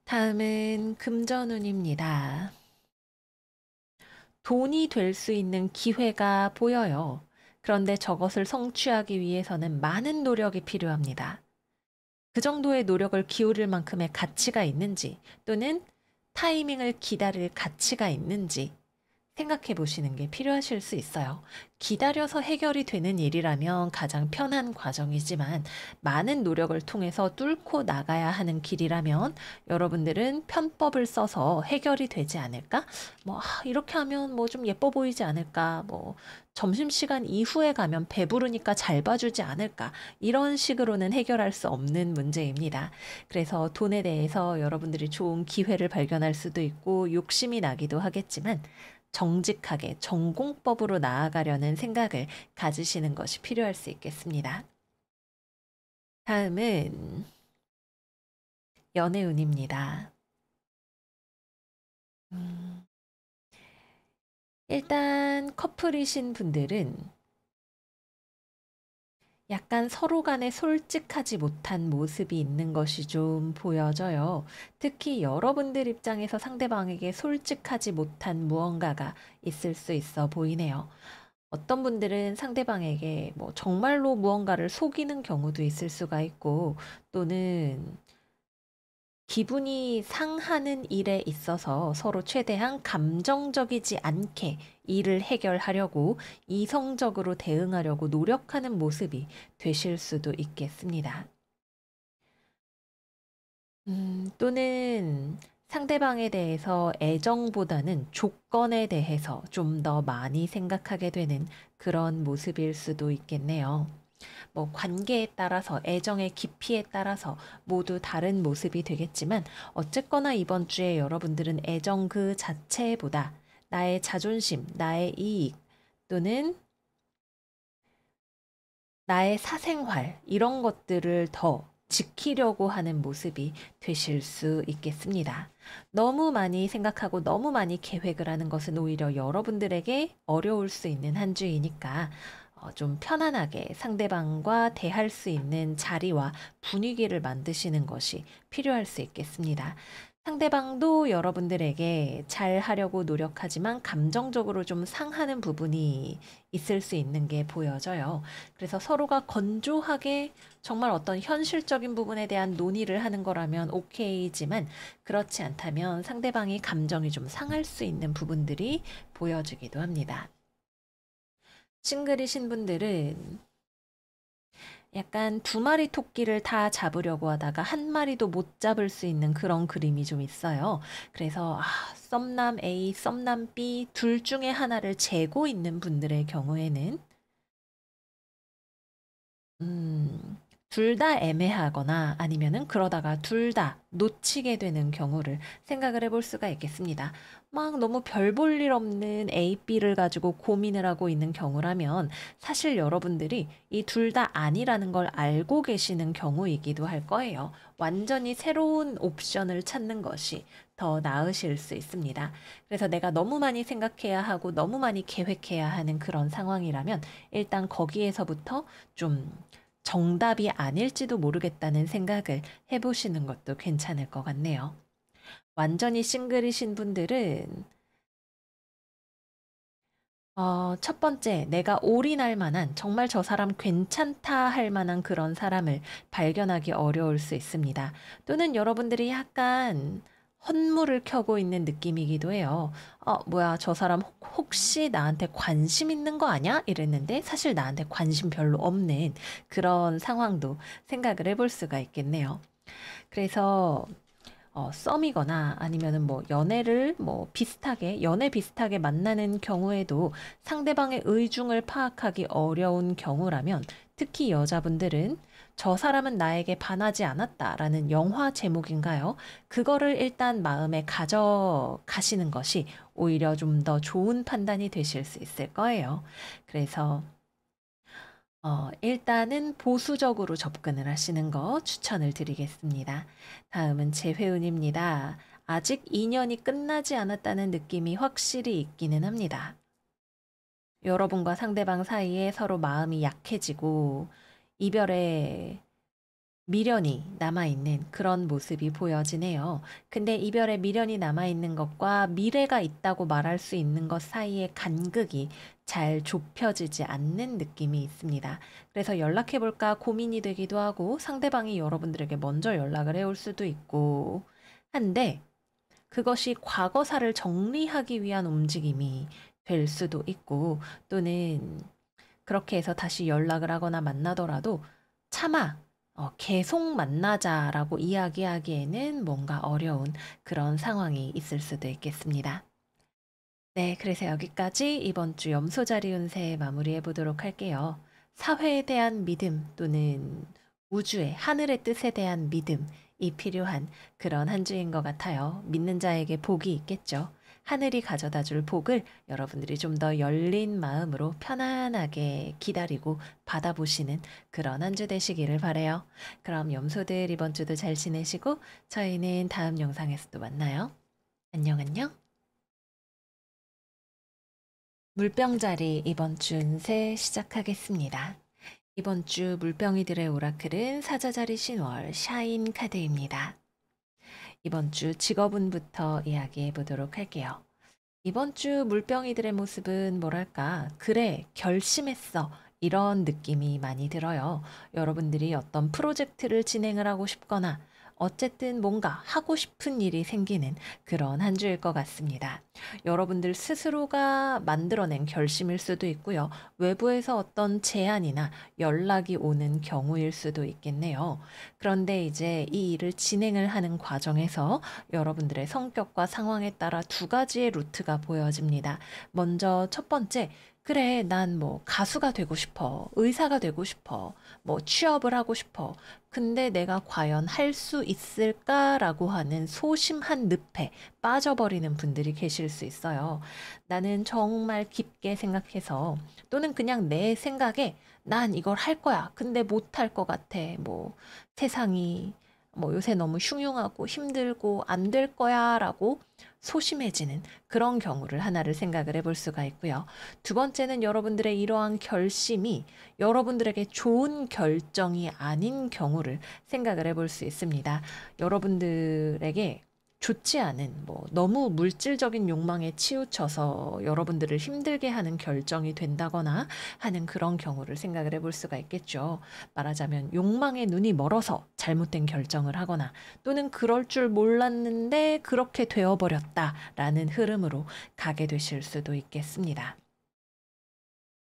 다음은 금전운입니다. 돈이 될 수 있는 기회가 보여요. 그런데 저것을 성취하기 위해서는 많은 노력이 필요합니다. 그 정도의 노력을 기울일 만큼의 가치가 있는지 또는 타이밍을 기다릴 가치가 있는지 생각해 보시는 게 필요하실 수 있어요. 기다려서 해결이 되는 일이라면 가장 편한 과정이지만 많은 노력을 통해서 뚫고 나가야 하는 길이라면 여러분들은 편법을 써서 해결이 되지 않을까? 뭐, 이렇게 하면 뭐 좀 예뻐 보이지 않을까? 뭐, 점심시간 이후에 가면 배부르니까 잘 봐주지 않을까? 이런 식으로는 해결할 수 없는 문제입니다. 그래서 돈에 대해서 여러분들이 좋은 기회를 발견할 수도 있고 욕심이 나기도 하겠지만 정직하게 전공법으로 나아가려는 생각을 가지시는 것이 필요할 수 있겠습니다. 다음은 연애운입니다. 음, 일단 커플이신 분들은 약간 서로 간에 솔직하지 못한 모습이 있는 것이 좀 보여져요. 특히 여러분들 입장에서 상대방에게 솔직하지 못한 무언가가 있을 수 있어 보이네요. 어떤 분들은 상대방에게 뭐 정말로 무언가를 속이는 경우도 있을 수가 있고, 또는 기분이 상하는 일에 있어서 서로 최대한 감정적이지 않게 일을 해결하려고 이성적으로 대응하려고 노력하는 모습이 되실 수도 있겠습니다. 또는 상대방에 대해서 애정보다는 조건에 대해서 좀 더 많이 생각하게 되는 그런 모습일 수도 있겠네요. 뭐 관계에 따라서 애정의 깊이에 따라서 모두 다른 모습이 되겠지만 어쨌거나 이번 주에 여러분들은 애정 그 자체보다 나의 자존심, 나의 이익 또는 나의 사생활 이런 것들을 더 지키려고 하는 모습이 되실 수 있겠습니다. 너무 많이 생각하고 너무 많이 계획을 하는 것은 오히려 여러분들에게 어려울 수 있는 한 주이니까 좀 편안하게 상대방과 대할 수 있는 자리와 분위기를 만드시는 것이 필요할 수 있겠습니다. 상대방도 여러분들에게 잘 하려고 노력하지만 감정적으로 좀 상하는 부분이 있을 수 있는 게 보여져요. 그래서 서로가 건조하게 정말 어떤 현실적인 부분에 대한 논의를 하는 거라면 오케이지만 그렇지 않다면 상대방이 감정이 좀 상할 수 있는 부분들이 보여지기도 합니다. 싱글이신 분들은 약간 두 마리 토끼를 다 잡으려고 하다가 한 마리도 못 잡을 수 있는 그런 그림이 좀 있어요. 그래서 썸남 A, 썸남 B 둘 중에 하나를 재고 있는 분들의 경우에는 둘 다 애매하거나 아니면은 그러다가 둘 다 놓치게 되는 경우를 생각을 해볼 수가 있겠습니다. 막 너무 별 볼 일 없는 A, B를 가지고 고민을 하고 있는 경우라면 사실 여러분들이 이 둘 다 아니라는 걸 알고 계시는 경우이기도 할 거예요. 완전히 새로운 옵션을 찾는 것이 더 나으실 수 있습니다. 그래서 내가 너무 많이 생각해야 하고 너무 많이 계획해야 하는 그런 상황이라면 일단 거기에서부터 좀 정답이 아닐지도 모르겠다는 생각을 해보시는 것도 괜찮을 것 같네요. 완전히 싱글이신 분들은 첫 번째, 내가 올인할 만한, 정말 저 사람 괜찮다 할 만한 그런 사람을 발견하기 어려울 수 있습니다. 또는 여러분들이 약간 헛물을 켜고 있는 느낌이기도 해요. 뭐야, 저 사람 혹시 나한테 관심 있는 거 아니야? 이랬는데 사실 나한테 관심 별로 없는 그런 상황도 생각을 해볼 수가 있겠네요. 그래서 썸이거나 아니면은 뭐 연애를 뭐 비슷하게, 연애 비슷하게 만나는 경우에도 상대방의 의중을 파악하기 어려운 경우라면 특히 여자분들은 저 사람은 나에게 반하지 않았다라는 영화 제목인가요? 그거를 일단 마음에 가져가시는 것이 오히려 좀 더 좋은 판단이 되실 수 있을 거예요. 그래서 일단은 보수적으로 접근을 하시는 거 추천을 드리겠습니다. 다음은 재회운입니다. 아직 인연이 끝나지 않았다는 느낌이 확실히 있기는 합니다. 여러분과 상대방 사이에 서로 마음이 약해지고 이별의 미련이 남아있는 그런 모습이 보여지네요. 근데 이별에 미련이 남아있는 것과 미래가 있다고 말할 수 있는 것 사이의 간극이 잘 좁혀지지 않는 느낌이 있습니다. 그래서 연락해볼까 고민이 되기도 하고 상대방이 여러분들에게 먼저 연락을 해올 수도 있고 한데 그것이 과거사를 정리하기 위한 움직임이 될 수도 있고, 또는 그렇게 해서 다시 연락을 하거나 만나더라도 차마 계속 만나자라고 이야기하기에는 뭔가 어려운 그런 상황이 있을 수도 있겠습니다. 네, 그래서 여기까지 이번 주 염소자리 운세 마무리해 보도록 할게요. 사회에 대한 믿음 또는 우주의 하늘의 뜻에 대한 믿음이 필요한 그런 한 주인 것 같아요. 믿는 자에게 복이 있겠죠. 하늘이 가져다 줄 복을 여러분들이 좀 더 열린 마음으로 편안하게 기다리고 받아보시는 그런 한 주 되시기를 바라요. 그럼 염소들 이번 주도 잘 지내시고 저희는 다음 영상에서 또 만나요. 안녕, 안녕. 물병자리 이번 주 운세 시작하겠습니다. 이번 주 물병이들의 오라클은 사자자리 신월 샤인 카드입니다. 이번 주 직업운부터 이야기해 보도록 할게요. 이번 주 물병이들의 모습은 뭐랄까, 그래, 결심했어. 이런 느낌이 많이 들어요. 여러분들이 어떤 프로젝트를 진행을 하고 싶거나 어쨌든 뭔가 하고 싶은 일이 생기는 그런 한 주일 것 같습니다. 여러분들 스스로가 만들어낸 결심일 수도 있고요. 외부에서 어떤 제안이나 연락이 오는 경우일 수도 있겠네요. 그런데 이제 이 일을 진행을 하는 과정에서 여러분들의 성격과 상황에 따라 두 가지의 루트가 보여집니다. 먼저 첫 번째, 그래, 난 뭐 가수가 되고 싶어, 의사가 되고 싶어, 뭐 취업을 하고 싶어. 근데 내가 과연 할 수 있을까라고 하는 소심한 늪에 빠져버리는 분들이 계실 수 있어요. 나는 정말 깊게 생각해서 또는 그냥 내 생각에 난 이걸 할 거야. 근데 못 할 것 같아. 뭐 세상이 뭐 요새 너무 흉흉하고 힘들고 안 될 거야라고 소심해지는 그런 경우를 하나를 생각을 해볼 수가 있고요. 두 번째는 여러분들의 이러한 결심이 여러분들에게 좋은 결정이 아닌 경우를 생각을 해볼 수 있습니다. 여러분들에게 좋지 않은 뭐 너무 물질적인 욕망에 치우쳐서 여러분들을 힘들게 하는 결정이 된다거나 하는 그런 경우를 생각을 해볼 수가 있겠죠. 말하자면 욕망에 눈이 멀어서 잘못된 결정을 하거나 또는 그럴 줄 몰랐는데 그렇게 되어버렸다라는 흐름으로 가게 되실 수도 있겠습니다.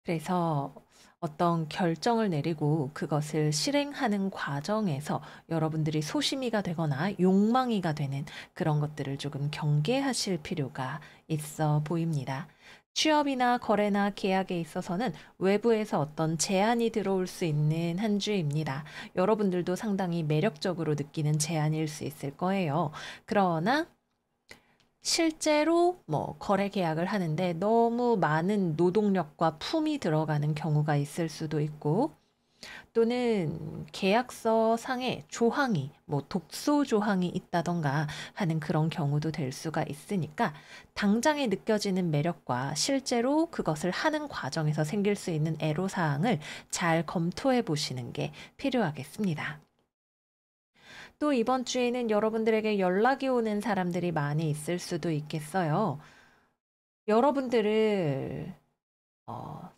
그래서 어떤 결정을 내리고 그것을 실행하는 과정에서 여러분들이 소심이가 되거나 욕망이가 되는 그런 것들을 조금 경계하실 필요가 있어 보입니다. 취업이나 거래나 계약에 있어서는 외부에서 어떤 제안이 들어올 수 있는 한 주입니다. 여러분들도 상당히 매력적으로 느끼는 제안일 수 있을 거예요. 그러나 실제로 뭐 거래 계약을 하는데 너무 많은 노동력과 품이 들어가는 경우가 있을 수도 있고 또는 계약서 상에 조항이 뭐 독소 조항이 있다던가 하는 그런 경우도 될 수가 있으니까 당장에 느껴지는 매력과 실제로 그것을 하는 과정에서 생길 수 있는 애로사항을 잘 검토해 보시는 게 필요하겠습니다. 또 이번 주에는 여러분들에게 연락이 오는 사람들이 많이 있을 수도 있겠어요. 여러분들을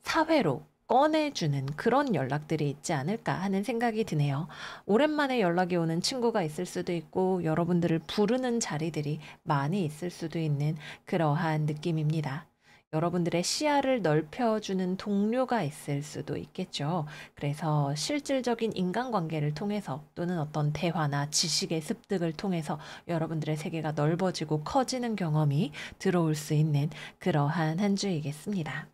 사회로 꺼내주는 그런 연락들이 있지 않을까 하는 생각이 드네요. 오랜만에 연락이 오는 친구가 있을 수도 있고 여러분들을 부르는 자리들이 많이 있을 수도 있는 그러한 느낌입니다. 여러분들의 시야를 넓혀주는 동료가 있을 수도 있겠죠. 그래서 실질적인 인간관계를 통해서 또는 어떤 대화나 지식의 습득을 통해서 여러분들의 세계가 넓어지고 커지는 경험이 들어올 수 있는 그러한 한 주이겠습니다.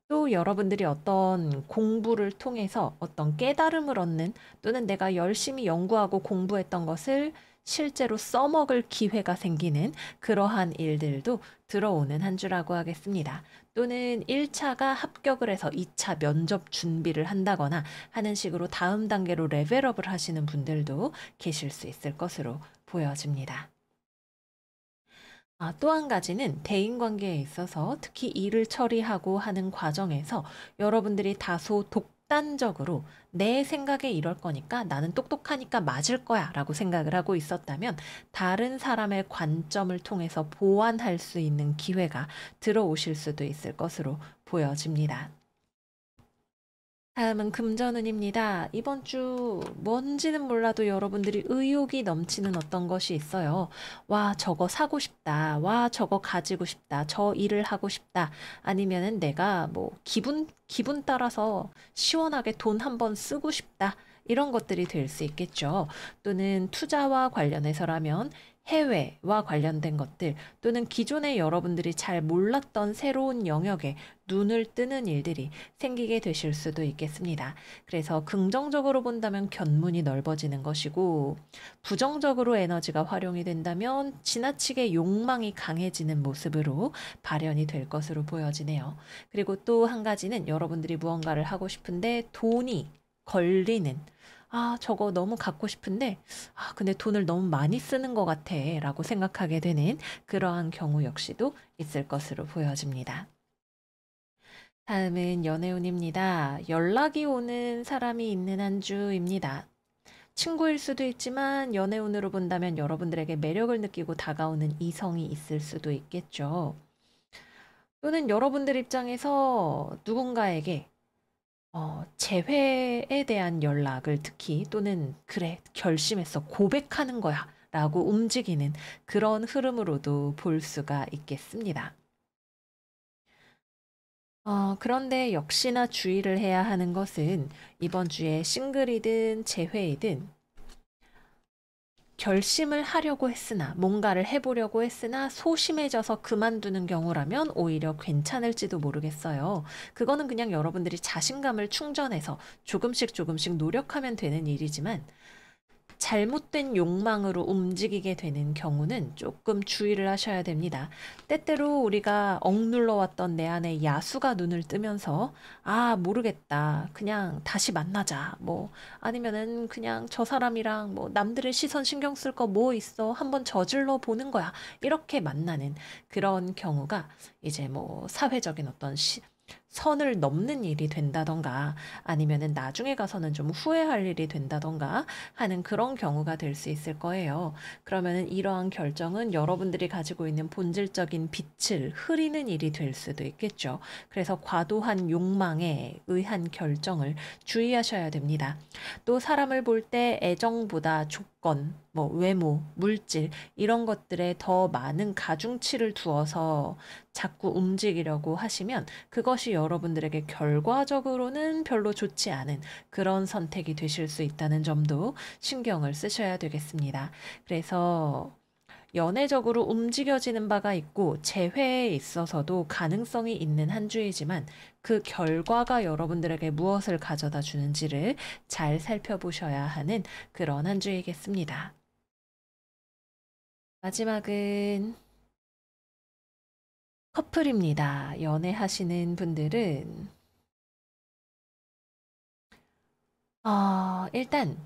또 여러분들이 어떤 공부를 통해서 어떤 깨달음을 얻는 또는 내가 열심히 연구하고 공부했던 것을 실제로 써먹을 기회가 생기는 그러한 일들도 들어오는 한 주라고 하겠습니다. 또는 1차가 합격을 해서 2차 면접 준비를 한다거나 하는 식으로 다음 단계로 레벨업을 하시는 분들도 계실 수 있을 것으로 보여집니다. 또 한 가지는 대인관계에 있어서 특히 일을 처리하고 하는 과정에서 여러분들이 다소 독단적으로 내 생각에 이럴 거니까 나는 똑똑하니까 맞을 거야 라고 생각을 하고 있었다면 다른 사람의 관점을 통해서 보완할 수 있는 기회가 들어오실 수도 있을 것으로 보여집니다. 다음은 금전운입니다. 이번 주 뭔지는 몰라도 여러분들이 의욕이 넘치는 어떤 것이 있어요. 와, 저거 사고 싶다. 와, 저거 가지고 싶다. 저 일을 하고 싶다. 아니면은 내가 뭐 기분 따라서 시원하게 돈 한번 쓰고 싶다. 이런 것들이 될 수 있겠죠. 또는 투자와 관련해서라면 해외와 관련된 것들 또는 기존에 여러분들이 잘 몰랐던 새로운 영역에 눈을 뜨는 일들이 생기게 되실 수도 있겠습니다. 그래서 긍정적으로 본다면 견문이 넓어지는 것이고, 부정적으로 에너지가 활용이 된다면 지나치게 욕망이 강해지는 모습으로 발현이 될 것으로 보여지네요. 그리고 또 한 가지는 여러분들이 무언가를 하고 싶은데 돈이 걸리는, 아, 저거 너무 갖고 싶은데, 아, 근데 돈을 너무 많이 쓰는 것 같아 라고 생각하게 되는 그러한 경우 역시도 있을 것으로 보여집니다. 다음은 연애운입니다. 연락이 오는 사람이 있는 한 주입니다. 친구일 수도 있지만 연애운으로 본다면 여러분들에게 매력을 느끼고 다가오는 이성이 있을 수도 있겠죠. 또는 여러분들 입장에서 누군가에게 재회에 대한 연락을 특히 또는 그래, 결심했어, 고백하는 거야 라고 움직이는 그런 흐름으로도 볼 수가 있겠습니다. 그런데 역시나 주의를 해야 하는 것은 이번 주에 싱글이든 재회이든 결심을 하려고 했으나 뭔가를 해보려고 했으나 소심해져서 그만두는 경우라면 오히려 괜찮을지도 모르겠어요. 그거는 그냥 여러분들이 자신감을 충전해서 조금씩 조금씩 노력하면 되는 일이지만 잘못된 욕망으로 움직이게 되는 경우는 조금 주의를 하셔야 됩니다. 때때로 우리가 억눌러 왔던 내 안에 야수가 눈을 뜨면서 아, 모르겠다. 그냥 다시 만나자. 뭐 아니면은 그냥 저 사람이랑 뭐 남들의 시선 신경 쓸 거 뭐 있어. 한번 저질러 보는 거야. 이렇게 만나는 그런 경우가 이제 뭐 사회적인 어떤 선을 넘는 일이 된다던가 아니면은 나중에 가서는 좀 후회할 일이 된다던가 하는 그런 경우가 될 수 있을 거예요. 그러면은 이러한 결정은 여러분들이 가지고 있는 본질적인 빛을 흐리는 일이 될 수도 있겠죠. 그래서 과도한 욕망에 의한 결정을 주의하셔야 됩니다. 또 사람을 볼 때 애정보다 조건, 뭐 외모, 물질 이런 것들에 더 많은 가중치를 두어서 자꾸 움직이려고 하시면 그것이 여러분들에게 결과적으로는 별로 좋지 않은 그런 선택이 되실 수 있다는 점도 신경을 쓰셔야 되겠습니다. 그래서 연애적으로 움직여지는 바가 있고 재회에 있어서도 가능성이 있는 한 주이지만 그 결과가 여러분들에게 무엇을 가져다 주는지를 잘 살펴보셔야 하는 그런 한 주이겠습니다. 마지막은 커플입니다. 연애하시는 분들은 일단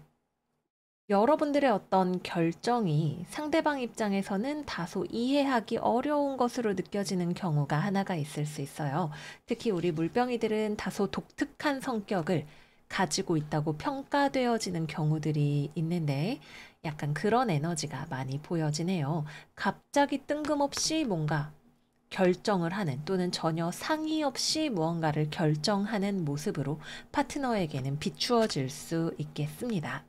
여러분들의 어떤 결정이 상대방 입장에서는 다소 이해하기 어려운 것으로 느껴지는 경우가 하나가 있을 수 있어요. 특히 우리 물병이들은 다소 독특한 성격을 가지고 있다고 평가되어지는 경우들이 있는데 약간 그런 에너지가 많이 보여지네요. 갑자기 뜬금없이 뭔가 결정을 하는 또는 전혀 상의 없이 무언가를 결정하는 모습으로 파트너에게는 비추어질 수 있겠습니다.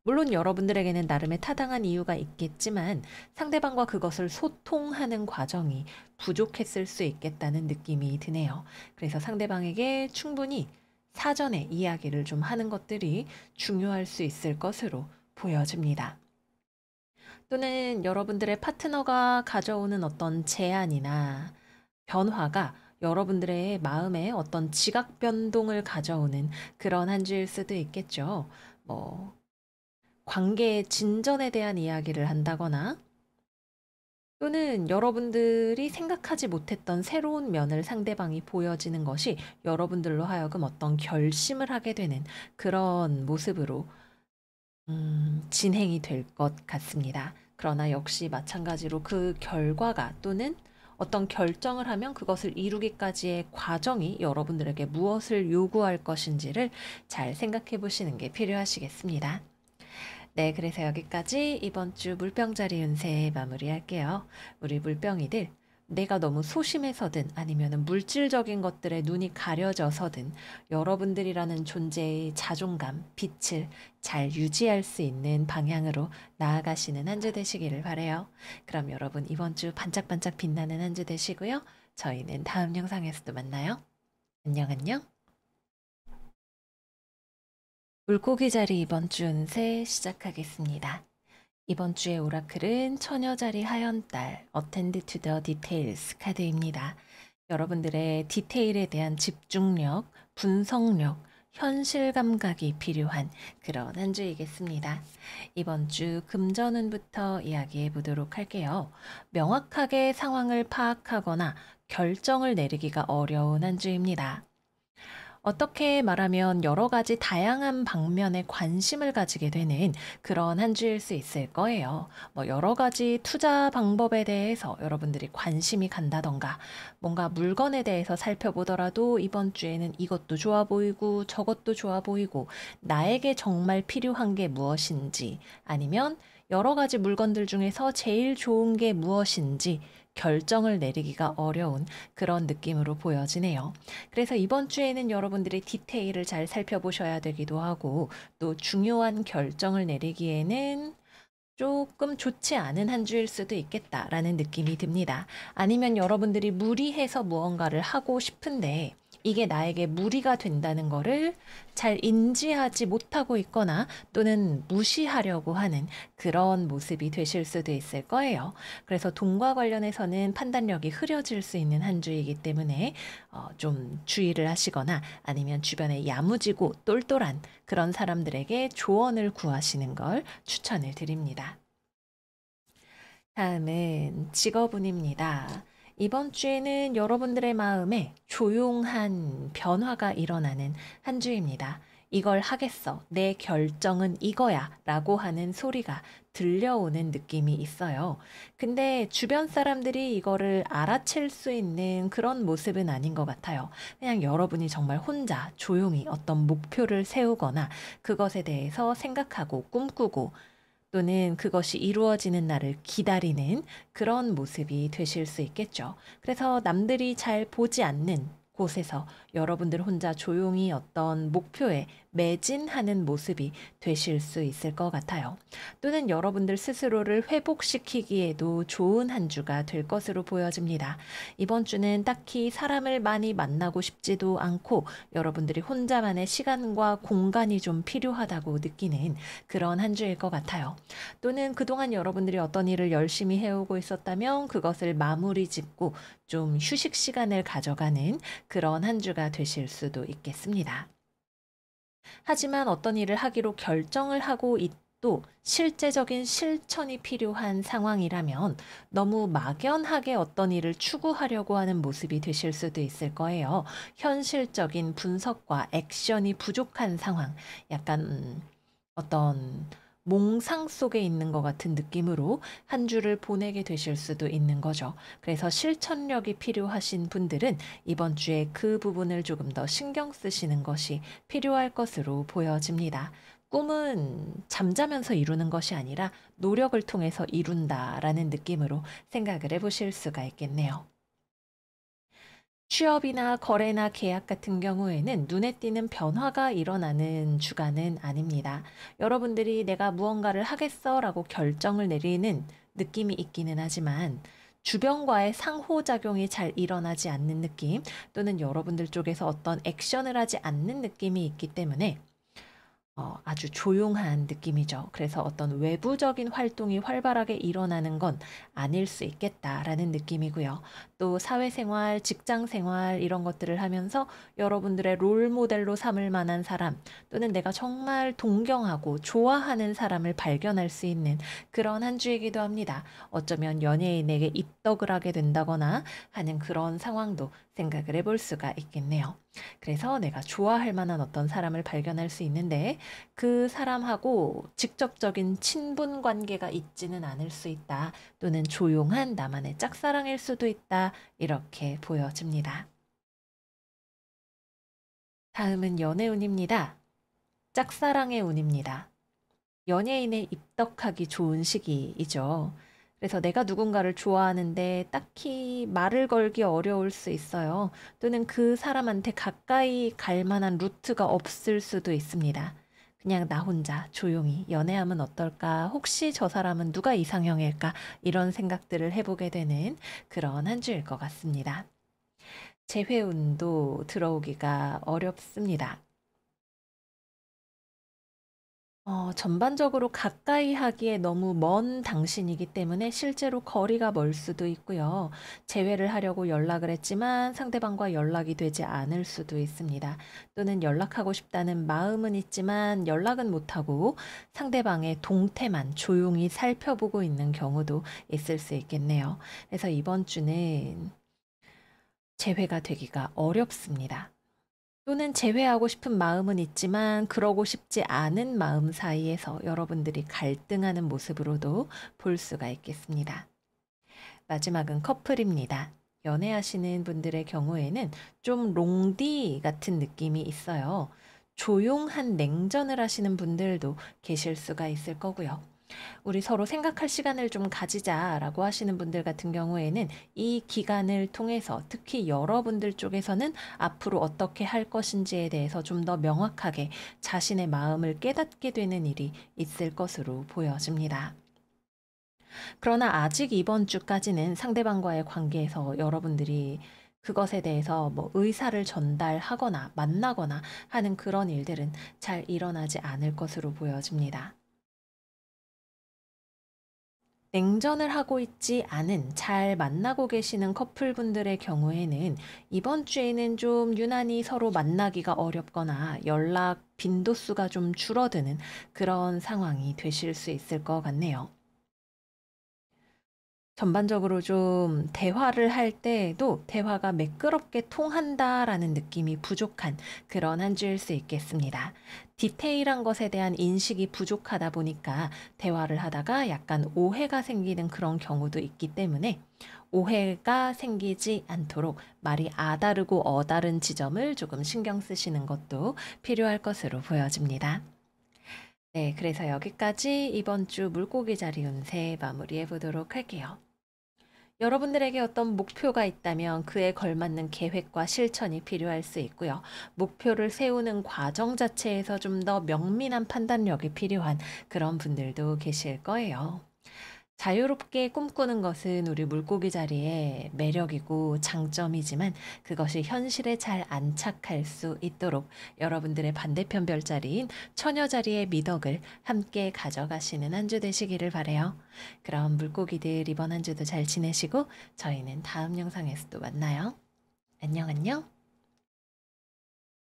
물론 여러분들에게는 나름의 타당한 이유가 있겠지만 상대방과 그것을 소통하는 과정이 부족했을 수 있겠다는 느낌이 드네요. 그래서 상대방에게 충분히 사전에 이야기를 좀 하는 것들이 중요할 수 있을 것으로 보여집니다. 또는 여러분들의 파트너가 가져오는 어떤 제안이나 변화가 여러분들의 마음에 어떤 지각 변동을 가져오는 그런 한 주일 수도 있겠죠. 뭐, 관계의 진전에 대한 이야기를 한다거나 또는 여러분들이 생각하지 못했던 새로운 면을 상대방이 보여지는 것이 여러분들로 하여금 어떤 결심을 하게 되는 그런 모습으로 진행이 될 것 같습니다. 그러나 역시 마찬가지로 그 결과가 또는 어떤 결정을 하면 그것을 이루기까지의 과정이 여러분들에게 무엇을 요구할 것인지를 잘 생각해 보시는 게 필요하시겠습니다. 네, 그래서 여기까지 이번 주 물병자리 운세 마무리할게요. 우리 물병이들 내가 너무 소심해서든 아니면은 물질적인 것들에 눈이 가려져서든 여러분들이라는 존재의 자존감, 빛을 잘 유지할 수 있는 방향으로 나아가시는 한 주 되시기를 바라요. 그럼 여러분 이번 주 반짝반짝 빛나는 한 주 되시고요. 저희는 다음 영상에서도 만나요. 안녕 안녕. 물고기 자리 이번 주 운세 시작하겠습니다. 이번 주의 오라클은 처녀자리 하연달 Attend to the Details 카드입니다. 여러분들의 디테일에 대한 집중력, 분석력, 현실 감각이 필요한 그런 한 주이겠습니다. 이번 주 금전운부터 이야기해 보도록 할게요. 명확하게 상황을 파악하거나 결정을 내리기가 어려운 한 주입니다. 어떻게 말하면 여러 가지 다양한 방면에 관심을 가지게 되는 그런 한 주일 수 있을 거예요. 뭐 여러 가지 투자 방법에 대해서 여러분들이 관심이 간다던가 뭔가 물건에 대해서 살펴보더라도 이번 주에는 이것도 좋아 보이고 저것도 좋아 보이고 나에게 정말 필요한 게 무엇인지 아니면 여러 가지 물건들 중에서 제일 좋은 게 무엇인지 결정을 내리기가 어려운 그런 느낌으로 보여지네요. 그래서 이번 주에는 여러분들이 디테일을 잘 살펴보셔야 되기도 하고 또 중요한 결정을 내리기에는 조금 좋지 않은 한 주일 수도 있겠다라는 느낌이 듭니다. 아니면 여러분들이 무리해서 무언가를 하고 싶은데 이게 나에게 무리가 된다는 거를 잘 인지하지 못하고 있거나 또는 무시하려고 하는 그런 모습이 되실 수도 있을 거예요. 그래서 돈과 관련해서는 판단력이 흐려질 수 있는 한 주이기 때문에 좀 주의를 하시거나 아니면 주변에 야무지고 똘똘한 그런 사람들에게 조언을 구하시는 걸 추천을 드립니다. 다음은 직업운입니다. 이번 주에는 여러분들의 마음에 조용한 변화가 일어나는 한 주입니다. 이걸 하겠어. 내 결정은 이거야. 라고 하는 소리가 들려오는 느낌이 있어요. 근데 주변 사람들이 이거를 알아챌 수 있는 그런 모습은 아닌 것 같아요. 그냥 여러분이 정말 혼자 조용히 어떤 목표를 세우거나 그것에 대해서 생각하고 꿈꾸고 또는 그것이 이루어지는 날을 기다리는 그런 모습이 되실 수 있겠죠. 그래서 남들이 잘 보지 않는 곳에서 여러분들 혼자 조용히 어떤 목표에 매진하는 모습이 되실 수 있을 것 같아요. 또는 여러분들 스스로를 회복시키기에도 좋은 한 주가 될 것으로 보여집니다. 이번 주는 딱히 사람을 많이 만나고 싶지도 않고 여러분들이 혼자만의 시간과 공간이 좀 필요하다고 느끼는 그런 한 주일 것 같아요. 또는 그동안 여러분들이 어떤 일을 열심히 해오고 있었다면 그것을 마무리 짓고 좀 휴식 시간을 가져가는 그런 한 주가 되실 수도 있겠습니다. 하지만 어떤 일을 하기로 결정을 하고 또 실제적인 실천이 필요한 상황이라면 너무 막연하게 어떤 일을 추구하려고 하는 모습이 되실 수도 있을 거예요. 현실적인 분석과 액션이 부족한 상황, 약간 어떤 몽상 속에 있는 것 같은 느낌으로 한 주를 보내게 되실 수도 있는 거죠. 그래서 실천력이 필요하신 분들은 이번 주에 그 부분을 조금 더 신경 쓰시는 것이 필요할 것으로 보여집니다. 꿈은 잠자면서 이루는 것이 아니라 노력을 통해서 이룬다라는 느낌으로 생각을 해보실 수가 있겠네요. 취업이나 거래나 계약 같은 경우에는 눈에 띄는 변화가 일어나는 주간은 아닙니다. 여러분들이 내가 무언가를 하겠어라고 결정을 내리는 느낌이 있기는 하지만 주변과의 상호작용이 잘 일어나지 않는 느낌 또는 여러분들 쪽에서 어떤 액션을 하지 않는 느낌이 있기 때문에 아주 조용한 느낌이죠. 그래서 어떤 외부적인 활동이 활발하게 일어나는 건 아닐 수 있겠다라는 느낌이고요. 또 사회생활, 직장생활 이런 것들을 하면서 여러분들의 롤 모델로 삼을 만한 사람 또는 내가 정말 동경하고 좋아하는 사람을 발견할 수 있는 그런 한 주이기도 합니다. 어쩌면 연예인에게 입덕을 하게 된다거나 하는 그런 상황도 생각을 해볼 수가 있겠네요. 그래서 내가 좋아할 만한 어떤 사람을 발견할 수 있는데 그 사람하고 직접적인 친분 관계가 있지는 않을 수 있다. 또는 조용한 나만의 짝사랑일 수도 있다. 이렇게 보여집니다. 다음은 연애운입니다. 짝사랑의 운입니다. 연예인에 입덕하기 좋은 시기이죠. 그래서 내가 누군가를 좋아하는데 딱히 말을 걸기 어려울 수 있어요. 또는 그 사람한테 가까이 갈 만한 루트가 없을 수도 있습니다. 그냥 나 혼자 조용히 연애하면 어떨까? 혹시 저 사람은 누가 이상형일까? 이런 생각들을 해보게 되는 그런 한 주일 것 같습니다. 재회운도 들어오기가 어렵습니다. 전반적으로 가까이 하기에 너무 먼 당신이기 때문에 실제로 거리가 멀 수도 있고요. 재회를 하려고 연락을 했지만 상대방과 연락이 되지 않을 수도 있습니다. 또는 연락하고 싶다는 마음은 있지만 연락은 못하고 상대방의 동태만 조용히 살펴보고 있는 경우도 있을 수 있겠네요. 그래서 이번 주는 재회가 되기가 어렵습니다. 또는 제외하고 싶은 마음은 있지만 그러고 싶지 않은 마음 사이에서 여러분들이 갈등하는 모습으로도 볼 수가 있겠습니다. 마지막은 커플입니다. 연애하시는 분들의 경우에는 좀 롱디 같은 느낌이 있어요. 조용한 냉전을 하시는 분들도 계실 수가 있을 거고요. 우리 서로 생각할 시간을 좀 가지자라고 하시는 분들 같은 경우에는 이 기간을 통해서 특히 여러분들 쪽에서는 앞으로 어떻게 할 것인지에 대해서 좀 더 명확하게 자신의 마음을 깨닫게 되는 일이 있을 것으로 보여집니다. 그러나 아직 이번 주까지는 상대방과의 관계에서 여러분들이 그것에 대해서 뭐 의사를 전달하거나 만나거나 하는 그런 일들은 잘 일어나지 않을 것으로 보여집니다. 냉전을 하고 있지 않은 잘 만나고 계시는 커플분들의 경우에는 이번 주에는 좀 유난히 서로 만나기가 어렵거나 연락 빈도수가 좀 줄어드는 그런 상황이 되실 수 있을 것 같네요. 전반적으로 좀 대화를 할 때에도 대화가 매끄럽게 통한다라는 느낌이 부족한 그런 한 주일 수 있겠습니다. 디테일한 것에 대한 인식이 부족하다 보니까 대화를 하다가 약간 오해가 생기는 그런 경우도 있기 때문에 오해가 생기지 않도록 말이 아다르고 어다른 지점을 조금 신경 쓰시는 것도 필요할 것으로 보여집니다. 네, 그래서 여기까지 이번 주 물고기 자리 운세 마무리해 보도록 할게요. 여러분들에게 어떤 목표가 있다면 그에 걸맞는 계획과 실천이 필요할 수 있고요. 목표를 세우는 과정 자체에서 좀 더 명민한 판단력이 필요한 그런 분들도 계실 거예요. 자유롭게 꿈꾸는 것은 우리 물고기 자리의 매력이고 장점이지만 그것이 현실에 잘 안착할 수 있도록 여러분들의 반대편 별자리인 처녀 자리의 미덕을 함께 가져가시는 한 주 되시기를 바래요. 그럼 물고기들 이번 한 주도 잘 지내시고 저희는 다음 영상에서 또 만나요. 안녕 안녕.